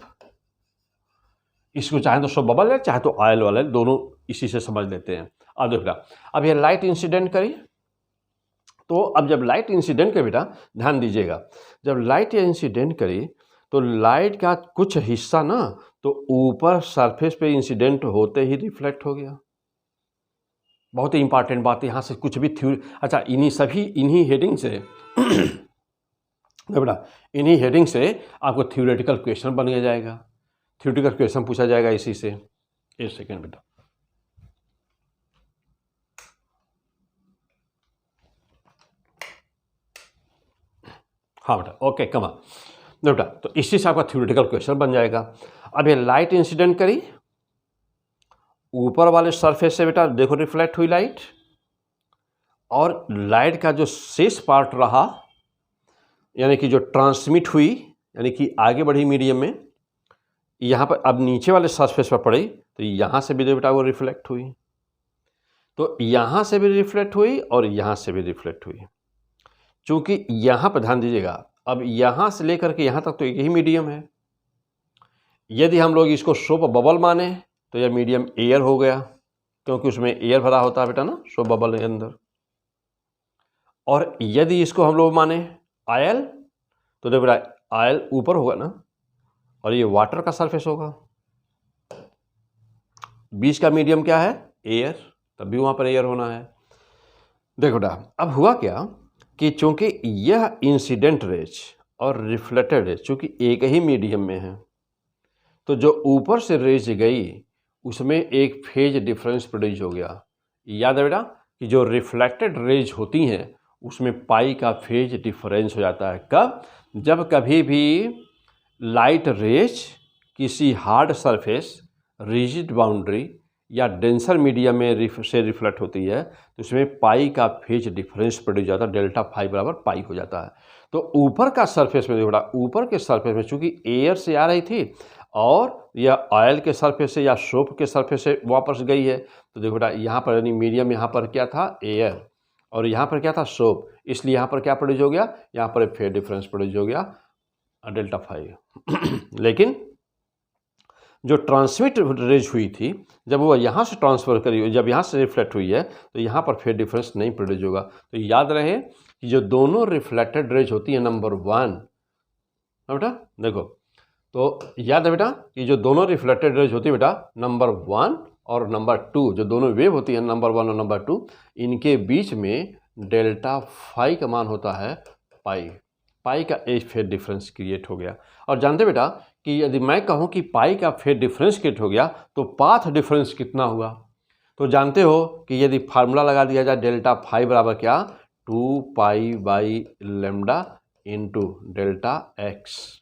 इसको चाहे तो सोप बबल है, चाहे तो ऑयल वाले, दोनों इसी से समझ लेते हैं। अब देखो बेटा, अब ये लाइट इंसिडेंट करी, तो अब जब लाइट इंसिडेंट करी बेटा, ध्यान दीजिएगा, जब लाइट इंसिडेंट करी तो लाइट का कुछ हिस्सा ना तो ऊपर सरफेस पे इंसिडेंट होते ही रिफ्लेक्ट हो गया। बहुत ही इंपॉर्टेंट बात, यहाँ से कुछ भी थ्योरी। अच्छा, इन्हीं हेडिंग से बेटा, इन्हीं हेडिंग से आपको थ्योरेटिकल क्वेश्चन बन जाएगा, थ्योरेटिकल क्वेश्चन पूछा जाएगा इसी से। एक सेकेंड बेटा, हाँ बेटा, ओके, कमा बेटा, तो इसी से आपका थ्योरेटिकल क्वेश्चन बन जाएगा। अब ये लाइट इंसिडेंट करी ऊपर वाले सरफेस से बेटा, देखो रिफ्लेक्ट हुई लाइट, और लाइट का जो शेष पार्ट रहा, यानी कि जो ट्रांसमिट हुई, यानी कि आगे बढ़ी मीडियम में, यहाँ पर अब नीचे वाले सरफेस पर पड़ी, तो यहाँ से भी बेटा वो रिफ्लेक्ट हुई, तो यहाँ से भी रिफ्लेक्ट हुई और यहाँ से भी रिफ्लेक्ट हुई। चूँकि यहाँ पर ध्यान दीजिएगा, अब यहाँ से लेकर के यहाँ तक तो एक ही मीडियम है। यदि हम लोग इसको सोप बबल माने तो यह मीडियम एयर हो गया, क्योंकि उसमें एयर भरा होता है बेटा ना सोप बबल के अंदर। और यदि इसको हम लोग माने ऑयल, तो देखो बेटा ऑयल ऊपर होगा ना, और ये वाटर का सरफेस होगा। बीच का मीडियम क्या है? एयर, तब भी वहाँ पर एयर होना है। देखो बेटा, अब हुआ क्या कि चूंकि यह इंसिडेंट रेज और रिफ्लेक्टेड रेज चूंकि एक ही मीडियम में है, तो जो ऊपर से रेज गई उसमें एक फेज डिफरेंस प्रोड्यूस हो गया। याद है बेटा कि जो रिफ्लेक्टेड रेज होती हैं उसमें पाई का फेज डिफरेंस हो जाता है। कब? जब कभी भी लाइट रेज किसी हार्ड सरफेस, रिजिड बाउंड्री या डेंसर मीडियम में से रिफ्लेक्ट होती है, तो उसमें पाई का फेज डिफरेंस प्रोड्यूस जाता है, डेल्टा फाई बराबर पाई हो जाता है। तो ऊपर का सरफेस में देखो, ऊपर के सरफेस में चूंकि एयर से आ रही थी और यह ऑयल के सरफेस से या सोप के सरफेस से वापस गई है, तो देखो बेटा यहाँ पर यानी मीडियम, यहाँ पर क्या था? एयर, और यहाँ पर क्या था? सोप। इसलिए यहाँ पर क्या प्रोड्यूस हो गया? यहाँ पर फेज डिफरेंस प्रोड्यूस हो गया, डेल्टा फाई। लेकिन जो ट्रांसमिट रेज हुई थी, जब वो यहाँ से ट्रांसफर करी, जब यहाँ से रिफ्लेक्ट हुई है, तो यहाँ पर फेज डिफरेंस नहीं प्रोड्यूस होगा। तो याद रहे कि जो दोनों रिफ्लेक्टेड रेज होती है, नंबर 1 बेटा देखो, तो याद है बेटा कि जो दोनों रिफ्लेक्टेड रेज होती है बेटा, नंबर 1 और नंबर 2, जो दोनों वेव होती है नंबर 1 और नंबर 2, इनके बीच में डेल्टा फाई का मान होता है पाई। पाई का एज फेज डिफरेंस क्रिएट हो गया। और जानते बेटा कि यदि मैं कहूँ कि पाई का फेज डिफरेंस किट हो गया तो पाथ डिफरेंस कितना हुआ। तो जानते हो कि यदि फार्मूला लगा दिया जाए डेल्टा फाई बराबर क्या, 2π/λ इंटू डेल्टा एक्स,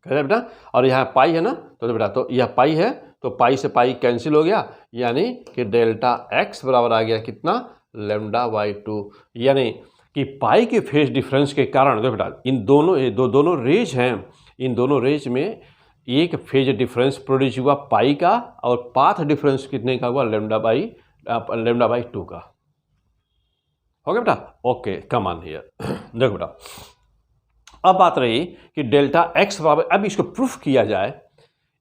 कह बेटा। और यहाँ पाई है ना, तो बेटा तो यह पाई है, तो पाई से पाई कैंसिल हो गया, यानी कि डेल्टा एक्स बराबर आ गया कितना, λ/2। यानी कि पाई के फेज डिफरेंस के कारण देखो बेटा इन दोनों दोनों रेज हैं, इन दोनों रेज में एक फेज डिफरेंस प्रोड्यूस हुआ पाई का, और पाथ डिफरेंस कितने का हुआ, λ/2 का। हो गया बेटा, ओके कम ऑन हियर। देखो बेटा अब बात रही कि डेल्टा एक्स बराबर, अब इसको प्रूफ किया जाए,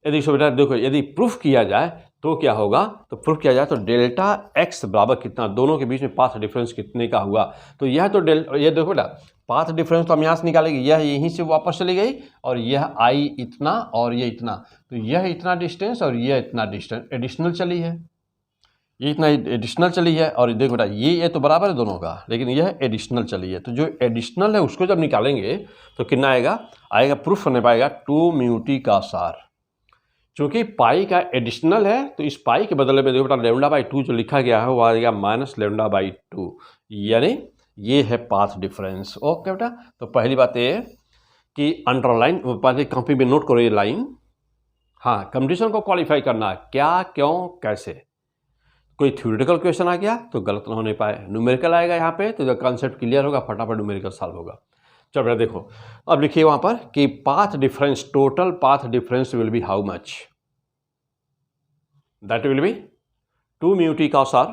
यदि इसको बेटा देखो यदि प्रूफ किया जाए तो क्या होगा, तो प्रूफ किया जाए तो डेल्टा एक्स बराबर कितना, दोनों के बीच में पाथ डिफरेंस कितने का हुआ। तो यह तो ये देखो बेटा पाथ डिफरेंस तो हम यहाँ से निकालेंगे, यह यहीं से वापस चली गई, और यह आई इतना और ये इतना, तो यह इतना डिस्टेंस और यह इतना डिस्टेंस एडिशनल चली है, ये इतना एडिशनल चली है। और देखो बेटा ये तो बराबर है दोनों का, लेकिन यह एडिशनल चली है, तो जो एडिशनल है उसको जब निकालेंगे तो कितना आएगा प्रूफ होने पाएगा 2μt का सार। चूँकि पाई का एडिशनल है तो इस पाई के बदले में देखो बेटा λ/2 जो लिखा गया है वो आ जाएगा -λ/2, यानी ये है पाथ डिफरेंस। ओके बेटा, तो पहली बात ये कि अंडरलाइन पहले कॉपी में नोट करो ये लाइन। हाँ, कंडीशन को क्वालिफाई करना, क्या क्यों कैसे। कोई थ्योरेटिकल क्वेश्चन आ गया तो गलत ना होने पाए, न्यूमेरिकल आएगा यहाँ पे तो जब कॉन्सेप्ट क्लियर होगा फटाफट न्यूमेरिकल सॉल्व होगा। चलो बेटा देखो अब लिखिए वहाँ पर कि path difference, total path difference will be how much, that will be 2μt cos r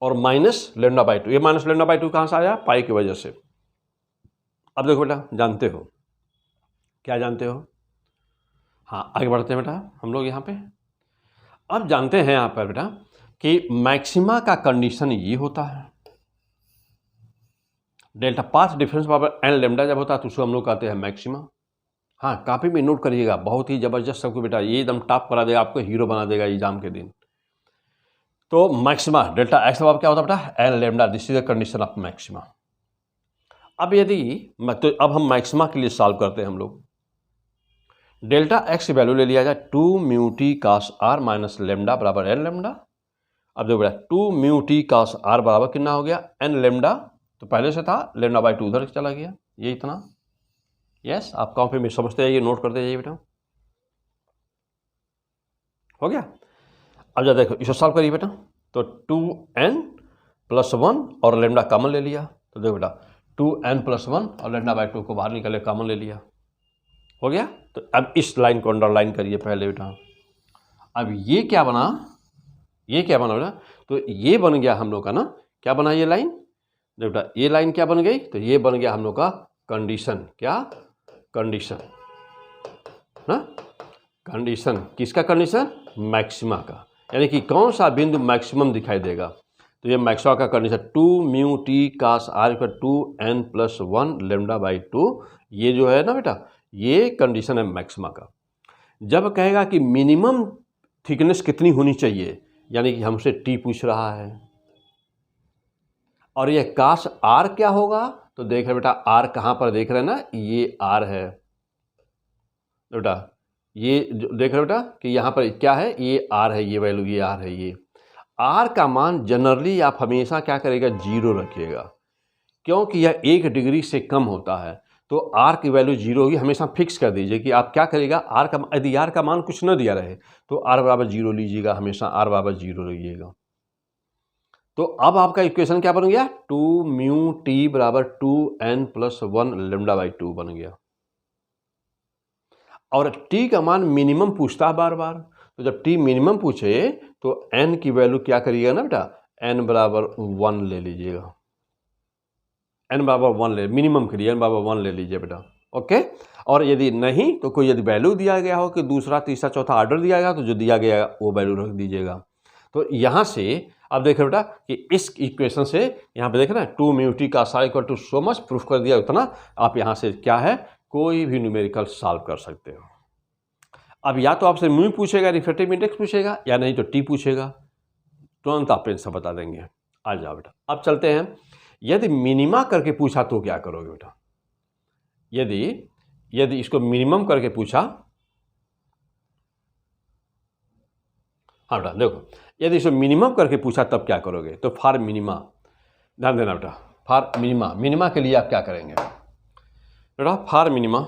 और -λ/2। ये -λ/2 कहाँ से आया, पाई की वजह से। अब देखो बेटा जानते हो, क्या जानते हो, हाँ आगे बढ़ते हैं बेटा हम लोग यहाँ पे। अब जानते हैं यहाँ पर बेटा कि मैक्सिमा का कंडीशन ये होता है, डेल्टा पाथ डिफरेंस बराबर n जब होता है तो उसको हम लोग कहते हैं मैक्सिमा। हाँ कॉपी में नोट करिएगा, बहुत ही जबरदस्त सबको बेटा, ये एकदम टॉप करा देगा, आपको हीरो बना देगा एग्जाम के दिन। तो मैक्सिमा डेल्टा एक्स बराबर क्या होता है बेटा, n, this is the condition of maxima. अब यदि तो अब हम मैक्सिमा के लिए सॉल्व करते हैं हम लोग, डेल्टा एक्स की वैल्यू ले लिया जाए 2μt cos r माइनस λ बराबर n। अब देखो बेटा 2μt cos r बराबर कितना हो गया, n, तो पहले से था λ/2 उधर चला गया, ये इतना। यस, आप कॉपी में समझते जाइए, नोट करते जाइए बेटा, हो गया। अब जब देखो इसे सॉल्व करिए बेटा, तो 2n+1 और λ कॉमन ले लिया, तो देखो बेटा 2n+1 और λ/2 को बाहर निकाले कॉमन ले लिया, हो गया। तो अब इस लाइन को अंडरलाइन करिए पहले बेटा। अब ये क्या बना, ये क्या बना बेटा, तो ये बन गया हम लोग का ना, क्या बना ये लाइन, देखो बेटा ये लाइन क्या बन गई, तो ये बन गया हम लोग का कंडीशन, क्या कंडीशन ना, कंडीशन किसका कंडीशन, मैक्सिमा का, यानी कि कौन सा बिंदु मैक्सिमम दिखाई देगा। तो ये मैक्सिमा का condition 2μt cos r = 2n+1 λ/2, ये जो है ना बेटा ये कंडीशन है मैक्सिमा का। जब कहेगा कि मिनिमम थिकनेस कितनी होनी चाहिए, यानी कि हमसे टी पूछ रहा है, और ये cos r क्या होगा, तो देख रहे बेटा r कहाँ पर देख रहे हैं ना, ये r है बेटा, ये देख रहे बेटा कि यहाँ पर क्या है, ये r है, ये वैल्यू ये r है। ये r का मान जनरली आप हमेशा क्या करेगा, 0 रखिएगा, क्योंकि यह 1 डिग्री से कम होता है, तो r की वैल्यू 0 होगी, हमेशा फिक्स कर दीजिए कि आप क्या करेगा, r का यदि r का मान कुछ न दिया रहे तो r बराबर 0 लीजिएगा, हमेशा r बराबर 0 लीजिएगा। तो अब आपका इक्वेशन क्या बन गया, 2μt बराबर 2n+1 λ/2 बन गया। और t का मान मिनिमम पूछता है बार बार, तो जब t मिनिमम पूछे तो n की वैल्यू क्या करिएगा ना बेटा, n बराबर 1 ले लीजिएगा, n बराबर 1 ले, मिनिमम के लिए n बराबर 1 ले लीजिए बेटा, ओके। और यदि नहीं तो कोई यदि वैल्यू दिया गया हो कि दूसरा तीसरा चौथा ऑर्डर दिया गया तो जो दिया गया वो वैल्यू रख दीजिएगा। तो यहाँ से अब देखो बेटा कि इस इक्वेशन से यहाँ पे देख रहे हैं 2μt cos r = so much, proof कर दिया उतना, आप यहाँ से क्या है कोई भी न्यूमेरिकल सॉल्व कर सकते हो। अब या तो आपसे म्यू पूछेगा, रिफ्रैक्टिव इंडेक्स पूछेगा, या नहीं तो टी पूछेगा, तुरंत आप आंसर बता देंगे। आ जाओ बेटा, अब चलते हैं, यदि मिनिमा करके पूछा तो क्या करोगे बेटा, यदि यदि इसको मिनिमम करके पूछा, हाँ बेटा देखो, यदि इसको मिनिमम करके पूछा तब क्या करोगे? तो फॉर मिनिमा, ध्यान देना बेटा, फॉर मिनिमा, मिनिमा के लिए आप क्या करेंगे बेटा? फॉर मिनिमा,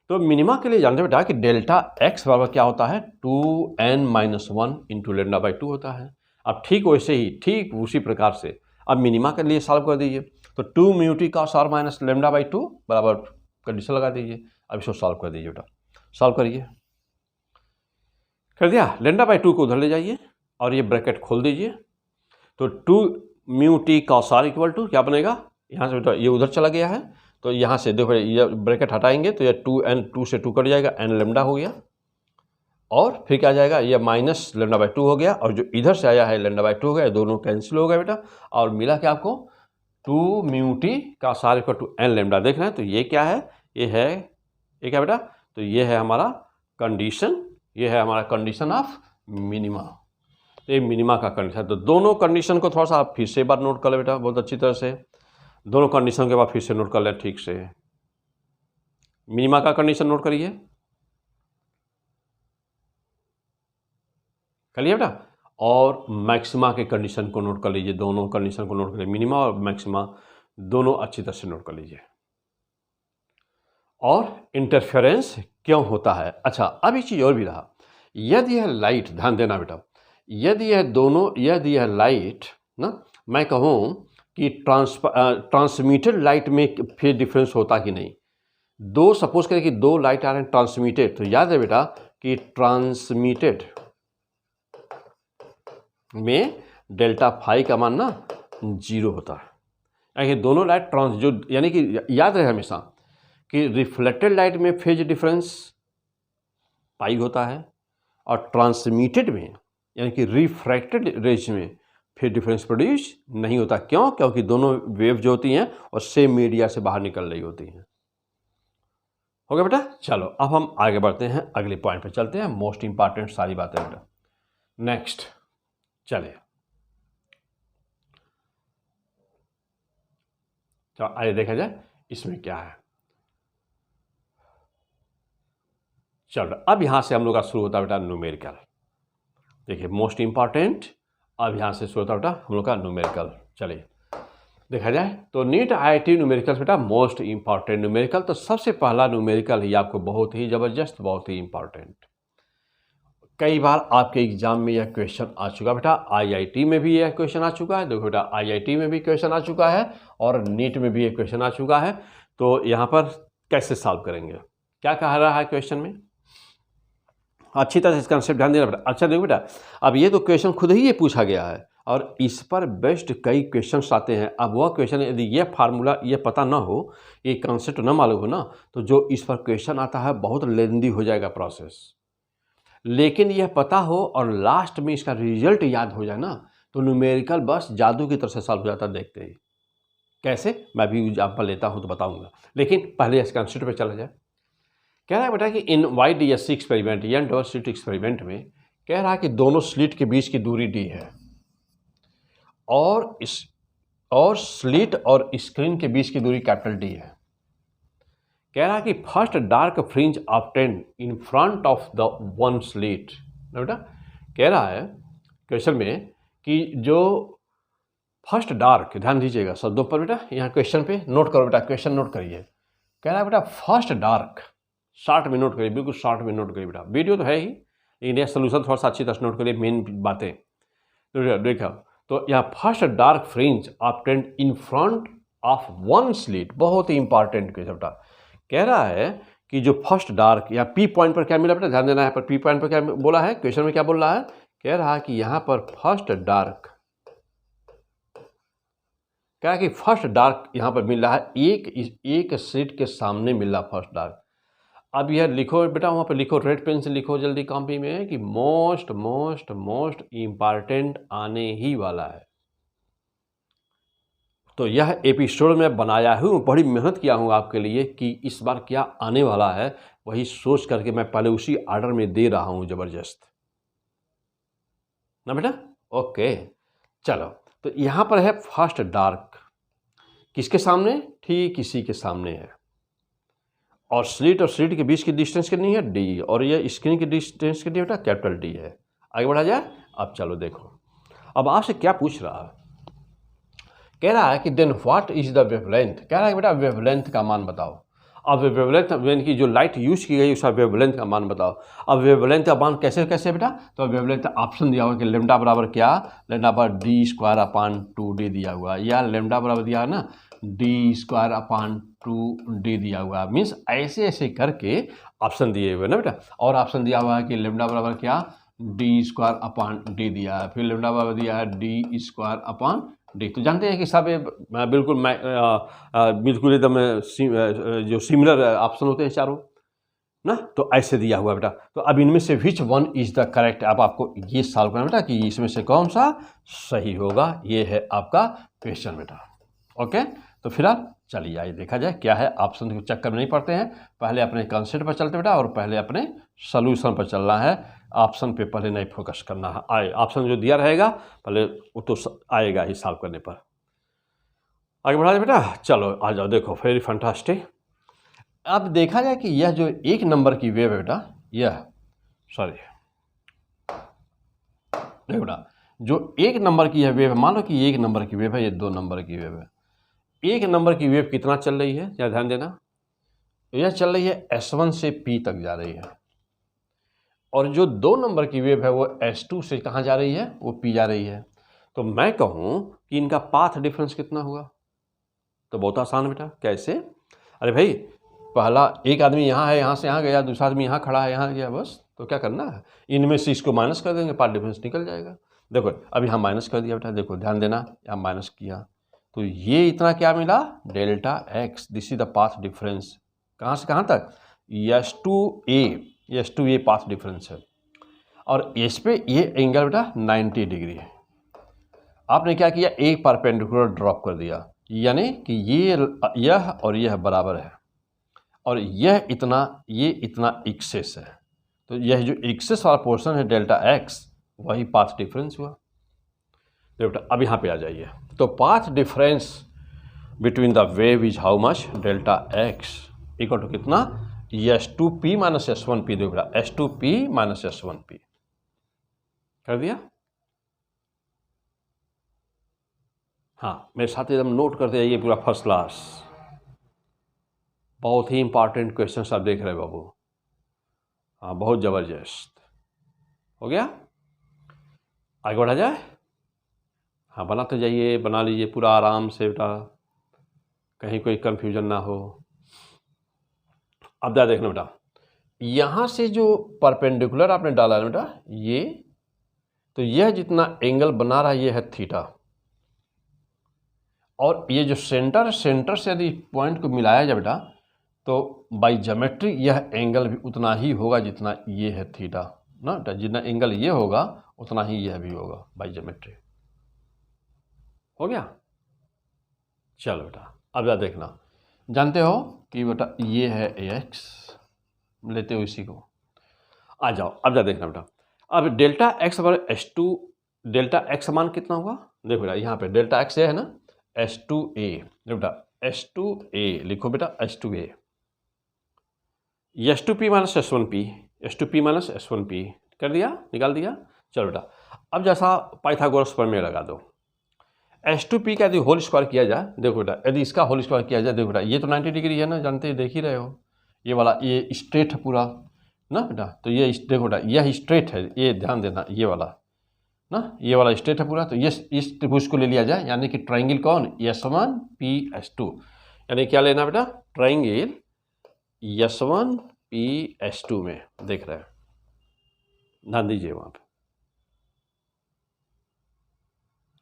तो मिनिमा के लिए जानते बेटा कि डेल्टा एक्स बराबर क्या होता है? 2n-1 इंटू लेमडा बाई 2 होता है। अब ठीक वैसे ही, ठीक उसी प्रकार से अब मिनिमा के लिए सॉल्व कर दीजिए। तो 2 mu T cos R minus lambda by 2 बराबर कंडीशन लगा दीजिए। अब इसको सॉल्व कर दीजिए बेटा, सॉल्व करिए। कर दिया? लेमडा बाई 2 को उधर ले जाइए और ये ब्रैकेट खोल दीजिए। तो 2 mu T cos R equal to क्या बनेगा? यहाँ से बेटा ये उधर चला गया है, तो यहाँ से देखो ये ब्रैकेट हटाएंगे तो ये 2 से 2 कट जाएगा, n लेमडा हो गया, और फिर क्या जाएगा? ये माइनस लेमडा बाई 2 हो गया, और जो इधर से आया है लेमडा बाई 2 हो गया, दोनों कैंसिल हो गए बेटा, और मिला क्या आपको? 2 म्यू टी का सार इक्वल टू n लेमडा। देख रहे हैं? तो ये क्या है? ये है, ये क्या बेटा? तो ये है हमारा कंडीशन, ये है हमारा कंडीशन ऑफ मिनिमा। ये मिनिमा का कंडीशन। तो दोनों कंडीशन को थोड़ा सा आप फिर से एक बार नोट कर ले बेटा, बहुत अच्छी तरह से। दोनों कंडीशन के बाद फिर से नोट कर ले ठीक से। मिनिमा का कंडीशन नोट करिए, कर लिया बेटा, और मैक्सिमा के कंडीशन को नोट कर लीजिए। दोनों कंडीशन को नोट कर लीजिए, मिनिमा और मैक्सिमा दोनों अच्छी तरह से नोट कर लीजिए। और इंटरफेरेंस क्यों होता है? अच्छा, अब एक चीज़ और भी रहा, यदि यह लाइट, ध्यान देना बेटा, यदि यह दोनों, यदि यह लाइट ना, मैं कहूँ कि ट्रांसमिटेड लाइट में फेज डिफरेंस होता कि नहीं? दो, सपोज करें कि दो लाइट आ रहे हैं ट्रांसमिटेड, तो याद है बेटा कि ट्रांसमिटेड में डेल्टा फाई का मान ना 0 होता है। यानी दोनों लाइट जो यानी कि याद रहे हमेशा कि रिफ्लेक्टेड लाइट में फेज डिफरेंस पाई होता है, और ट्रांसमिटेड में यानी कि रिफ्रैक्टेड रेज में फेज डिफरेंस प्रोड्यूस नहीं होता। क्यों? क्योंकि दोनों वेव जो होती हैं और सेम मीडिया से बाहर निकल रही होती हैं। हो गया बेटा? चलो अब हम आगे बढ़ते हैं, अगले पॉइंट पे चलते हैं। मोस्ट इंपॉर्टेंट सारी बातें बेटा। नेक्स्ट चलिए, चलो आइए देखा जाए इसमें क्या है। चलो अब यहां से हम लोग का शुरू होता है बेटा न्यूमेरिकल। देखिए मोस्ट इंपॉर्टेंट, अब यहां से शुरू होता है बेटा हम लोग का न्यूमेरिकल। चलिए देखा जाए तो नीट IIT न्यूमेरिकल बेटा मोस्ट इंपॉर्टेंट न्यूमेरिकल। तो सबसे पहला न्यूमेरिकल ही आपको बहुत ही ज़बरदस्त, बहुत ही इंपॉर्टेंट। कई बार आपके एग्जाम में यह क्वेश्चन आ चुका बेटा, IIT में भी यह क्वेश्चन आ चुका है। देखो बेटा IIT में भी क्वेश्चन आ चुका है और नीट में भी यह क्वेश्चन आ चुका है। तो यहाँ पर कैसे सॉल्व करेंगे, क्या कहा रहा है क्वेश्चन में, अच्छी तरह से इस कंसेप्ट ध्यान देना बेटा। अच्छा देखो बेटा, अब ये तो क्वेश्चन खुद ही ये पूछा गया है और इस पर बेस्ड कई क्वेश्चंस आते हैं। अब वह क्वेश्चन यदि ये फार्मूला ये पता ना हो, ये कंसेप्ट ना मालूम हो ना, तो जो इस पर क्वेश्चन आता है बहुत लेंदी हो जाएगा प्रोसेस। लेकिन यह पता हो और लास्ट में इसका रिजल्ट याद हो जाए ना, तो न्यूमेरिकल बस जादू की तरह से सॉल्व हो जाता है। देखते ही कैसे, मैं भी एग्जाम्पल लेता हूँ तो बताऊँगा, लेकिन पहले इस कंसेप्ट पर चला जाए। कह रहा है बेटा कि इन YDSC एक्सपेरिमेंट या डबल स्लिट एक्सपेरिमेंट में कह रहा है कि दोनों स्लिट के बीच की दूरी d है, और स्लिट और स्क्रीन के बीच की दूरी कैपिटल D है। कह रहा है कि first dark fringe obtained in front of the one slit. बेटा कह रहा है क्वेश्चन में कि जो फर्स्ट डार्क, ध्यान दीजिएगा शब्दों पर बेटा, यहाँ क्वेश्चन पे नोट करो बेटा, क्वेश्चन नोट करिए। कह रहा है बेटा फर्स्ट डार्क, शॉर्ट में नोट करिए, बिल्कुल शॉर्ट में नोट करिए बेटा, वीडियो तो है ही लेकिन यह सोल्यूशन थोड़ा सा अच्छी तरह से नोट करिए, मेन बातें। तो देखा तो यहाँ first dark fringe obtained in front of one slit, बहुत ही इंपॉर्टेंट क्वेश्चन बेटा। कह रहा है कि जो फर्स्ट डार्क या पी पॉइंट पर क्या मिला बेटा, ध्यान देना है। पर पी पॉइंट पर क्या बोला है क्वेश्चन में, क्या बोल रहा है? कह रहा है कि यहाँ पर फर्स्ट डार्क, कह रहा है कि फर्स्ट डार्क यहाँ पर मिल रहा है एक स्लिट के सामने मिल रहा फर्स्ट डार्क। अब यह लिखो बेटा, वहाँ पर लिखो, रेड पेन से लिखो जल्दी कॉपी में कि मोस्ट मोस्ट मोस्ट इम्पॉर्टेंट आने ही वाला है। तो यह एपिसोड में बनाया हूँ, बड़ी मेहनत किया हूँ आपके लिए कि इस बार क्या आने वाला है, वही सोच करके मैं पहले उसी ऑर्डर में दे रहा हूँ, ज़बरदस्त ना बेटा। ओके चलो, तो यहाँ पर है फर्स्ट डार्क, किसके सामने? ठीक इसी के सामने है। और स्लिट के बीच की डिस्टेंस कितनी है डी, और ये स्क्रीन की डिस्टेंस कितनी बेटा कैपिटल डी है। आगे बढ़ा जाए। अब चलो देखो, अब आपसे क्या पूछ रहा है, कह रहा है कि then what is the wavelength, कह रहा है बेटा वेवलेंथ का मान बताओ। अब वेवलेंथ यानी कि जो लाइट यूज की गई उसका वेवलेंथ का मान बताओ। अब वेवलेंथ का मान कैसे कैसे बेटा, तो वेवलेंथ ऑप्शन दिया हुआ कि लेमडा बराबर क्या, लेमडा बराबर डी स्क्वायर अपान 2d दिया हुआ, या लेमडा बराबर दिया है ना डी स्क्वायर अपान 2d दिया हुआ, मीन्स ऐसे ऐसे करके ऑप्शन दिए हुए ना बेटा। और ऑप्शन दिया हुआ है कि लेमडा बराबर क्या डी स्क्वायर अपान डी दिया है, फिर लेमडा बराबर दिया है डी स्क्वायर अपान डी। तो जानते हैं कि सब बिल्कुल एकदम जो सिमिलर ऑप्शन होते हैं चारों ना, तो ऐसे दिया हुआ बेटा। तो अब इनमें से which one is the correct, अब आपको ये सॉल्व करना बेटा कि इसमें से कौन सा सही होगा, ये है आपका क्वेश्चन बेटा। ओके, तो फिलहाल चलिए आइए देखा जाए क्या है। ऑप्शन के चक्कर में नहीं पड़ते हैं, पहले अपने कंसेप्ट पर चलते बेटा, और पहले अपने सोल्यूशन पर चलना है। ऑप्शन पे पहले नहीं फोकस करना है, आए ऑप्शन जो दिया रहेगा पहले वो तो आएगा ही सॉल्व करने पर। आगे बढ़ा जाए बेटा, चलो आ जाओ, देखो वेरी फैंटास्टिक। अब देखा जाए कि यह जो एक नंबर की वेव है बेटा, यह सॉरी देखो बेटा, जो एक नंबर की है वेव, मान लो कि एक नंबर की वेव है, ये 2 नंबर की वेव है। एक नंबर की वेव कितना चल रही है, या ध्यान देना, यह चल रही है S1 से P तक जा रही है, और जो 2 नंबर की वेव है वो S2 से कहाँ जा रही है, वो P जा रही है। तो मैं कहूँ कि इनका पाथ डिफरेंस कितना हुआ, तो बहुत आसान बेटा, कैसे, अरे भाई पहला एक आदमी यहाँ है, यहाँ से यहाँ गया, दूसरा आदमी यहाँ खड़ा है, यहाँ गया, बस तो क्या करना है, इनमें से इसको माइनस कर देंगे, पाथ डिफरेंस निकल जाएगा। देखो अब यहाँ माइनस कर दिया बेटा, देखो ध्यान देना, यहाँ माइनस किया तो ये इतना क्या मिला, delta x, this is the path difference, कहाँ से कहाँ तक, S2A पाथ डिफरेंस है। और इस पे ये एंगल बेटा 90 डिग्री है। आपने क्या किया, एक परपेंडिकुलर ड्रॉप कर दिया, यानी कि यह और यह बराबर है, और यह इतना, ये इतना एक्सेस है, तो यह जो एक्सेस वाला पोर्शन है डेल्टा एक्स, वही पाथ डिफरेंस हुआ। तो बेटा अब यहाँ पे आ जाइए, तो path difference between the wave is how much, delta X equal to कितना, S2P माइनस S1P, देखो बेटा S2P माइनस S1P कर दिया। हाँ मेरे साथ एकदम नोट करते जाइए, पूरा फर्स्ट क्लास, बहुत ही इंपॉर्टेंट क्वेश्चन आप देख रहे हैं बाबू, हाँ बहुत ज़बरदस्त हो गया। आगे बढ़ा जाए, हाँ बनाते जाइए, बना लीजिए पूरा आराम से बेटा, कहीं कोई कंफ्यूजन ना हो। अब क्या देखना बेटा, यहाँ से जो परपेंडिकुलर आपने डाला है बेटा ये, तो यह जितना एंगल बना रहा है ये है थीटा, और ये जो सेंटर से यदि पॉइंट को मिलाया जाए बेटा, तो बाई ज्योमेट्री यह एंगल भी उतना ही होगा जितना ये है थीटा ना बेटा, जितना एंगल ये होगा उतना ही यह भी होगा बाई ज्योमेट्री। हो गया, चलो बेटा अब क्या देखना, जानते हो कि बेटा ये है एक्स, लेते हो इसी को, आ जाओ अब क्या देखना बेटा, अब डेल्टा एक्स बराबर S2, डेल्टा एक्स मान कितना होगा, देखो बेटा यहाँ पे डेल्टा एक्स है ना, S2A, देखो बेटा S2A लिखो बेटा, S2A, S2P minus S1P, S2P minus S1P कर दिया, निकाल दिया। चलो बेटा अब जैसा पाइथागोरस प्रमेय लगा दो, S2P का यदि होल स्क्वायर किया जाए, देखो बेटा यदि इसका होल स्क्वायर किया जाए, देखो बेटा ये तो 90 डिग्री है ना, जानते ही देख ही रहे हो, ये वाला ये स्ट्रेट है पूरा ना बेटा, तो ये देखो बेटा यह स्ट्रेट है, ये ध्यान देना, ये वाला ना, ये वाला स्ट्रेट है पूरा, तो ये इस त्रिभुज को ले लिया जाए, यानी कि ट्राइंगल कौन, S1P/S2, यानी क्या लेना बेटा, ट्राइंगल S1P/S2 में, देख रहे हैं, ध्यान दीजिए वहाँ पे,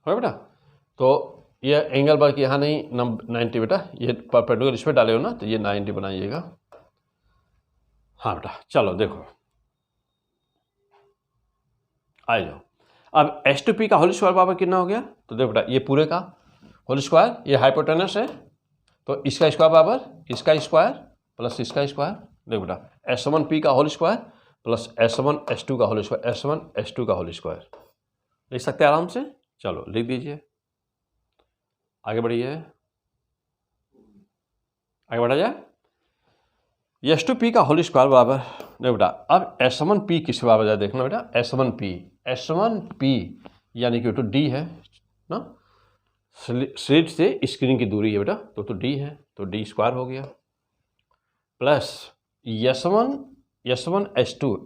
हो बेटा। तो ये एंगल बार यहाँ नहीं 90 बेटा, ये परपेंडिकुलर इस पर डाले हो ना, तो ये 90 बनाइएगा। हाँ बेटा चलो देखो आ जाओ, अब S2P का होल स्क्वायर बराबर कितना हो गया, तो देखो बेटा ये पूरे का होल स्क्वायर, ये हाइपोटेनस है, तो इसका स्क्वायर बराबर इसका स्क्वायर प्लस इसका स्क्वायर, देखो बेटा S1P का होल स्क्वायर प्लस S1S2 का होल स्क्वायर, S1S2 का होल स्क्वायर, लिख सकते हैं आराम से, चलो लिख दीजिए, आगे बढ़िए, आगे बढ़ा जाए। एस टू पी का होल स्क्वायर बराबर, देखो बेटा अब S1 पी किस बराबर है देखना बेटा, S1 पी यानी कि तो डी है ना, स्लिट से स्क्रीन की दूरी है बेटा, तो डी है, तो डी स्क्वायर हो गया, प्लस S1 S2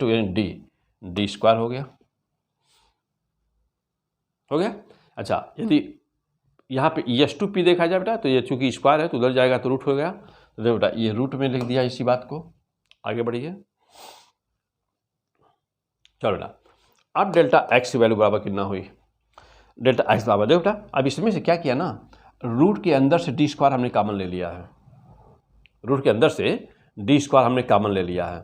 यानी डी स्क्वायर हो गया। अच्छा, यदि यहाँ पे S2P देखा जाए बेटा तो ये चूंकि स्क्वायर है तो उधर जाएगा तो रूट हो गया, तो देखो बेटा ये रूट में लिख दिया इसी बात को। आगे बढ़िए, चलो बेटा अब डेल्टा एक्स की वैल्यू बराबर कितना हुई, डेल्टा एक्स बराबर, देखो बेटा अब इसमें से क्या किया ना, रूट के अंदर से डी स्क्वायर हमने कॉमन ले लिया है, रूट के अंदर से डी स्क्वायर हमने कॉमन ले लिया है।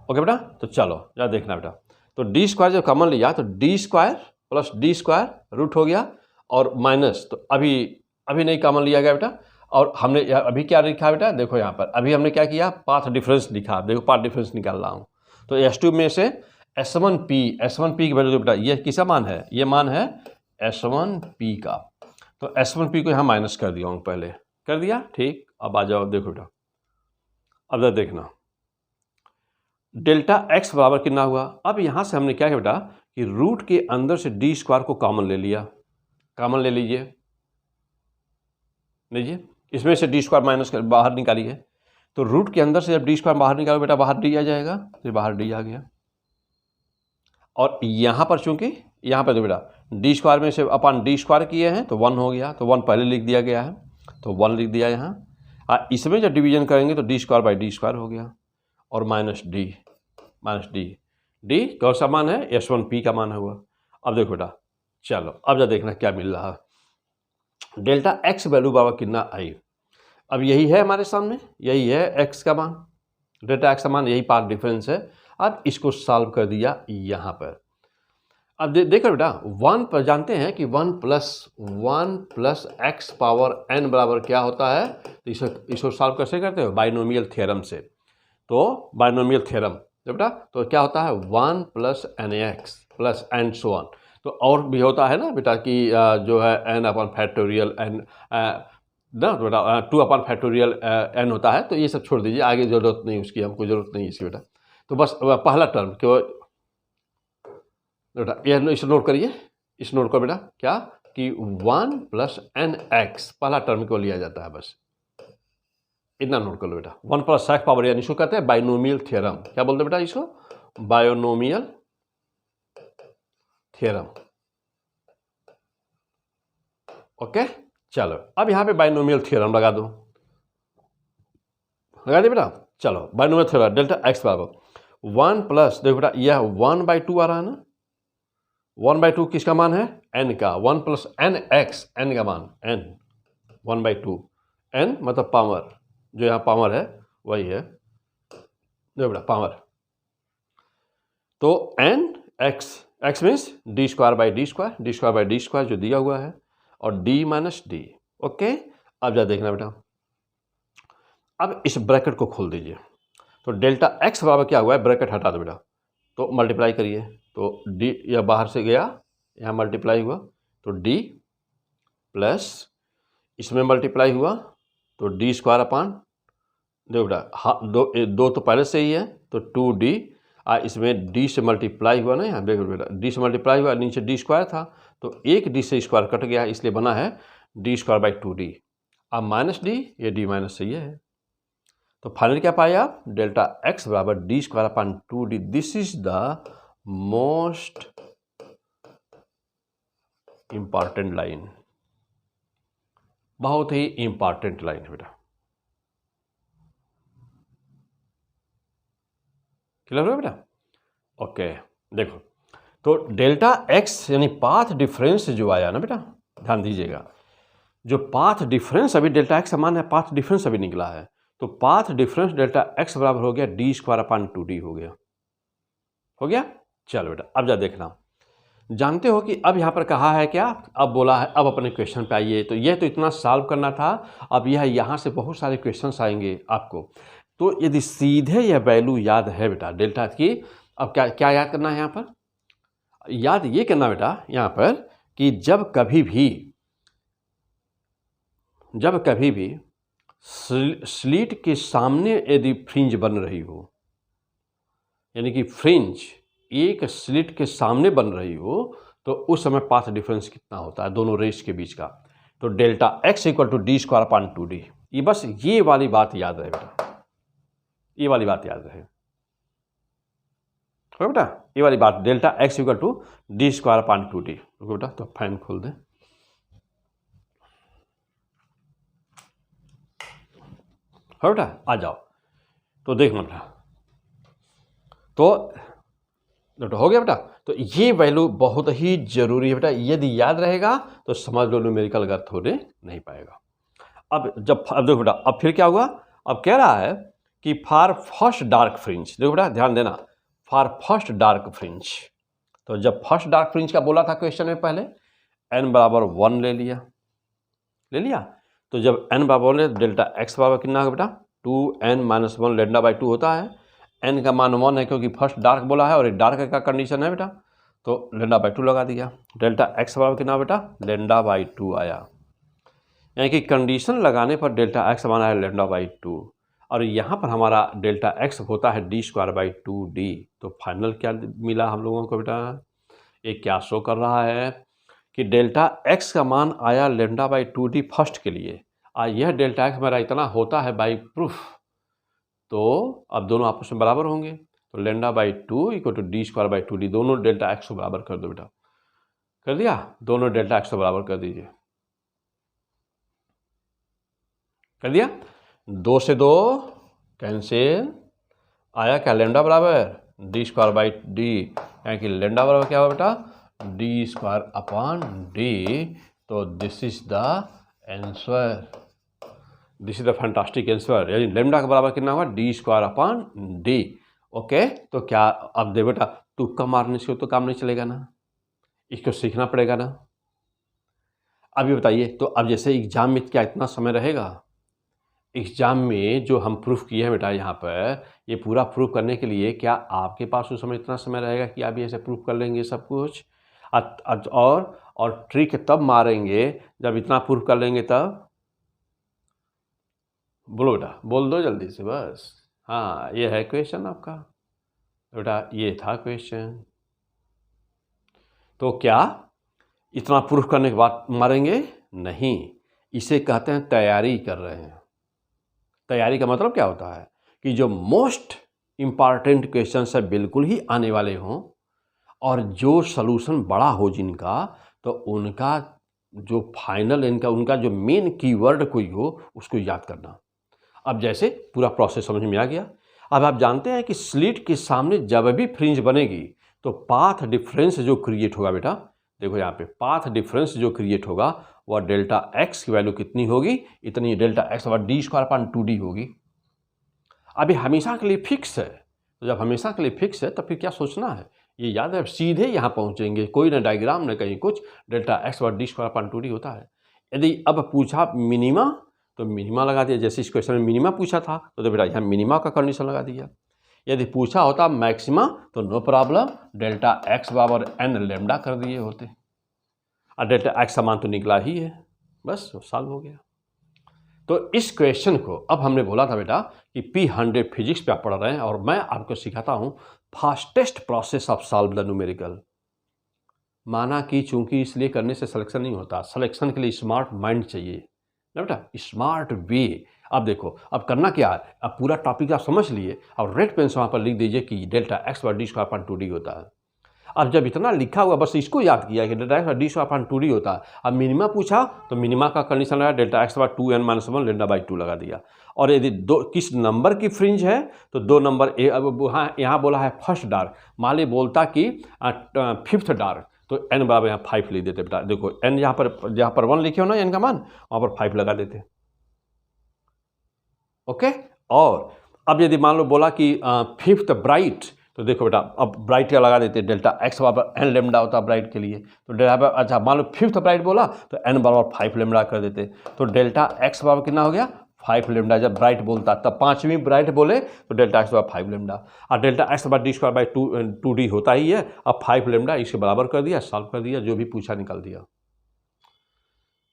ओके बेटा, तो चलो जरा देखना बेटा, तो डी स्क्वायर जब कॉमन लिया तो D square plus D square root हो गया, और माइनस तो अभी नहीं कॉमन लिया गया बेटा, और हमने अभी क्या लिखा बेटा, देखो यहाँ पर अभी हमने क्या किया, पाथ डिफरेंस लिखा, देखो पाथ डिफरेंस निकाल रहा हूँ, तो S2 में से S1P की वैल्यू बेटा ये किसका मान है, ये मान है S1P का, तो S1P को यहाँ माइनस कर दिया हूँ, पहले कर दिया, ठीक। अब आ जाओ देखो बेटा, अब जरा देखना डेल्टा एक्स बराबर कितना हुआ, अब यहाँ से हमने क्या किया बेटा कि रूट के अंदर से डी स्क्वायर को कॉमन ले लिया, कॉमन ले लीजिए, इसमें से डी स्क्वायर माइनस कर बाहर निकालिए, तो रूट के अंदर से जब डी स्क्वायर बाहर निकालो बेटा बाहर डी आ जाएगा, तो बाहर डी आ गया, और यहाँ पर चूंकि यहाँ पर तो बेटा डी स्क्वायर में से अपन डी स्क्वायर किए हैं तो 1 हो गया, तो 1 पहले लिख दिया गया है, तो 1 लिख दिया यहाँ, और इसमें जब डिवीजन करेंगे तो D square by D square हो गया, और माइनस डी कौन सा मान है, S1P का मान हुआ। अब देखो बेटा चलो अब जब देखना क्या मिल रहा है, डेल्टा एक्स वैल्यू बराबर कितना आई, अब यही है हमारे सामने, यही है एक्स का मान, डेल्टा एक्स का मान, यही पार्ट डिफरेंस है। अब इसको सॉल्व कर दिया यहाँ पर, अब देखो बेटा 1 पर जानते हैं कि 1 प्लस एक्स पावर n बराबर क्या होता है, तो इसको सॉल्व कैसे करते हो, बाइनोमियल थ्योरम से, तो बाइनोमियल थ्योरम बेटा तो क्या होता है 1 plus NX plus and so on, तो और भी होता है ना बेटा कि जो है n अपन फैक्टोरियल n ना बेटा 2 अपन फैक्टोरियल n होता है, तो ये सब छोड़ दीजिए, आगे ज़रूरत नहीं उसकी, हमको ज़रूरत नहीं इसकी बेटा, तो बस पहला टर्म केवल बेटा ये इसे नोट करिए, इस नोट को बेटा क्या कि 1 प्लस NX पहला टर्म को लिया जाता है, बस इतना नोट कर लो बेटा, 1 प्लस एक्स पावर यानी इसको कहते हैं बाइनोमियल थ्योरम, क्या बोलते हैं बेटा इसको, बाइनोमियल थ्योरम। ओके चलो अब यहाँ पे बाइनोमियल थ्योरम लगा दो, लगा दे बेटा, चलो बाइनोमियल थ्योरम डेल्टा एक्स बराबर 1 प्लस, देखो बेटा यह 1/2 आ रहा है ना, 1/2 किसका मान है, n का, 1 प्लस NX n का मान, n 1/2, n मतलब पावर, जो यहाँ पावर है वही है, देखो बेटा पावर, तो x means D square by D square जो दिया हुआ है, और d माइनस डी। ओके अब जा देखना बेटा, अब इस ब्रैकेट को खोल दीजिए, तो डेल्टा x बराबर क्या हुआ है, ब्रैकेट हटा दो बेटा, तो मल्टीप्लाई करिए, तो d यह बाहर से गया, यहाँ मल्टीप्लाई हुआ, तो d प्लस इसमें मल्टीप्लाई हुआ, तो डी स्क्वायर अपान, देखो बेटा दो तो पहले से ही है, तो 2d, इसमें d से मल्टीप्लाई हुआ ना, यहाँ देखो बेटा d से मल्टीप्लाई हुआ, नीचे d स्क्वायर था, तो एक d से स्क्वायर कट गया, इसलिए बना है d स्क्वायर बाई 2d, अब माइनस डी, ये d माइनस से ये है, तो फाइनल क्या पाए आप, डेल्टा x बराबर D square upon 2d, this is the most important line, बहुत ही इंपॉर्टेंट लाइन है बेटा, क्लियर हो बेटा। ओके देखो, तो डेल्टा एक्स यानी पाथ डिफरेंस जो आया ना बेटा, ध्यान दीजिएगा, जो पाथ डिफरेंस अभी डेल्टा एक्स समान है, पाथ डिफरेंस अभी निकला है, तो पाथ डिफरेंस डेल्टा एक्स बराबर हो गया डी स्क्वायर अपान 2d हो गया। चलो बेटा अब जा देखना, जानते हो कि अब यहाँ पर कहा है क्या, अब बोला है अब अपने क्वेश्चन पे आइए, तो यह तो इतना सॉल्व करना था, अब यह यहाँ से बहुत सारे क्वेश्चंस आएंगे आपको, तो यदि सीधे यह वैल्यू याद है बेटा डेल्टा की, अब क्या याद करना है यहाँ पर, याद ये करना बेटा यहाँ पर कि जब कभी भी स्लिट के सामने यदि फ्रिंज बन रही हो, यानी कि फ्रिंज एक स्लिट के सामने बन रही हो, तो उस समय पाथ डिफरेंस कितना होता है दोनों रेस के बीच का? तो delta x equal to D square upon 2d। ये बस ये वाली बात याद रहे बेटा, ये वाली बात याद रहे बेटा, ये वाली बात, delta x equal to D square upon 2d। रुको बेटा, तो फैन खोल दें। हो बेटा, आ जाओ, तो देखना बेटा, तो हो गया बेटा। तो ये वैल्यू बहुत ही जरूरी है बेटा, यदि याद रहेगा तो समझ लो न्यूमेरिकल गलत होने नहीं पाएगा। अब देखो बेटा, अब फिर क्या हुआ, अब कह रहा है कि फॉर फर्स्ट डार्क फ्रिंज, देखो बेटा ध्यान देना, फॉर फर्स्ट डार्क फ्रिंज। तो जब फर्स्ट डार्क फ्रिंज का बोला था क्वेश्चन में, पहले n बराबर 1 ले लिया। तो जब n बराबर 1 डेल्टा x बराबर कितना होगा बेटा, 2n - 1 लेंडा बाई 2 होता है। n का मान 1 है क्योंकि फर्स्ट डार्क बोला है और एक डार्क का कंडीशन है बेटा, तो लेंडा बाई 2 लगा दिया। डेल्टा x बराबर कितना बेटा, लेंडा बाई 2 आया, यानी कि कंडीशन लगाने पर डेल्टा x माना है लेंडा बाई 2, और यहाँ पर हमारा डेल्टा x होता है डी स्क्वायर बाई 2d। तो फाइनल क्या मिला हम लोगों को बेटा, ये क्या शो कर रहा है कि डेल्टा x का मान आया लेंडा बाई 2d फर्स्ट के लिए, और यह डेल्टा x मेरा इतना होता है बाई प्रूफ। तो अब दोनों आपस में बराबर होंगे, तो lambda by 2 equal to D square by 2d, दोनों डेल्टा x को बराबर कर दो बेटा। कर दिया, दोनों डेल्टा x को बराबर कर दीजिए, कर दिया। 2 से 2 कैंसिल, आया क्या, लेंडा बराबर डी स्क्वायर बाई डी, यानी कि लेंडा बराबर क्या हुआ बेटा, डी स्क्वायर अपॉन डी। तो this is the answer, this is the fantastic answer, यानी लेंडा के बराबर कितना हुआ, D square upon D. Okay, तो क्या अब दे बेटा, तुक्का मारने से तो काम नहीं चलेगा ना, इसको सीखना पड़ेगा ना। अभी बताइए, तो अब जैसे एग्जाम में क्या इतना समय रहेगा, एग्जाम में जो हम प्रूफ किए हैं बेटा यहाँ पर, ये पूरा प्रूफ करने के लिए क्या आपके पास उस समय इतना समय रहेगा कि आप ऐसे प्रूफ कर लेंगे सब कुछ? और ट्रिक तब मारेंगे जब इतना प्रूफ कर लेंगे तब। बोलो बेटा, बोल दो जल्दी से बस। हाँ, ये है क्वेश्चन आपका बेटा, ये था क्वेश्चन। तो क्या इतना प्रूफ करने के बाद मारेंगे? नहीं, इसे कहते हैं तैयारी कर रहे हैं। तैयारी का मतलब क्या होता है कि जो मोस्ट इम्पॉर्टेंट क्वेश्चन है बिल्कुल ही आने वाले हों, और जो सलूशन बड़ा हो जिनका, तो उनका जो फाइनल उनका जो मेन कीवर्ड कोई हो उसको याद करना। अब जैसे पूरा प्रोसेस समझ में आ गया। अब आप जानते हैं कि स्लिट के सामने जब भी फ्रिंज बनेगी तो पाथ डिफरेंस जो क्रिएट होगा बेटा, देखो यहाँ पे पाथ डिफरेंस जो क्रिएट होगा वह डेल्टा x की वैल्यू कितनी होगी, इतनी डेल्टा x और डी स्क्वायर अपॉन 2d होगी। अभी हमेशा के लिए फिक्स है, तो जब हमेशा के लिए फिक्स है तो फिर क्या सोचना है, ये याद है, सीधे यहाँ पहुँचेंगे, कोई ना डायग्राम ना कहीं कुछ, डेल्टा x और डी स्क्वायर अपॉन 2d होता है। यदि अब पूछा मिनिमा, तो मिनिमा लगा दिया, जैसे इस क्वेश्चन में मिनिमा पूछा था तो बेटा यहाँ मिनिमा का कंडीशन लगा दिया। यदि पूछा होता मैक्सिमा तो नो प्रॉब्लम, डेल्टा x बराबर n लेमडा कर दिए होते, और डेल्टा x का मान तो निकला ही है, बस सॉल्व हो गया। तो इस क्वेश्चन को अब हमने बोला था बेटा कि P100 फिजिक्स पे आप पढ़ रहे हैं, और मैं आपको सिखाता हूँ fastest process of solve the numerical. माना कि चूंकि इसलिए करने से सिलेक्शन नहीं होता, सिलेक्शन के लिए स्मार्ट माइंड चाहिए ना बेटा, स्मार्ट वे। अब देखो, अब करना क्या है, अब पूरा टॉपिक आप समझ लिए, अब रेड पेन से वहाँ पर लिख दीजिए कि डेल्टा x बार डी स्क्वायर अपॉन 2d होता है। अब जब इतना लिखा हुआ बस इसको याद किया कि डेल्टा x बार डी स्क्वायर अपॉन 2d होता है। अब मिनिमा पूछा तो मिनिमा का कंडीशन लगा डेल्टा x बार 2n - 1 लेंडा बाई 2 लगा दिया। और यदि किस नंबर की फ्रिंज है तो 2 नंबर, अब यहाँ बोला है फर्स्ट डार्क, मान ली बोलता कि 5th डार्क, तो n बराबर यहाँ 5 लिख देते बेटा। देखो n जहाँ पर 1 लिखे हो ना n का मान, वहाँ पर 5 लगा देते। ओके, और अब यदि मान लो बोला कि 5th ब्राइट, तो देखो बेटा अब ब्राइट का लगा देते, डेल्टा x बराबर n लेमडा होता है ब्राइट के लिए, तो डेल्टा, अच्छा मान लो 5th ब्राइट बोला तो n बराबर 5 लेमडा कर देते, तो डेल्टा x बराबर कितना हो गया, 5 लेमडा। जब ब्राइट बोलता तब 5वीं ब्राइट बोले तो डेल्टा x बराबर 5 लेमडा, और डेल्टा x बराबर डी स्क्वायर बाई 2d होता ही है। अब 5 लेमडा इसके बराबर कर दिया, सॉल्व कर दिया, जो भी पूछा निकाल दिया।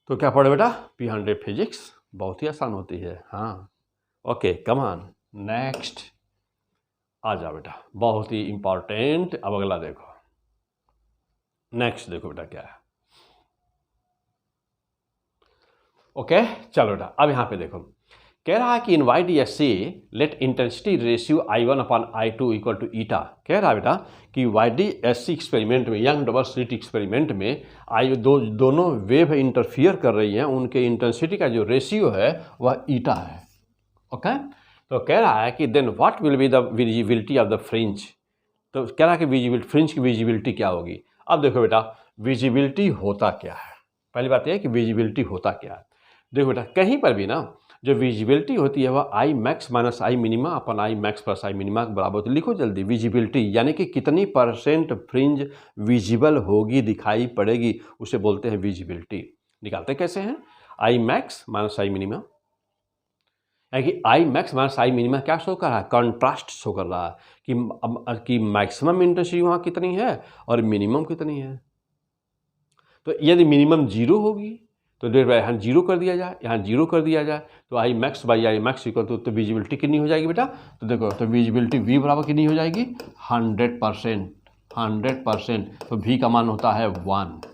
तो क्या पढ़े बेटा, P100 फिजिक्स बहुत ही आसान होती है। हाँ, ओके कम ऑन नेक्स्ट, आ जाओ बेटा, बहुत ही इंपॉर्टेंट। अब अगला देखो, नेक्स्ट देखो बेटा क्या है। ओके चलो बेटा, अब यहाँ पे देखो, कह रहा है कि in YDSC let intensity ratio I1/I2 equal to eta. कह रहा है बेटा कि YDSC एक्सपेरिमेंट में, यंग डबल स्लिट एक्सपेरिमेंट में दोनों वेव इंटरफियर कर रही हैं, उनके इंटेंसिटी का जो रेशियो है वह ईटा है। ओके, तो कह रहा है कि then what will be the visibility of the fringe. तो कह रहा है कि विजिबिलिटी, फ्रिंज की विजिबिलिटी क्या होगी। अब देखो बेटा, विजिबिलिटी होता क्या है, पहली बात यह है कि विजिबिलिटी होता क्या है। देखो बेटा, कहीं पर भी ना जो विजिबिलिटी होती है वह आई max minus I minima upon I max plus I minima के बराबर होती है। लिखो जल्दी, विजिबिलिटी यानी कि कितनी परसेंट फ्रिंज विजिबल होगी, दिखाई पड़ेगी, उसे बोलते हैं विजिबिलिटी। निकालते कैसे हैं, आई मैक्स माइनस आई मिनिमा, यानी कि आई मैक्स माइनस आई मिनिमा क्या शो कर रहा है, कंट्रास्ट शो कर रहा है कि मैक्सिमम इंटेंसिटी वहाँ कितनी है और मिनिमम कितनी है। तो यदि मिनिमम 0 होगी तो देखो यहाँ 0 कर दिया जाए, यहाँ 0 कर दिया जाए, तो I max by I max equal तो विजिबिलिटी कितनी हो जाएगी बेटा। तो देखो, तो विजिबिलिटी V बराबर कितनी हो जाएगी, 100%। 100%, तो V का मान होता है 1।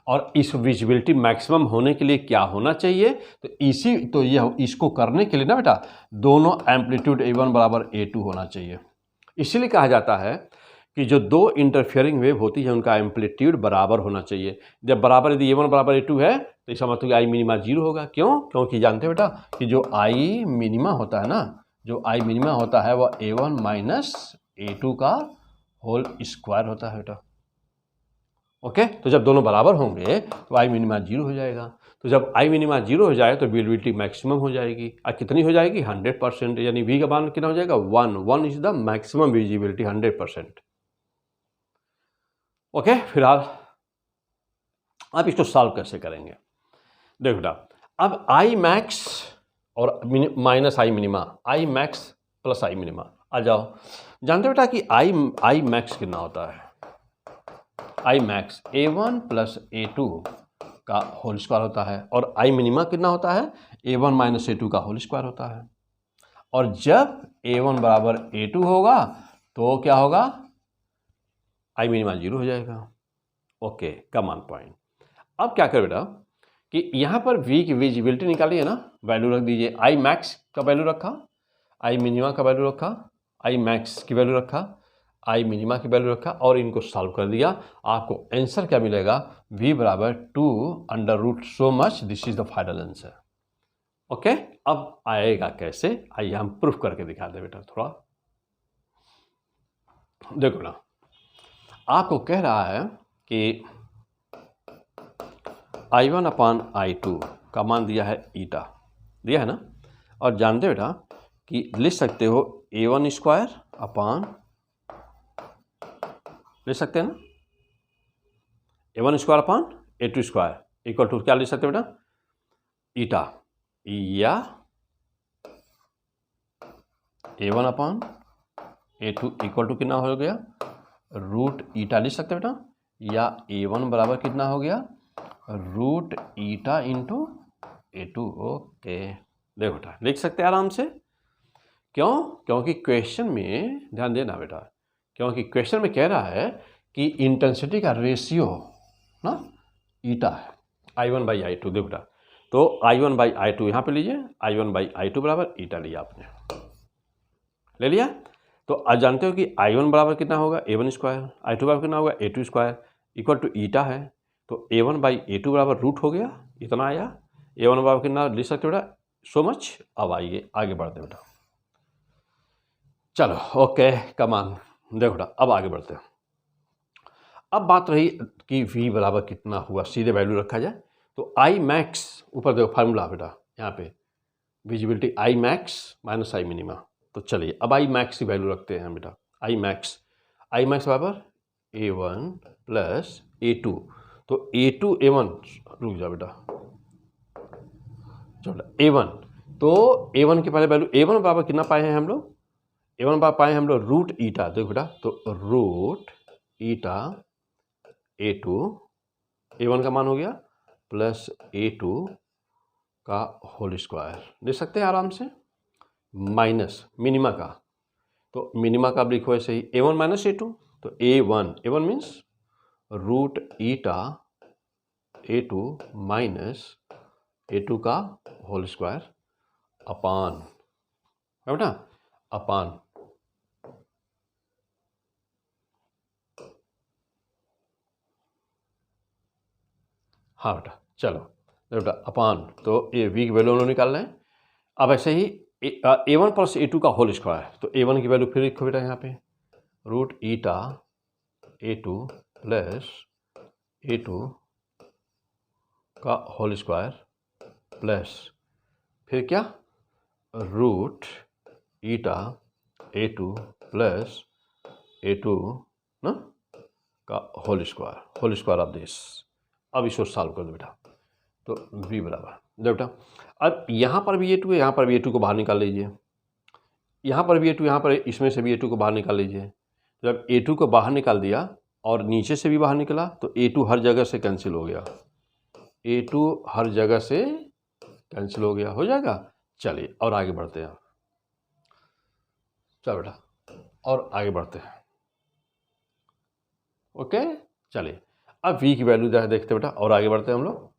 और इस विजिबिलिटी मैक्सिमम होने के लिए क्या होना चाहिए, तो यह इसको करने के लिए ना बेटा, दोनों एम्पलीट्यूड A1 बराबर A2 होना चाहिए। इसीलिए कहा जाता है कि जो दो इंटरफियरिंग वेव होती है उनका एम्पलीट्यूड बराबर होना चाहिए। जब बराबर, यदि A1 बराबर A2 है तो इसका मतलब आई मिनिमा 0 होगा। क्यों, क्योंकि जानते हो बेटा कि जो आई मिनिमा होता है ना, जो आई मिनिमा होता है वह A1 माइनस A2 का होल स्क्वायर होता है बेटा। ओके, तो जब दोनों बराबर होंगे तो आई मिनिमा 0 हो जाएगा। तो जब आई मिनिमा 0 हो जाए तो विजिबिलिटी मैक्सिमम हो जाएगी। और कितनी हो जाएगी, 100%, यानी V का मान कितना हो जाएगा, 1। 1 is the maximum visibility, 100%। Okay, फिलहाल अब इसको सॉल्व कैसे करेंगे, देखो बेटा, अब आई मैक्स और minus I minima, I max plus I minima, आ जाओ। जानते हो बेटा कि आई मैक्स कितना होता है, I max A1 plus A2 का होल स्क्वायर होता है, और आई मिनिमा कितना होता है, A1 माइनस A2 का होल स्क्वायर होता है। और जब A1 बराबर A2 होगा तो क्या होगा, आई मिनिमा 0 हो जाएगा। Okay, come on point. अब क्या करें बेटा कि यहाँ पर V की विजिबिलिटी निकाली है ना, वैल्यू रख दीजिए। आई मैक्स का वैल्यू रखा, आई मिनिमा का वैल्यू रखा, आई मैक्स की वैल्यू रखा, आई मिनिमा की वैल्यू रखा, और इनको सॉल्व कर दिया। आपको आंसर क्या मिलेगा, V बराबर 2 under root so much, this is the final answer. Okay, अब आएगा कैसे, आइए हम प्रूफ करके दिखा दे बेटा। थोड़ा देखो ना, आपको कह रहा है कि I1/I2 का मान दिया है ईटा, दिया है ना, और जानते हो बेटा कि लिख सकते हो A1 स्क्वायर अपान, लिख सकते हैं ना, A1 square upon A2 square equal to क्या लिख सकते हो बेटा, ईटा, या A1 upon A2 equal to कितना हो गया, रूट ईटा लिख सकते हो बेटा, या A1 बराबर कितना हो गया, root eta into A2। Okay, देखो बेटा लिख सकते हैं आराम से। क्यों, क्योंकि क्वेश्चन में ध्यान देना बेटा, क्योंकि क्वेश्चन में कह रहा है कि इंटेंसिटी का रेशियो ना ईटा है, I1/I2। देखो बेटा, तो I1/I2 यहाँ पे लीजिए, I1/I2 बराबर ईटा लिया आपने, ले लिया। तो आज जानते हो कि I1 बराबर कितना होगा, A1 स्क्वायर, I2 बराबर कितना होगा, A2 स्क्वायर इक्वल टू ईटा है। तो A1/A2 बराबर रूट हो गया, इतना आया। A1 बराबर कितना लिख सकते हो बेटा, सो मच। अब आइए आगे बढ़ते बेटा, चलो ओके कमान, देखो बेटा अब आगे बढ़ते हैं। अब बात रही कि V बराबर कितना हुआ, सीधे वैल्यू रखा जाए तो आई मैक्स, ऊपर देखो फार्मूला बेटा, यहाँ पे visibility I max minus I minima. तो चलिए अब आई मैक्स की वैल्यू रखते हैं बेटा, आई मैक्स बराबर A1 प्लस A2। तो A2 A1, रुक जाओ बेटा, चलो A1, तो A1 के पहले वैल्यू, A1 बराबर कितना पाए हैं हम लोग, A1 बराबर पाए हम लोग रूट ईटा। देखो बेटा, तो रूट ईटा A2, A1 का मान हो गया प्लस A2 का होल स्क्वायर देख सकते हैं आराम से, माइनस मिनिमा का, तो मिनिमा का अब लिखो ऐसे ही a1 माइनस a2, तो a1 मीन्स रूट ईटा a2 माइनस a2 का होल स्क्वायर अपान, है बेटा, अपान हाँ बेटा, चलो बेटा अपान, तो ये v की वैल्यू उन्होंने निकाल रहे हैं। अब ऐसे ही a1 प्लस a2 का होल स्क्वायर, तो a1 की वैल्यू फिर लिखो बेटा यहाँ पे रूट ईटा a2 प्लस a2 का होल स्क्वायर प्लस फिर क्या रूट ईटा a2 प्लस a2 ना का होल स्क्वायर ऑफ दिस। अब इसको सॉल्व कर दो बेटा, तो v बराबर दो बेटा, अब यहाँ पर भी a2 है, यहाँ पर भी a2 को बाहर निकाल लीजिए, यहाँ पर भी a2, यहाँ पर इसमें से भी a2 को बाहर निकाल लीजिए। जब a2 को बाहर निकाल दिया और नीचे से भी बाहर निकला तो a2 हर जगह से कैंसिल हो गया, a2 हर जगह से कैंसिल हो जाएगा। चलिए और आगे बढ़ते हैं, चलो बेटा और आगे बढ़ते हैं। ओके चलिए अब v की वैल्यू देखते हैं बेटा और आगे बढ़ते हैं हम लोग।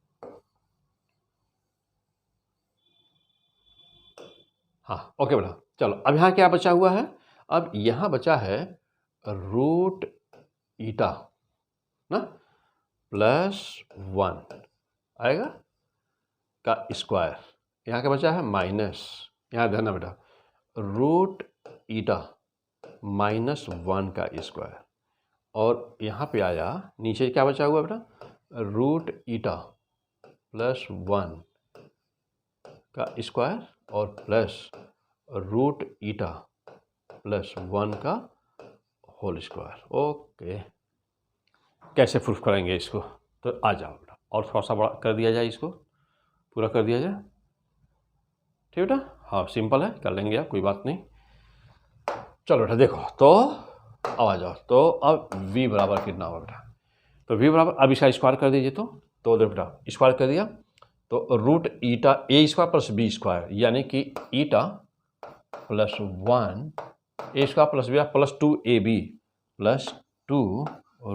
हाँ ओके बेटा, चलो अब यहाँ क्या बचा हुआ है, अब यहाँ बचा है रूट ईटा ना प्लस 1 आएगा का स्क्वायर, यहाँ क्या बचा है माइनस, यहाँ ध्यान बेटा रूट ईटा माइनस 1 का स्क्वायर, और यहाँ पे आया नीचे क्या बचा हुआ बेटा रूट ईटा प्लस 1 का स्क्वायर और प्लस रूट ईटा प्लस 1 का होल स्क्वायर। ओके कैसे प्रूफ करेंगे इसको, तो आ जाओ बेटा और थोड़ा सा बड़ा कर दिया जाए, इसको पूरा कर दिया जाए, ठीक बेटा। हाँ सिंपल है, कर लेंगे आप, कोई बात नहीं। चलो बेटा देखो, तो अब आ जाओ, तो अब v बराबर कितना होगा बेटा, तो v बराबर अब इसका स्क्वायर कर दीजिए, तो देखो बेटा स्क्वायर कर दिया तो root eta a square plus b square, यानी कि eta plus 1 a square plus b plus 2ab plus 2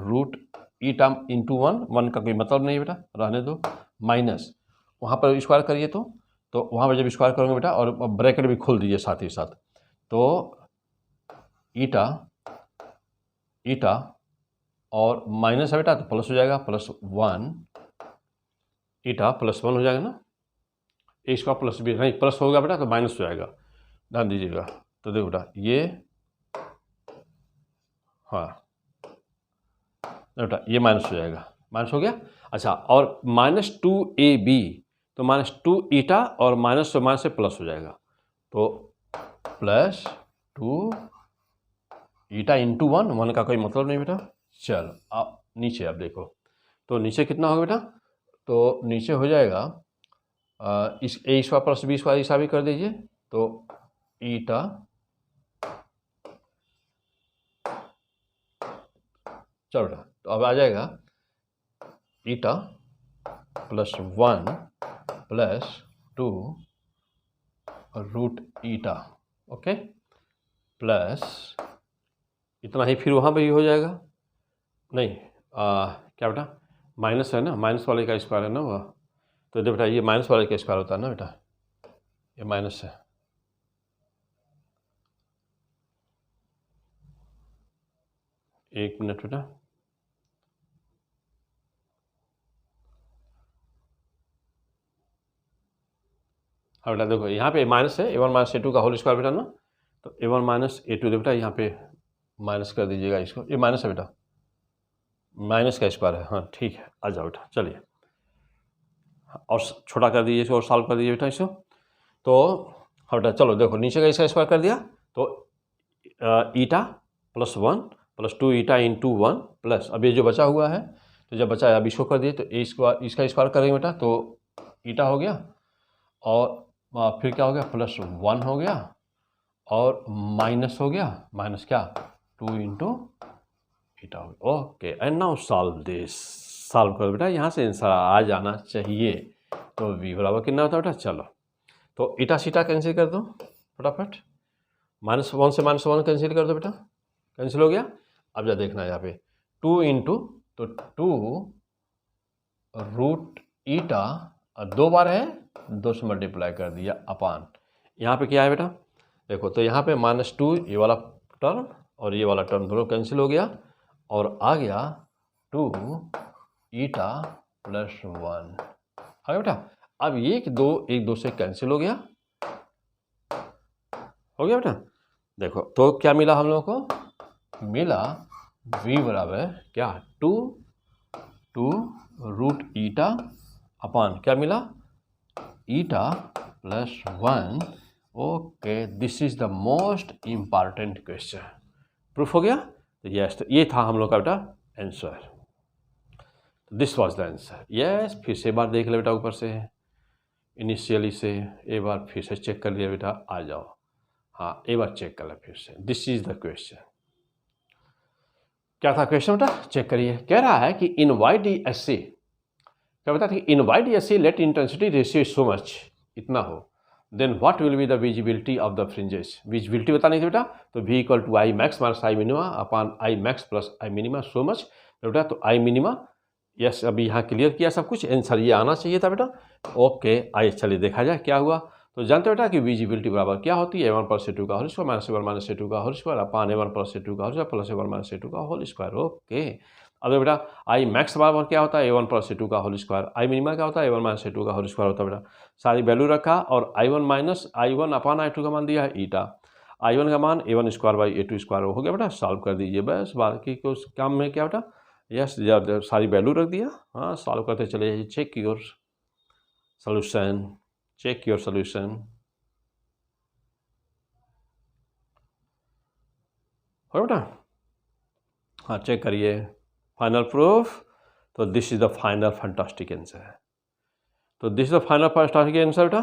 root eta into 1 का कोई मतलब नहीं बेटा, रहने दो, माइनस वहाँ पर स्क्वायर करिए तो वहाँ पर जब स्क्वायर करोगे बेटा और ब्रैकेट भी खोल दीजिए साथ ही साथ, तो ईटा और माइनस है बेटा तो प्लस हो जाएगा, प्लस 1 ईटा प्लस 1 हो जाएगा ना, ए स्क्वायर प्लस बी नहीं प्लस होगा बेटा तो माइनस हो जाएगा, ध्यान दीजिएगा। तो देखो बेटा ये हाँ बेटा ये माइनस हो जाएगा, माइनस हो गया। अच्छा और -2ab तो -2 ईटा और माइनस से प्लस हो जाएगा, तो प्लस 2 ईटा इंटू 1 का कोई मतलब नहीं बेटा। चलो अब नीचे अब देखो, तो नीचे कितना होगा बेटा, तो नीचे हो जाएगा इस a square plus b square ऐसा भी कर दीजिए, तो ईटा चलो बेटा तो अब आ जाएगा ईटा प्लस 1 प्लस 2 रूट ईटा, ओके प्लस इतना ही, फिर वहाँ पे ही हो जाएगा नहीं क्या बेटा माइनस है ना, माइनस वाले का स्क्वायर है ना वह, तो देखो बेटा ये माइनस वाले का स्क्वायर होता है ना बेटा, ये माइनस है, एक मिनट बेटा, हाँ बेटा देखो यहाँ पे माइनस है, a1 माइनस a2 का होल स्क्वायर बेटा ना, तो a1 माइनस a2 देखो बेटा यहाँ पे माइनस कर दीजिएगा इसको, ये माइनस है बेटा, माइनस का स्क्वायर है, हाँ ठीक है आ जाओ बेटा। चलिए और छोटा कर दीजिए इसको और सॉल्व कर दीजिए बेटा इसको, तो हाँ बेटा चलो देखो नीचे का इसका स्क्वायर कर दिया, तो ईटा प्लस 1 प्लस 2 ईटा इंटू 1 प्लस अब ये जो बचा हुआ है, तो जब बचा है अब इसको कर दिए तो ए स्क्वायर इसका स्क्वायर करेंगे बेटा, तो ईटा हो गया और फिर क्या हो गया प्लस 1 हो गया और माइनस हो गया, माइनस क्या 2 इंटू ईटा हो गया। Okay and now solve this, solve करो बेटा, यहाँ से आंसर आ जाना चाहिए, तो v बराबर कितना होता है बेटा, चलो तो ईटा सीटा कैंसिल कर दो फटाफट, -1 से -1 कैंसिल कर दो बेटा, कैंसिल हो गया। अब जा देखना यहाँ पे 2 इंटू, तो 2 रूट ईटा, 2 बार है 2 से मल्टीप्लाई कर दिया अपान, यहाँ पे क्या है बेटा देखो, तो यहाँ पे -2 ये वाला टर्म और ये वाला टर्म दोनों कैंसिल हो गया और आ गया 2 ईटा प्लस 1 आ गया बेटा। अब एक दो से कैंसिल हो गया बेटा। देखो तो क्या मिला हम लोगों को, मिला v बराबर क्या 2 रूट ईटा अपान क्या मिला, ईटा plus 1। Okay, this is the most important question. Proof हो गया, तो यस, तो ये था हम लोग का बेटा answer, this was the answer. Yes, फिर से एक बार देख ले बेटा, ऊपर से इनिशियली से एक बार फिर से चेक कर लिया बेटा, आ जाओ, हाँ एक बार चेक कर ले फिर से, दिस इज द क्वेश्चन। क्या था क्वेश्चन बेटा, चेक करिए। कह रहा है कि इन YDSC, क्या बता in YDSC let intensity ratio so much, इतना हो, then what will be the visibility of the fringes. Visibility बतानी थी बेटा, तो V equal to I max minus I minima upon I max plus I minima so much बेटा, तो आई minima, yes अभी यहाँ क्लियर किया सब कुछ, आंसर ये आना चाहिए था बेटा। ओके, आइए चलिए देखा जाए क्या हुआ। तो जानते हो बेटा कि विजिबिलिटी बराबर क्या होती है, A1 प्लस A2 का whole square minus A1 minus A2 का whole square upon A1 plus A2 का whole square plus A1 minus A2 का होल स्क्वायर। ओके, अब बेटा आई मैक्स बराबर क्या होता है, A1 प्लस A2 का होल स्क्वायर, आई मिनिमा क्या होता है, A1 माइनस A2 का होल स्क्वायर होता है बेटा। सारी वैल्यू रखा और I1 माइनस I1 अपान I2 का मान दिया है ईटा, I1 का मान A1 square by A2 square हो गया बेटा, सॉल्व कर दीजिए बस, बाकी को उस काम में क्या बेटा, यस सारी वैल्यू रख दिया, हाँ सॉल्व करते चले जाइए। Check your solution, check your solution, हो बेटा, हाँ चेक करिए। फाइनल प्रूफ, तो this is the final fantastic answer, तो this is the final fantastic answer बेटा।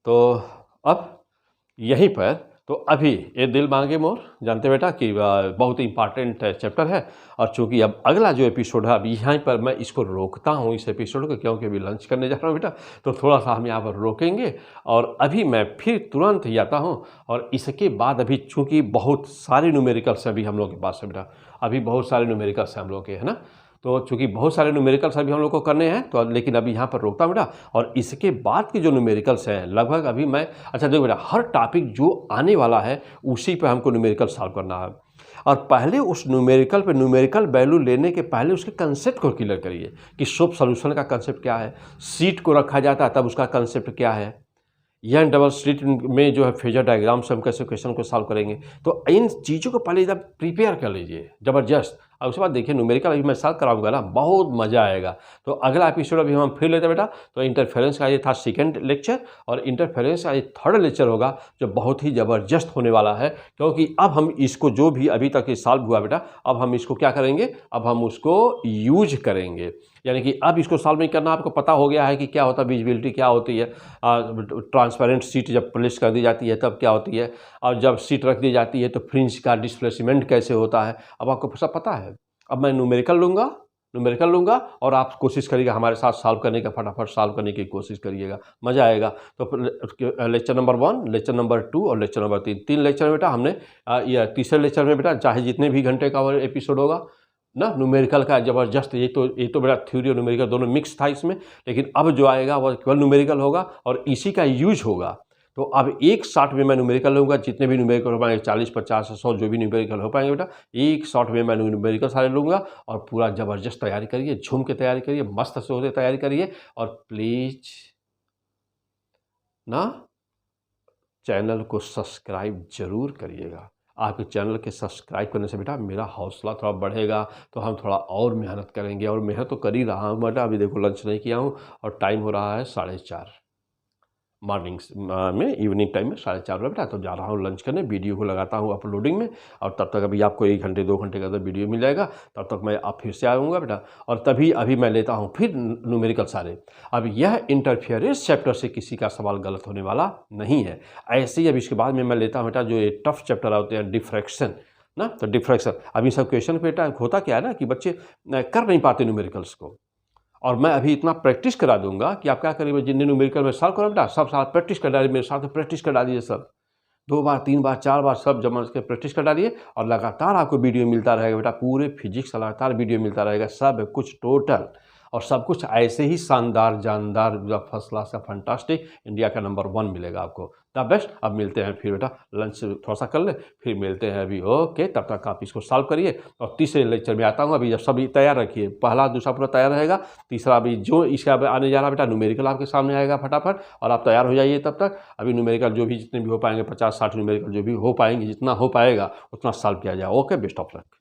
तो अब यहीं पर, तो अभी ये दिल मांगे मोर, जानते बेटा कि बहुत इंपॉर्टेंट चैप्टर है, और चूंकि अब अगला जो एपिसोड है अभी यहाँ पर मैं इसको रोकता हूँ इस एपिसोड को, क्योंकि अभी लंच करने जा रहा हूँ बेटा, तो थोड़ा सा हम यहाँ पर रोकेंगे और अभी मैं फिर तुरंत ही आता हूँ। और इसके बाद अभी चूँकि बहुत सारे न्यूमेरिकल्स अभी हम लोग के पास है बेटा, अभी बहुत सारे न्यूमेरिकल्स हैं हम लोग के, है ना, तो चूँकि बहुत सारे न्यूमेरिकल्स अभी हम लोग को करने हैं, तो लेकिन अभी यहाँ पर रोकता हूँ बेटा। और इसके बाद के जो न्यूमेरिकल्स हैं लगभग अभी मैं, अच्छा देखो बेटा, हर टॉपिक जो आने वाला है उसी पे हमको न्यूमेरिकल सॉल्व करना है, और पहले उस न्यूमेरिकल पे न्यूमेरिकल वैल्यू लेने के पहले उसके कंसेप्ट को क्लियर करिए कि सोप सोल्यूशन का कंसेप्ट क्या है, सीट को रखा जाता है तब उसका कंसेप्ट क्या है, यह डबल स्लिट में जो है फेजर डायग्राम से हम कैसे क्वेश्चन को सॉल्व करेंगे। तो इन चीज़ों को पहले जब प्रिपेयर कर लीजिए ज़बरदस्त, और उसके बाद देखिए न्यूमेरिकल अभी मैं सॉल्व कराऊंगा ना, बहुत मज़ा आएगा। तो अगला एपिसोड अभी हम फिर लेते हैं बेटा, तो इंटरफेरेंस का ये था सेकंड लेक्चर, और इंटरफेरेंस का ये थर्ड लेक्चर होगा जो बहुत ही ज़बरदस्त होने वाला है, क्योंकि अब हम इसको जो भी अभी तक ये सॉल्व हुआ बेटा, अब हम इसको क्या करेंगे, अब हम उसको यूज करेंगे, यानी कि अब इसको सॉल्व नहीं करना, आपको पता हो गया है कि क्या होता है विजिबिलिटी, क्या होती है, ट्रांसपेरेंट सीट जब प्लेस कर दी जाती है तब क्या होती है, और जब सीट रख दी जाती है तो फ्रिंज का डिस्प्लेसमेंट कैसे होता है, अब आपको सब पता है। अब मैं न्यूमेरिकल लूँगा और आप कोशिश करिएगा हमारे साथ सॉल्व करने का, फटाफट सॉल्व करने की कोशिश करिएगा, मज़ा आएगा। तो लेक्चर नंबर 1, लेक्चर नंबर 2 और लेक्चर नंबर 3, 3 लेक्चर में बेटा हमने, या तीसरे लेक्चर में बेटा चाहे जितने भी घंटे का एपिसोड होगा ना, न्यूमेरिकल का ज़बरदस्त, ये तो बेटा थ्योरी और न्यूमेरिकल दोनों मिक्स था इसमें, लेकिन अब जो आएगा वह केवल न्यूमेरिकल होगा और इसी का यूज होगा। तो अब एक शॉट में मैं न्यूमेरिकल लूँगा, जितने भी न्यूमेरिकल हो पाएंगे 40, 50, 100 जो भी न्यूमेरिकल हो पाएंगे बेटा, एक शॉट में मैं न्यूमेरिकल सारे लूँगा, और पूरा ज़बरदस्त तैयारी करिए, झूम के तैयारी करिए, मस्त से होते तैयारी करिए, और प्लीज़ ना चैनल को सब्सक्राइब जरूर करिएगा। आपके चैनल के सब्सक्राइब करने से बेटा मेरा हौसला थोड़ा बढ़ेगा, तो हम थोड़ा और मेहनत करेंगे, और मेहनत तो कर ही रहा हूँ बेटा। अभी देखो लंच नहीं किया हूँ और टाइम हो रहा है 4:30 मॉर्निंग में, इवनिंग टाइम में 4:30 बेटा, तो जा रहा हूँ लंच करने, वीडियो को लगाता हूँ अपलोडिंग में, और तब तक अभी आपको 1 घंटे 2 घंटे का अंदर वीडियो मिल जाएगा, तब तक मैं आप फिर से आऊँगा बेटा। और तभी अभी मैं लेता हूँ फिर न्यूमेरिकल सारे। अब यह इंटरफेरेंस चैप्टर से किसी का सवाल गलत होने वाला नहीं है। ऐसे ही अब इसके बाद में मैं लेता हूँ बेटा जो ये टफ चैप्टर होते हैं, डिफ्रैक्शन ना, तो डिफ्रैक्शन, अभी सब क्वेश्चन बेटा होता क्या है ना कि बच्चे कर नहीं पाते न्यूमेरिकल्स को, और मैं अभी इतना प्रैक्टिस करा दूंगा कि आप क्या करिए, जितने न्यूमेरिकल में सॉल्व करो बेटा सब साथ प्रैक्टिस कर डालिए, मेरे साथ प्रैक्टिस कर डालिए सब, 2 बार 3 बार 4 बार सब जमा के प्रैक्टिस कर डालिए और लगातार आपको वीडियो मिलता रहेगा बेटा, पूरे फिजिक्स का लगातार वीडियो मिलता रहेगा, सब कुछ टोटल, और सब कुछ ऐसे ही शानदार जानदार फर्स्ट क्लास का फंटास्टिक इंडिया का नंबर 1 मिलेगा आपको द बेस्ट। अब मिलते हैं फिर बेटा, लंच थोड़ा सा कर ले फिर मिलते हैं अभी, ओके। तब तक आप इसको सॉल्व करिए और तीसरे लेक्चर में आता हूँ। अभी जब सभी तैयार रखिए, पहला दूसरा पूरा तैयार रहेगा, तीसरा अभी जो इसका आने जा रहा बेटा न्यूमेरिकल आपके सामने आएगा फटाफट, और आप तैयार हो जाइए तब तक। अभी न्यूमेरिकल जो भी जितने भी हो पाएंगे 50-60 न्यूमेरिकल जो भी हो पाएंगे, जितना हो पाएगा उतना सॉल्व किया जाए। Okay, best of luck.